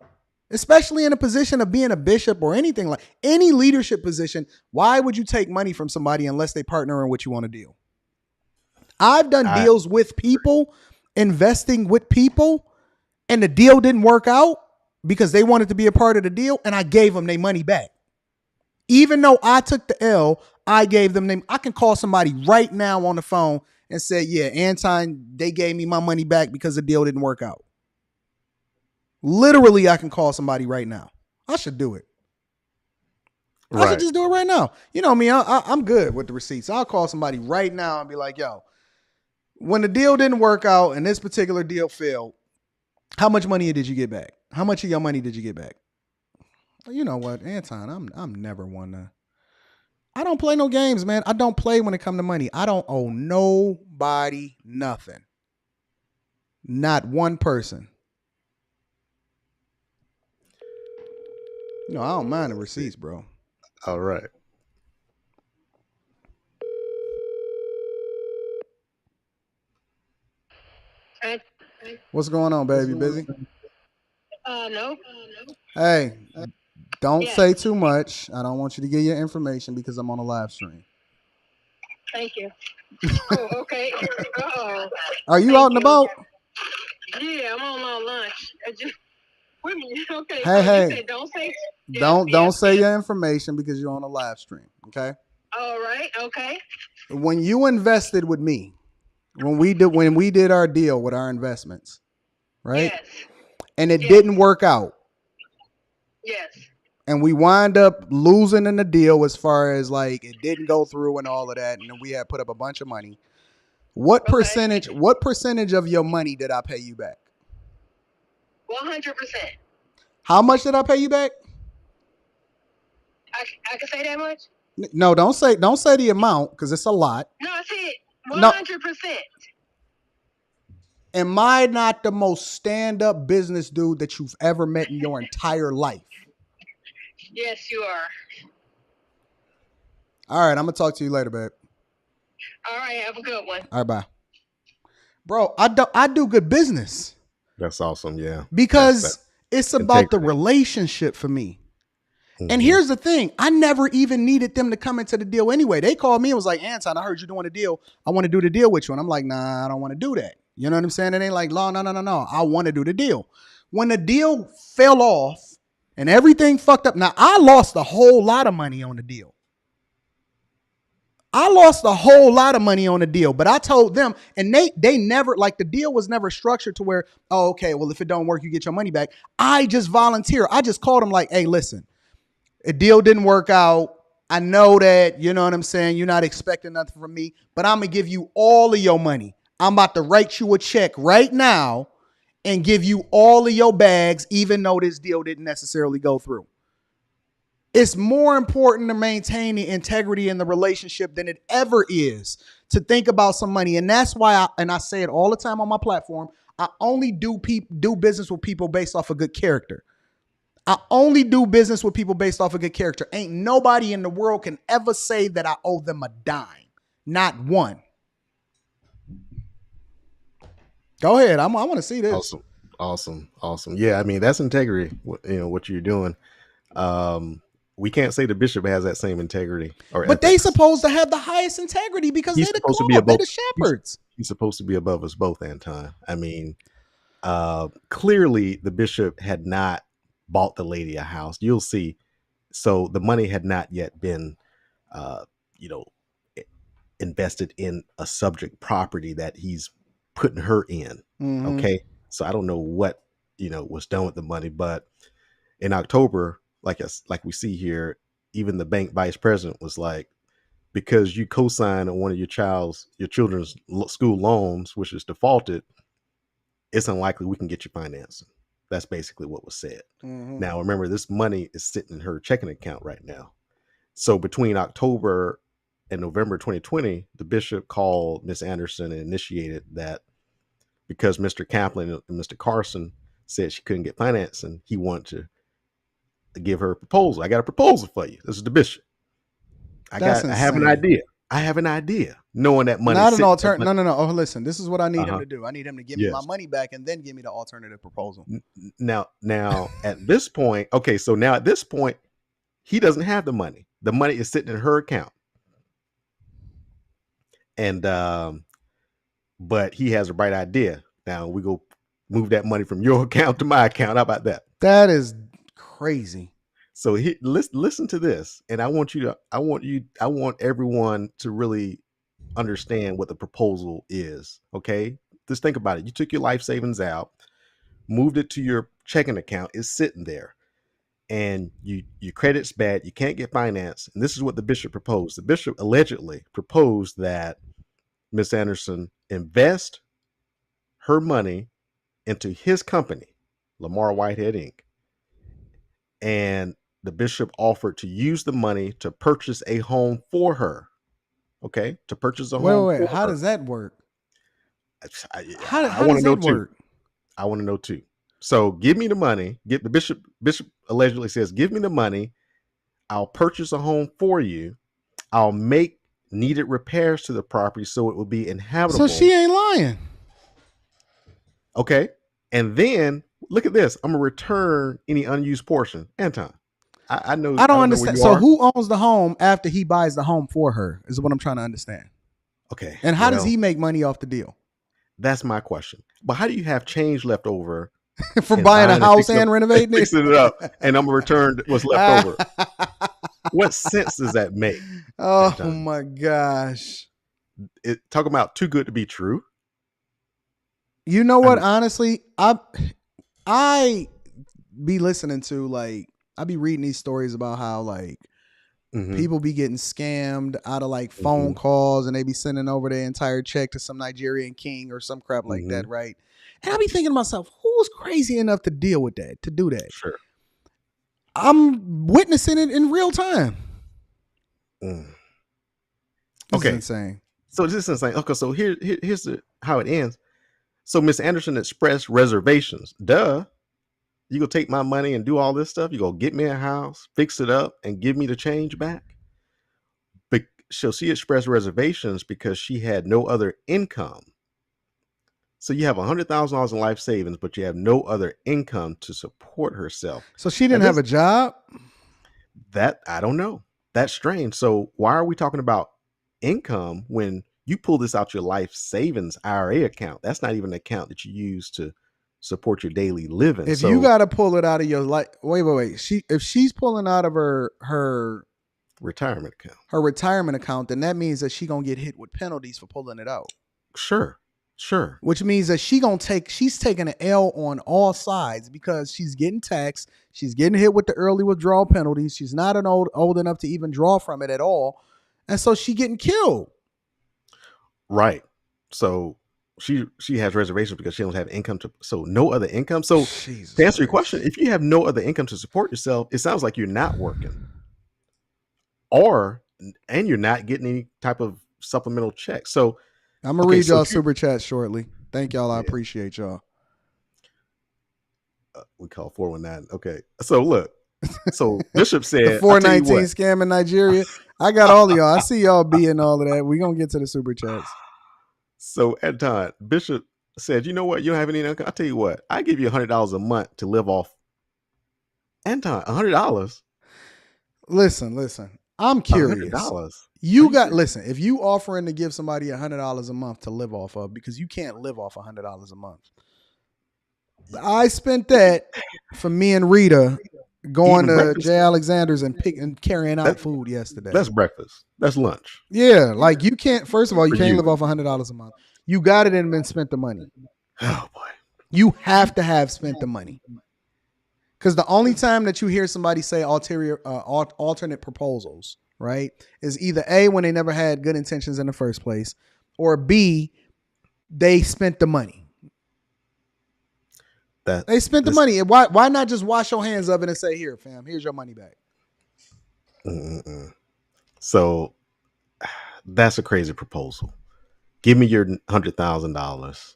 Especially in a position of being a bishop or anything like any leadership position. Why would you take money from somebody unless they partner in what you want to do? I've done I deals with people, investing with people, and the deal didn't work out because they wanted to be a part of the deal, and I gave them their money back. Even though I took the L, I gave them them. I can call somebody right now on the phone and say, yeah, Anton, they gave me my money back because the deal didn't work out. Literally, I can call somebody right now. I should do it. I should right. just do it right now. You know me, I'm good with the receipts. I'll call somebody right now and be like, yo, when the deal didn't work out and this particular deal failed, how much money did you get back? How much of your money did you get back? Well, you know what, Anton, I'm never one to. I don't play no games, man. I don't play when it comes to money. I don't owe nobody nothing. Not one person. No, I don't mind the receipts, bro. All right. What's going on, baby? Busy? No. Hey, don't Yes. say too much. I don't want you to get your information because I'm on a live stream. Thank you. Oh, okay. Oh, Are you thank out and you. about? Yeah, I'm on my lunch. Wait a minute. Okay, Hey, so you hey, said don't say. Yes, don't yes, say yes. your information because you're on a live stream. Okay. All right. Okay. When you invested with me, when we did our deal with our investments, right? Yes. And it Yes. didn't work out. Yes. And we wind up losing in the deal as far as like it didn't go through and all of that. And then we had put up a bunch of money. What Okay. percentage of your money did I pay you back? 100%. How much did I pay you back? I can say that much. No, don't say the amount because it's a lot. No, I said No, 100%. am I not the most stand-up business dude that you've ever met in your entire life? Yes, you are. All right, I'm gonna talk to you later, babe. All right. Have a good one. All right, bye. Bro, I do good business That's awesome. Yeah. because it's about the integrity. relationship for me. And Mhm. here's the thing. I never even needed them to come into the deal anyway. They called me and was like, Anton, I heard you doing a deal. I want to do the deal with you. And I'm like, nah, I don't want to do that. You know what I'm saying? It ain't like, no. I want to do the deal. When the deal fell off and everything fucked up. Now, I lost a whole lot of money on the deal. But I told them, and they never, like, the deal was never structured to where, oh, okay, well, if it don't work, you get your money back. I just volunteer. I just called them like, hey, listen, a deal didn't work out. I know that, you know what I'm saying? You're not expecting nothing from me, but I'm going to give you all of your money. I'm about to write you a check right now and give you all of your bags, even though this deal didn't necessarily go through. It's more important to maintain the integrity in the relationship than it ever is to think about some money. And that's why I say it all the time on my platform. I only do business with people based off of good character. Ain't nobody in the world can ever say that I owe them a dime. Not one. Go ahead. I want to see this. Awesome. Yeah, I mean that's integrity. What you're doing. We can't say the bishop has that same integrity or But ethics. they supposed to have the highest integrity because He's they're the supposed to club. be They're above. the shepherds. He's supposed to be above us both, Anton. I mean, clearly the bishop had not bought the lady a house. You'll see. So the money had not yet been, you know, invested in a subject property that he's putting her in. Mhm. Okay. So I don't know what, was done with the money, but in October, like we see here, even the bank vice president was like, because you co-signed on one of your children's school loans, which is defaulted, it's unlikely we can get you financing. That's basically what was said. Mhm. Now, remember, this money is sitting in her checking account right now. So between October and November 2020, the bishop called Miss Anderson and initiated that because Mr. Kaplan and Mr. Carson said she couldn't get financing, he wanted to give her a proposal. I got a proposal for you. This is the bishop. I have an idea. Knowing that money. Not an alternative. No. Oh, listen. This is what I need him Uh-huh. to do. I need him to give me my money back and then give me the alternative proposal. Now at this point, okay, so now at this point, he doesn't have the money. The money is sitting in her account. And but he has a bright idea. Now we go move that money from your account to my account. How about that? That is crazy. So listen to this, and I want everyone to really understand what the proposal is. Okay, just think about it. You took your life savings out, moved it to your checking account. It's sitting there, and your credit's bad. You can't get finance, and this is what the bishop proposed. The bishop allegedly proposed that Miss Anderson invest her money into his company, Lamor Whitehead Inc. And the bishop offered to use the money to purchase a home for her. Okay, to purchase a home. Wait. For How her. does that work? I want to know too. I want to know too. So give me the money. Get the bishop. Bishop allegedly says, "Give me the money. I'll purchase a home for you. I'll make needed repairs to the property so it will be inhabitable." So she ain't lying. Okay, and then look at this. I'm gonna return any unused portion. Anton, I know. I don't know where understand. you So are. who owns the home after he buys the home for her is what I'm trying to understand. Okay. And how does well, he make money off the deal? That's my question. But how do you have change left over For and buying a house fixing and renovating it? fixing it up, and I'm gonna return what's left over? What sense does that make? Oh Anton? my gosh. Talk about too good to be true. You know what? mean- Honestly, I be listening to, like, I be reading these stories about how, like, Mhm. people be getting scammed out of, like, phone calls, and they be sending over their entire check to some Nigerian king or some crap like that, right? And I be thinking to myself, who's crazy enough to deal with that, to do that? Sure. I'm witnessing it in real time. Mm. This Okay. is insane. So this is insane. Okay, so here's how it ends. So Miss Anderson expressed reservations. Duh. You gonna take my money and do all this stuff? You gonna get me a house, fix it up, and give me the change back? But so she expressed reservations because she had no other income. So you have $100,000 in life savings, but you have no other income to support herself. So she didn't have a job? That I don't know. That's strange. So why are we talking about income when you pull this out your life savings IRA account? That's not even an account that you use to support your daily living. If you got to pull it out of your life, wait. If she's pulling out of her retirement account, then that means that she gonna get hit with penalties for pulling it out. Sure. Which means that she's taking an L on all sides because she's getting taxed. She's getting hit with the early withdrawal penalties. She's not old enough to even draw from it at all, and so she getting killed. Right. So she has reservations because she don't have income so no other income. So Jesus to answer your Christ. question, if you have no other income to support yourself, it sounds like you're not working, and you're not getting any type of supplemental check. So I'm gonna read y'all super chat shortly. Thank y'all. I appreciate y'all. We call 419. Okay. So look. So Bishop said the 419 scam in Nigeria. I got all of y'all. I see y'all being all of that. We're gonna get to the super chats. So Anton, Bishop said, you know what? You don't have any income. I'll tell you what, I give you $100 a month to live off. Anton, $100. Listen. I'm curious. $100. Listen, if you offering to give somebody $100 a month to live off of, because you can't live off $100 a month. I spent that for me and Rita going to J. Alexander's and carrying out food yesterday. That's breakfast. That's lunch. Yeah, like you can't. First of all, you can't live off $100 a month. You got it and been spent the money. Oh boy, you have to have spent the money. Because the only time that you hear somebody say alternate proposals, right, is either A, when they never had good intentions in the first place, or B, they spent the money. They spent the money. Why not just wash your hands of it and say, here, fam, here's your money back? So that's a crazy proposal. Give me your $100,000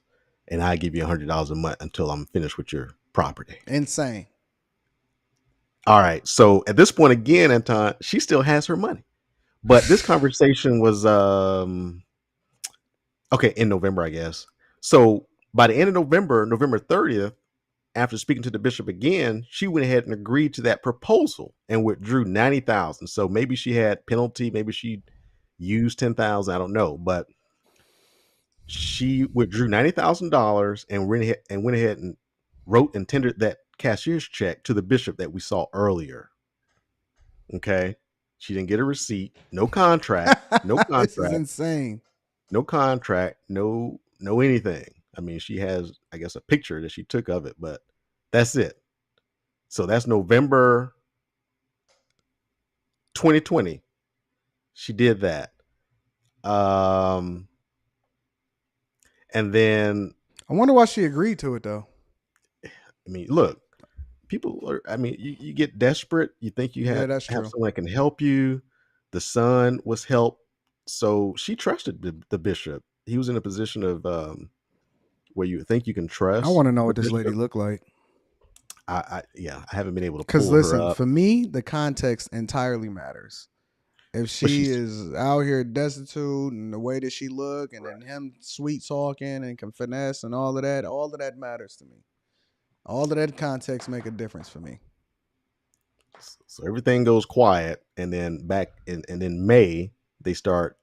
and I give you $100 a month until I'm finished with your property. Insane. All right. So at this point, again, Anton, she still has her money. But this conversation was in November, I guess. So by the end of November 30th, after speaking to the bishop again, she went ahead and agreed to that proposal and withdrew $90,000. So maybe she had penalty, maybe she used $10,000, I don't know, but she withdrew $90,000 and went ahead and wrote and tendered that cashier's check to the bishop that we saw earlier. Okay, she didn't get a receipt, no contract, This is insane. No contract, no anything. I mean, she has, I guess, a picture that she took of it, but that's it. So that's November 2020. She did that. And then I wonder why she agreed to it, though. I mean, look, people are, I mean, you get desperate. You think you have someone that can help you. The son was helped. So she trusted the bishop. He was in a position of where you think you can trust. I want to know what this lady looked like. I haven't been able to pull her up. For me, the context entirely matters. If she is out here destitute and the way that she look, and then him sweet talking and can finesse and all of that matters to me. All of that context make a difference for me. So everything goes quiet, and then in May they start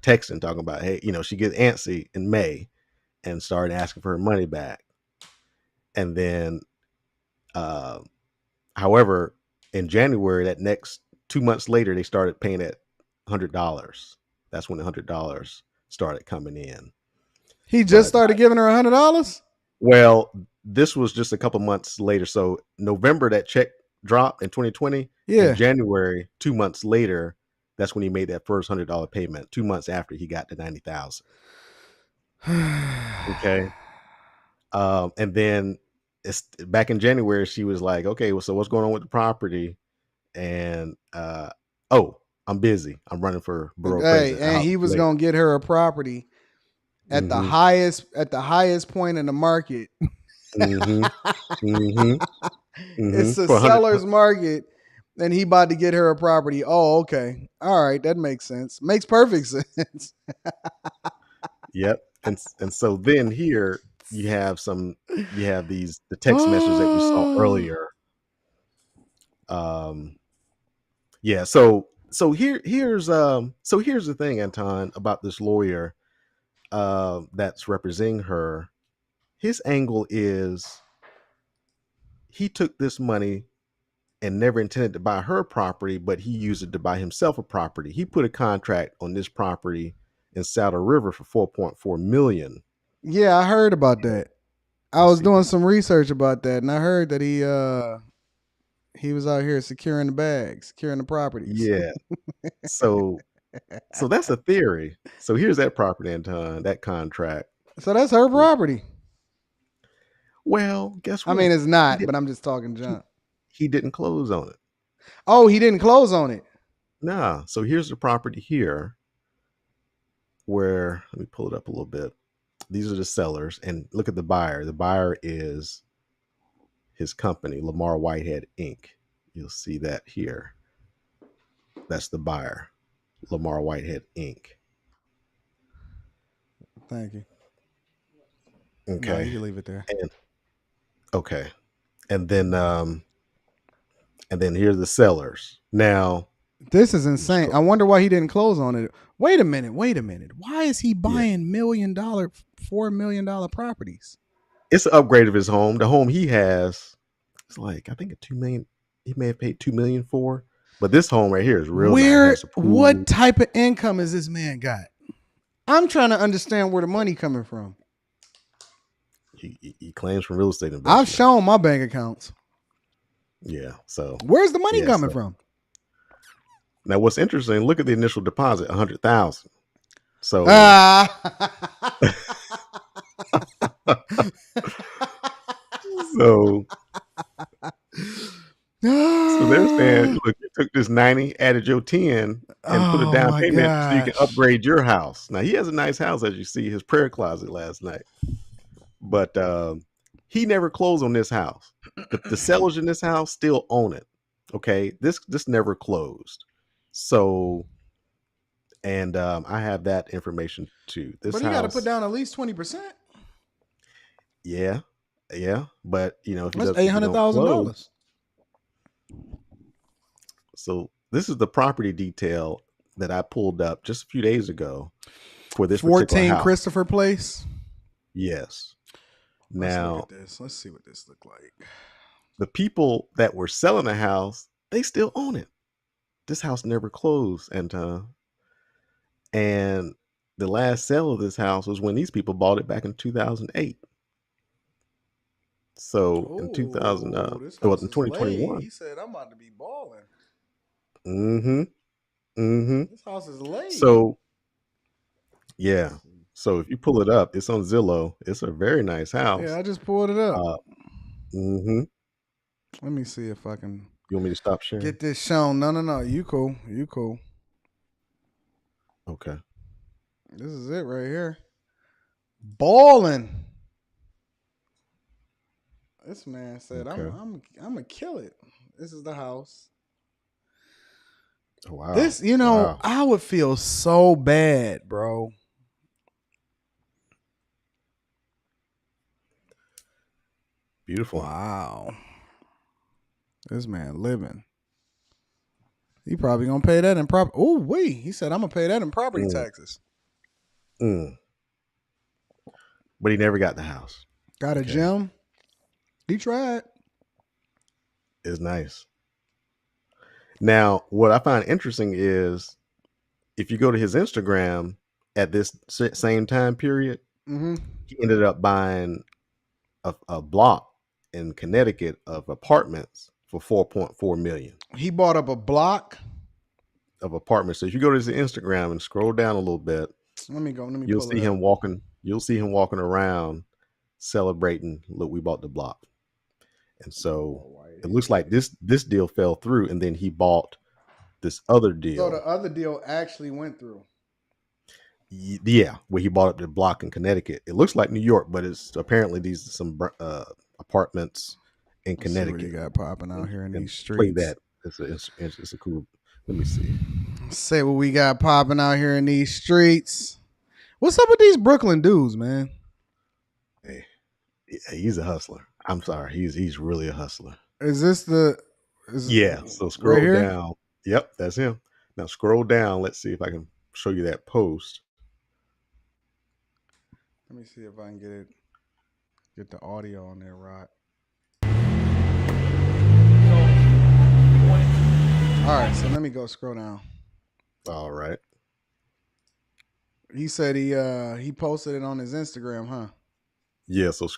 texting, talking about, hey, she gets antsy in May and started asking for her money back. And then, however, in January, that next 2 months later, they started paying at $100. That's when the $100 started coming in. He just started giving her $100? Well, this was just a couple months later. So November, that check dropped in 2020. Yeah. In January, 2 months later, that's when he made that first $100 payment. 2 months after he got the $90,000. Okay. And then it's back in January, she was like, okay, well, so what's going on with the property? And I'm busy. I'm running for borough president. And he was gonna get her a property at the highest point in the market. It's a seller's market, and he about to get her a property. Oh, okay. All right, that makes sense. Makes perfect sense. Yep. And so then here you have the text messages that we saw earlier. Yeah, so here's the thing, Anton, about this lawyer that's representing her. His angle is he took this money and never intended to buy her property, but he used it to buy himself a property. He put a contract on this property in Saddle River for $4.4 million. Yeah, I heard about that. I was doing some research about that, and I heard that he was out here securing the bags, securing the properties. Yeah. So that's a theory. So here's that property, Anton, that contract. So that's her property. Well, guess what? I mean, it's not, but I'm just talking junk. He didn't close on it. Oh, he didn't close on it. Nah. So here's the property here where, let me pull it up a little bit. These are the sellers, and look at the buyer. The buyer is his company, Lamor Whitehead, Inc. You'll see that here. That's the buyer, Lamor Whitehead, Inc. Thank you. Okay. No, you can leave it there. Okay. And then here's the sellers. Now, this is insane. I wonder why he didn't close on it. Wait a minute. Why is he buying $4 million properties? It's an upgrade of his home. The home he has is like, I think $2 million. He may have paid $2 million for, but this home right here is real nice. What type of income has this man got? I'm trying to understand where the money coming from. He claims from real estate investment. I've shown my bank accounts. Yeah. So where's the money coming from? Now, what's interesting? Look at the initial deposit, $100,000. So, so they're saying, look, you took this 90, added your 10, and put a down payment so you can upgrade your house. Now, he has a nice house, as you see, his prayer closet last night. But he never closed on this house. The sellers in this house still own it. Okay, this never closed. So, and I have that information too. This but he got to put down at least 20%. Yeah. But if that's $800,000. So this is the property detail that I pulled up just a few days ago for this 14 Christopher Place. Yes. Now, let's see what this look like. The people that were selling the house, they still own it. This house never closed, Anton. And the last sale of this house was when these people bought it back in 2008. So in 2021, he said, "I'm about to be balling." This house is late. So, yeah. So if you pull it up, it's on Zillow. It's a very nice house. Yeah, I just pulled it up. Let me see if I can. You want me to stop sharing? Get this shown. No. You cool. Okay. This is it right here. Balling. This man said, okay. I'm gonna kill it. This is the house. Oh, wow. This, I would feel so bad, bro. Beautiful. Wow. This man living. He probably gonna pay that in property. Oh, wait. He said, I'm gonna pay that in property taxes. But he never got the house. Got a gym. He tried. It's nice. Now, what I find interesting is if you go to his Instagram at this same time period, he ended up buying a block in Connecticut of apartments for $4.4 million. He bought up a block of apartments. So if you go to his Instagram and scroll down a little bit, you'll see him walking. You'll see him walking around celebrating. Look, we bought the block. And so it looks like this deal fell through, and then he bought this other deal. So the other deal actually went through. Yeah, where he bought up the block in Connecticut. It looks like New York, but it's apparently these are some apartments in Connecticut. See what you got popping out here in these streets. Play that. It's a cool. Let me see. Say what we got popping out here in these streets. What's up with these Brooklyn dudes, man? Hey, he's a hustler. I'm sorry, he's really a hustler. Is this the? So scroll right down. Yep, that's him. Now scroll down. Let's see if I can show you that post. Let me see if I can get the audio on there, Rod. All right, so let me go scroll down. All right. He said he posted it on his Instagram, huh? Yeah, so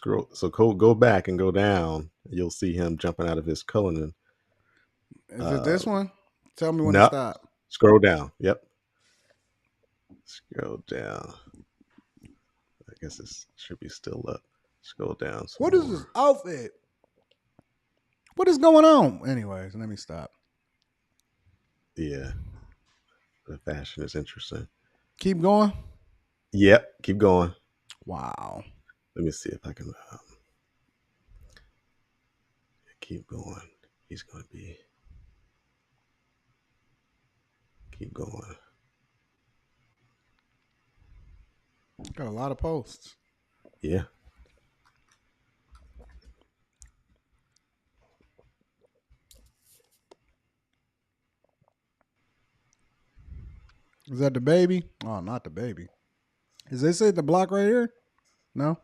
go back and go down. You'll see him jumping out of his Cullinan. Is it this one? Tell me when to stop. Scroll down. Yep. Scroll down. I guess this should be still up. Scroll down. What is this outfit? What is going on? Anyways, let me stop. Yeah. The fashion is interesting. Keep going? Yep. Keep going. Wow. Let me see if I can keep going. He's going to be. Keep going. Got a lot of posts. Yeah. Is that the baby? Oh, not the baby. Is this it? The block right here? No.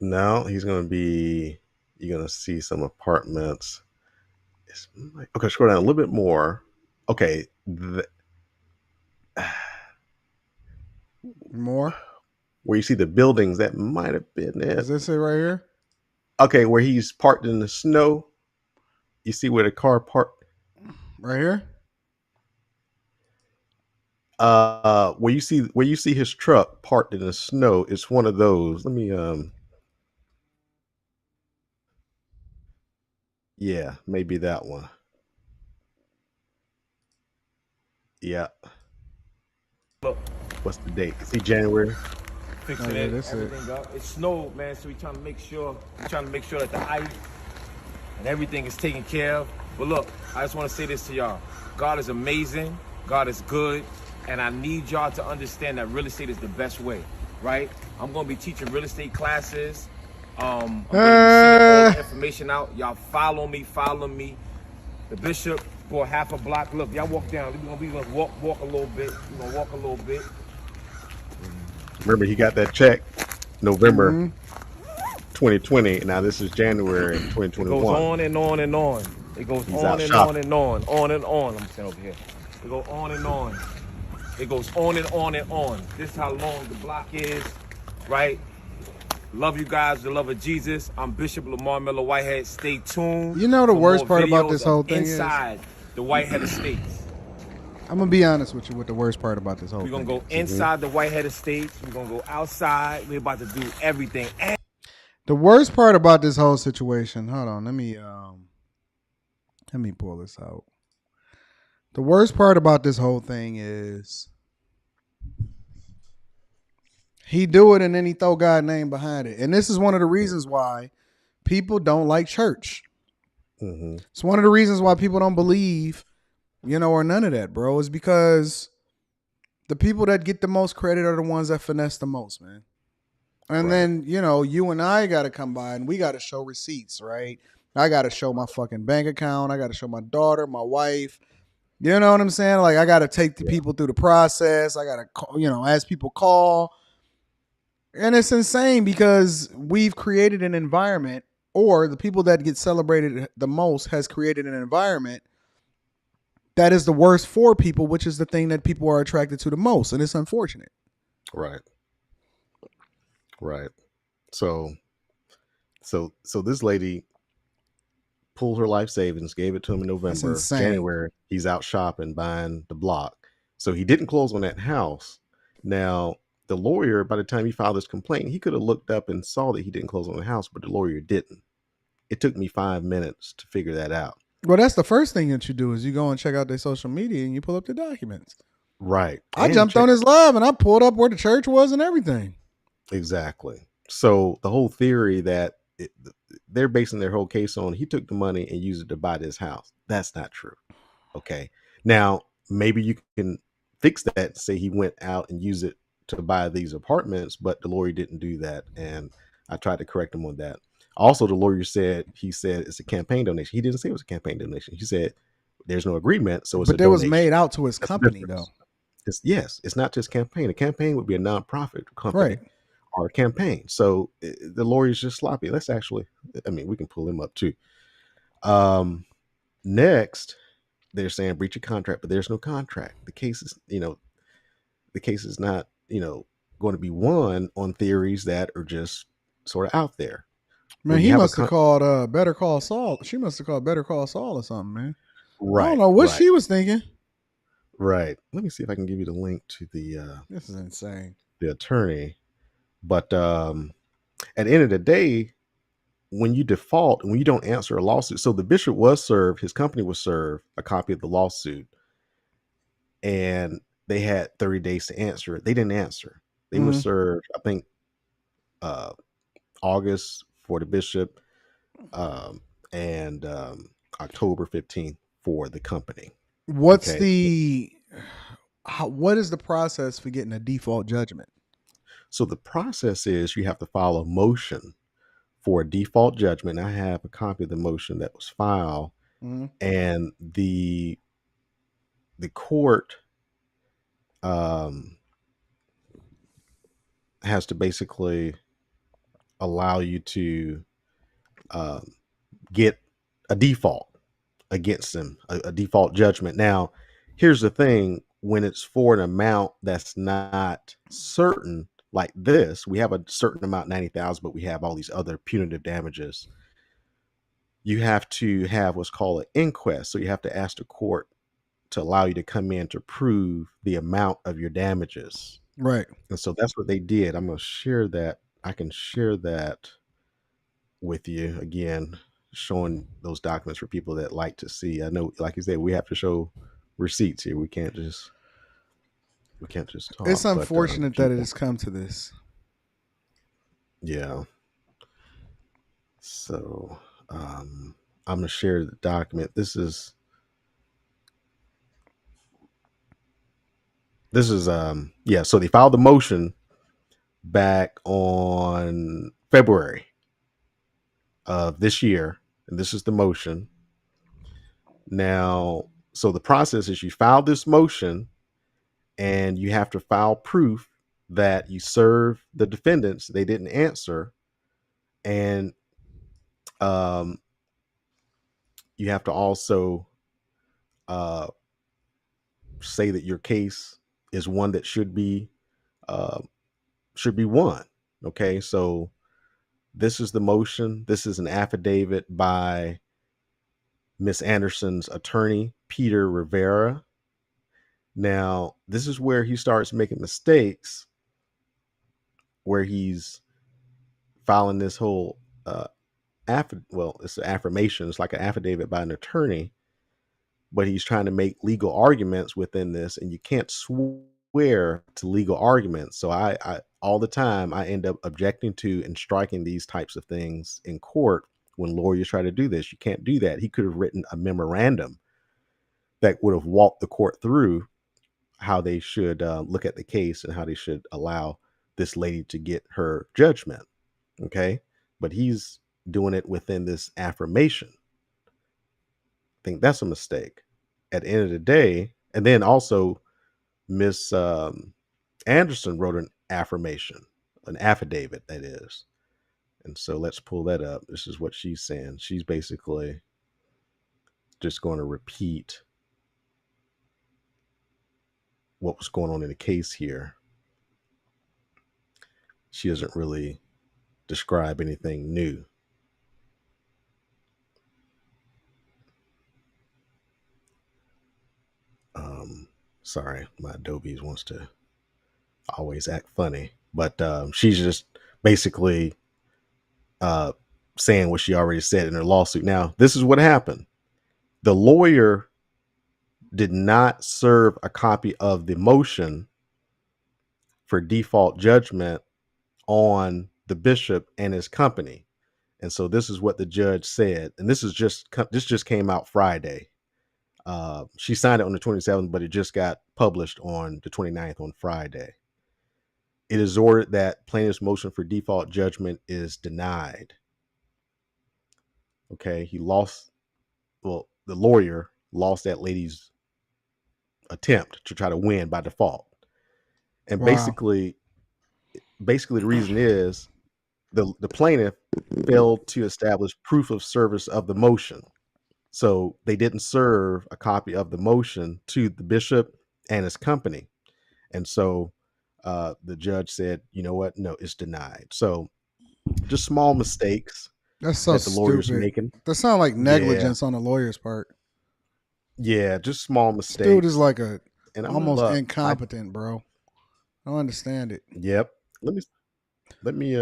No, he's going to be. You're going to see some apartments. Okay, scroll down a little bit more. Okay. More? Where you see the buildings, that might have been it. Is this it right here? Okay, where he's parked in the snow. You see where the car parked? Right here? Where you see his truck parked in the snow, it's one of those. Let me yeah, maybe that one. Yeah. Look. What's the date? Is he January? Fixing everything up. It snowed, man, so we're trying to make sure that the ice and everything is taken care of. But look, I just want to say this to y'all. God is amazing. God is good. And I need y'all to understand that real estate is the best way, right? I'm going to be teaching real estate classes. I'm going to be sending all the information out. Y'all follow me. The bishop for half a block. Look, y'all walk down. We're going to walk a little bit. We're going to walk a little bit. Remember, he got that check November 2020. And now this is January 2021. It goes on and on and on. It goes on and on and on and on. I'm sitting over here. It goes on and on. It goes on and on and on. This is how long the block is, right? Love you guys, the love of Jesus. I'm Bishop Lamor Whitehead. Stay tuned. You know the worst part about this whole thing is inside the Whitehead Estates. I'm gonna be honest with you. What the worst part about this whole thing? We're gonna go is. inside the Whitehead Estates. We're gonna go outside. We're about to do everything. The worst part about this whole situation. Hold on, let me pull this out. The worst part about this whole thing is he do it and then he throw God's name behind it. And this is one of the reasons why people don't like church. Mm-hmm. It's one of the reasons why people don't believe, or none of that, bro. Is because the people that get the most credit are the ones that finesse the most, man. And Right. then, you and I got to come by and we got to show receipts, right? I got to show my fucking bank account. I got to show my daughter, my wife. You know what I'm saying? Like, I got to take the people through the process. I got to, as people call. And it's insane because we've created an environment, or the people that get celebrated the most has created an environment that is the worst for people, which is the thing that people are attracted to the most. And it's unfortunate. Right. Right. So this lady pulled her life savings, gave it to him in That's November. insane. January, he's out shopping, buying the block. So he didn't close on that house. Now, the lawyer, by the time he filed his complaint, he could have looked up and saw that he didn't close on the house, but the lawyer didn't. It took me 5 minutes to figure that out. Well, that's the first thing that you do is you go and check out their social media and you pull up the documents. Right. I jumped on his live and I pulled up where the church was and everything. Exactly. So the whole theory that they're basing their whole case on he took the money and used it to buy this house. That's not true. Okay. Now, maybe you can fix that and say he went out and used it to buy these apartments, but the lawyer didn't do that. And I tried to correct him on that. Also, the lawyer said it's a campaign donation. He didn't say it was a campaign donation. He said there's no agreement. So it's but a that was donation. made out to his That's company, though. It's not just campaign. A campaign would be a nonprofit company. Right. Or a campaign. So the lawyer's just sloppy. Let's actually, we can pull him up too. Next, they're saying breach of contract, but there's no contract. The case is, not, going to be won on theories that are just sort of out there. Man, he must have called Better Call Saul. She must have called Better Call Saul or something, man. Right. I don't know what she was thinking. Right. Let me see if I can give you the link to the this is insane. The attorney. But at the end of the day, when you default and when you don't answer a lawsuit, so the bishop was served, his company was served a copy of the lawsuit, and they had 30 days to answer it. They didn't answer. They were served, I think, August for the bishop, and October 15th for the company. What is the process for getting a default judgment? So the process is you have to file a motion for a default judgment. I have a copy of the motion that was filed, and the court has to basically allow you to get a default against them, a default judgment. Now, here's the thing: when it's for an amount that's not certain, like this, we have a certain amount, 90,000, but we have all these other punitive damages. You have to have what's called an inquest. So you have to ask the court to allow you to come in to prove the amount of your damages. Right. And so that's what they did. I'm going to share that. I can share that with you again, showing those documents for people that like to see. I know, like you said, we have to show receipts here. We can't just talk. It's unfortunate that it has come to this. Yeah. So I'm gonna share the document. This is so they filed the motion back on February of this year, and this is the motion. Now, so the process is you file this motion and you have to file proof that you serve the defendants, they didn't answer, and you have to also say that your case is one that should be won. Okay, so this is the motion. This is an affidavit by Miss Anderson's attorney, Peter Rivera. Now, this is where he starts making mistakes, where he's filing this whole it's an affirmation. It's like an affidavit by an attorney, but he's trying to make legal arguments within this, and you can't swear to legal arguments. So I all the time I end up objecting to and striking these types of things in court when lawyers try to do this. You can't do that. He could have written a memorandum that would have walked the court through how they should look at the case and how they should allow this lady to get her judgment. Okay. But he's doing it within this affirmation. I think that's a mistake at the end of the day. And then also Miss Anderson wrote an affirmation, an affidavit, that is. And so let's pull that up. This is what she's saying. She's basically just going to repeat what was going on in the case here. She doesn't really describe anything new. Sorry, my Adobe's wants to always act funny, but she's just basically saying what she already said in her lawsuit. Now, this is what happened. The lawyer did not serve a copy of the motion for default judgment on the bishop and his company. And so this is what the judge said. And this just came out Friday. She signed it on the 27th, but it just got published on the 29th on Friday. It is ordered that plaintiff's motion for default judgment is denied. Okay, the lawyer lost that lady's attempt to try to win by default. And basically the reason is the plaintiff failed to establish proof of service of the motion. So they didn't serve a copy of the motion to the bishop and his company. And so the judge said, you know what? No, it's denied. So just small mistakes That's so that the lawyer's stupid. making. That sounds like negligence on the lawyer's part. Yeah, just small mistakes. Dude is like almost look, incompetent, bro. I don't understand it. Yep. Let me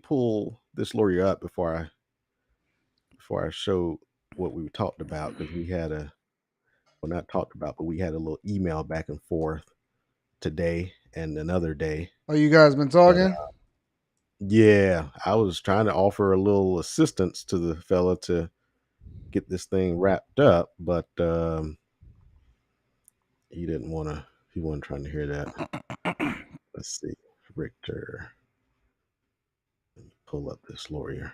pull this lawyer up before I show what we talked about, because we had we had a little email back and forth today and another day. Oh, you guys been talking? Yeah, I was trying to offer a little assistance to the fella to get this thing wrapped up, but he wasn't trying to hear that. Let's see, Richter. Let me pull up this lawyer.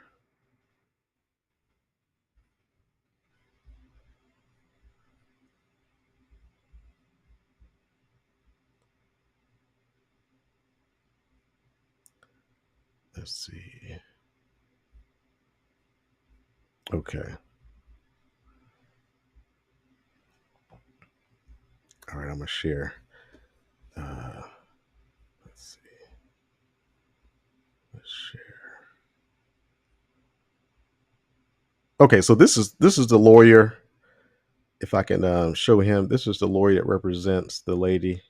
Let's see. Okay. All right, I'm gonna share. Let's see. Let's share. Okay, so this is the lawyer. If I can show him, this is the lawyer that represents the lady,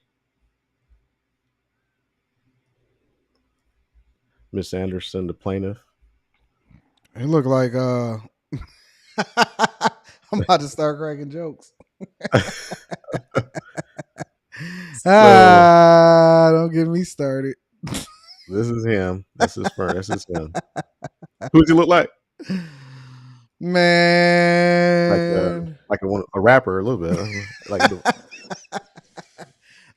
Miss Anderson, the plaintiff. It looked like I'm about to start cracking jokes. Don't get me started. This is him. This is Fern. This is him. Who does he look like? Man, like a rapper a little bit.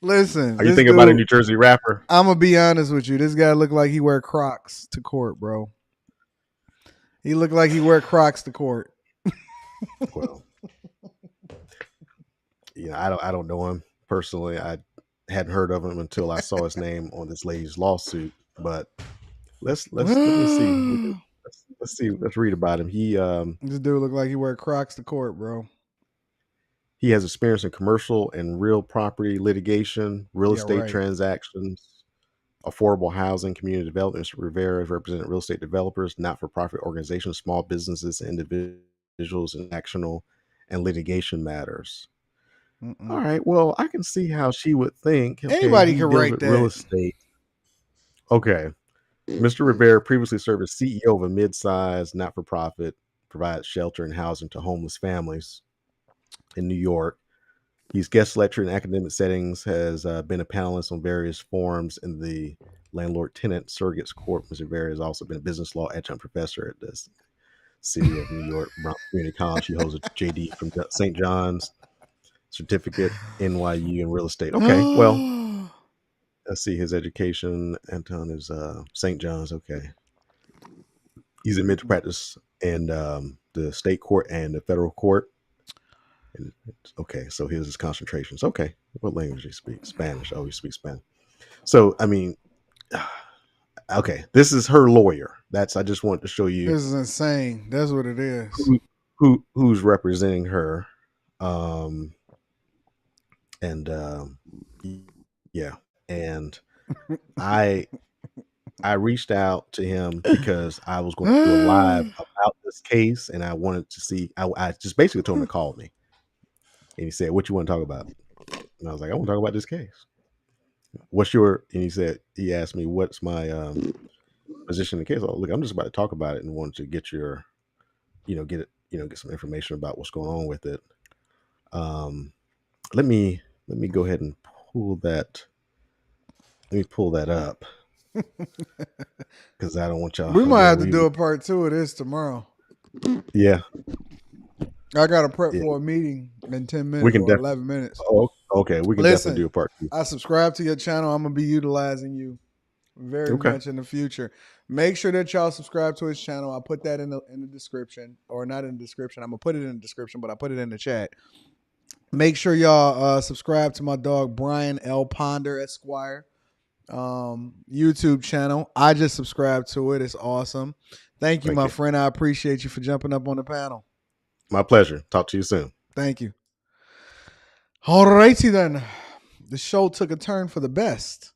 Listen, are you thinking about a New Jersey rapper? I'm gonna be honest with you. This guy looked like he wear Crocs to court, bro. He looked like he wear Crocs to court. Well, I don't know him personally. I hadn't heard of him until I saw his name on this lady's lawsuit. But let me see. Let's see. Let's read about him. This dude looked like he wear Crocs to court, bro. He has experience in commercial and real property litigation, real estate transactions, affordable housing, community development. Mr. Rivera has represented real estate developers, not-for-profit organizations, small businesses, individuals in actional and litigation matters. All right. Well, I can see how she would think. Okay, anybody can write that. Real estate. Okay. Mr. Rivera previously served as CEO of a mid-sized not-for-profit, provides shelter and housing to homeless families in New York. He's guest lectured in academic settings, has been a panelist on various forums in the landlord-tenant surrogates court. Mr. Rivera has also been a business law adjunct professor at the City of New York Bronx Community College. He holds a JD from St. John's, certificate, NYU in real estate. Okay, well, Let's see his education. Anton is St. John's. Okay. He's admitted to practice in the state court and the federal court. And okay, so here's his concentrations. Okay, what language do you speak? Spanish. Oh, he speaks Spanish. So I mean, okay, this is her lawyer. I just wanted to show you. This is insane. That's what it is. Who's representing her, and yeah, and I reached out to him because I was going to do a live about this case, and I wanted to see. I just basically told him to call me, and he said, "What you want to talk about?" And I was like, "I want to talk about this case." What's your? And he asked me, "What's my position in the case?" Oh, look, I'm just about to talk about it, and wanted to get your, get some information about what's going on with it. Let me go ahead and pull that. Let me pull that up because I don't want y'all. We might have to do a part 2 of this tomorrow. Yeah, I got to prep for a meeting in 10 minutes or 11 minutes. Oh, okay. We can definitely do a part 2. I subscribe to your channel. I'm going to be utilizing you very much in the future. Make sure that y'all subscribe to his channel. I'll put that in the description, or not in the description. I'm going to put it in the description, but I put it in the chat. Make sure y'all subscribe to my dog, Brian L. Ponder, Esquire, YouTube channel. I just subscribed to it. It's awesome. Thank you, my friend. I appreciate you for jumping up on the panel. My pleasure. Talk to you soon. Thank you. All righty then. The show took a turn for the best.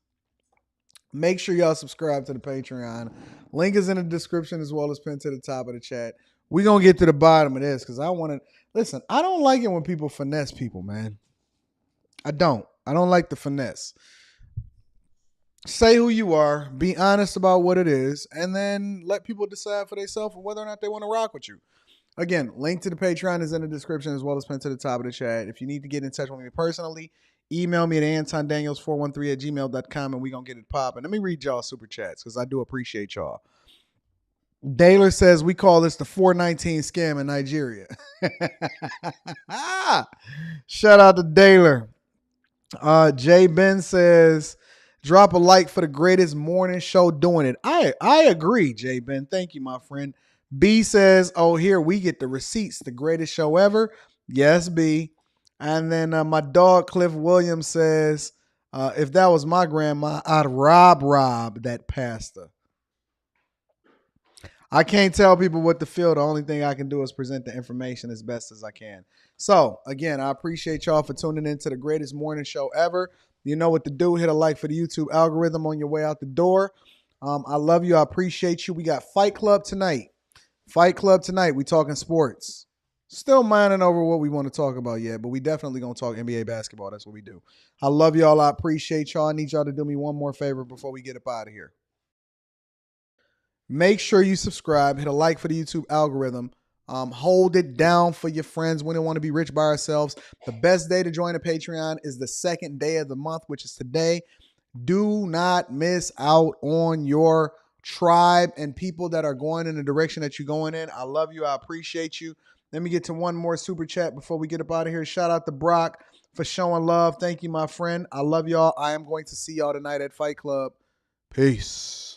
Make sure y'all subscribe to the Patreon. Link is in the description as well as pinned to the top of the chat. We're going to get to the bottom of this because I want to... Listen, I don't like it when people finesse people, man. I don't like the finesse. Say who you are. Be honest about what it is. And then let people decide for themselves whether or not they want to rock with you. Again, link to the Patreon is in the description as well as pinned to the top of the chat. If you need to get in touch with me personally, email me at antondaniels413@gmail.com and we're going to get it popping. Let me read y'all super chats because I do appreciate y'all. Daler says, we call this the 419 scam in Nigeria. Shout out to Daler. Jay Ben says, drop a like for the greatest morning show doing it. I agree, Jay Ben. Thank you, my friend. B says, oh, here we get the receipts. The greatest show ever. Yes, B. And then my dog Cliff Williams says, if that was my grandma, I'd rob that pastor. I can't tell people what to feel. The only thing I can do is present the information as best as I can. So, again, I appreciate y'all for tuning in to the greatest morning show ever. You know what to do. Hit a like for the YouTube algorithm on your way out the door. I love you. I appreciate you. We got Fight Club tonight. We talking sports. Still minding over what we want to talk about yet, but we definitely going to talk NBA basketball. That's what we do. I love y'all. I appreciate y'all. I need y'all to do me one more favor before we get up out of here. Make sure you subscribe. Hit a like for the YouTube algorithm. Hold it down for your friends. We don't want to be rich by ourselves. The best day to join a Patreon is the second day of the month, which is today. Do not miss out on your tribe and people that are going in the direction that you're going in. I love you. I appreciate you. Let me get to one more super chat before we get up out of here. Shout out to Brock for showing love. Thank you, my friend. I love y'all. I am going to see y'all tonight at Fight Club. Peace.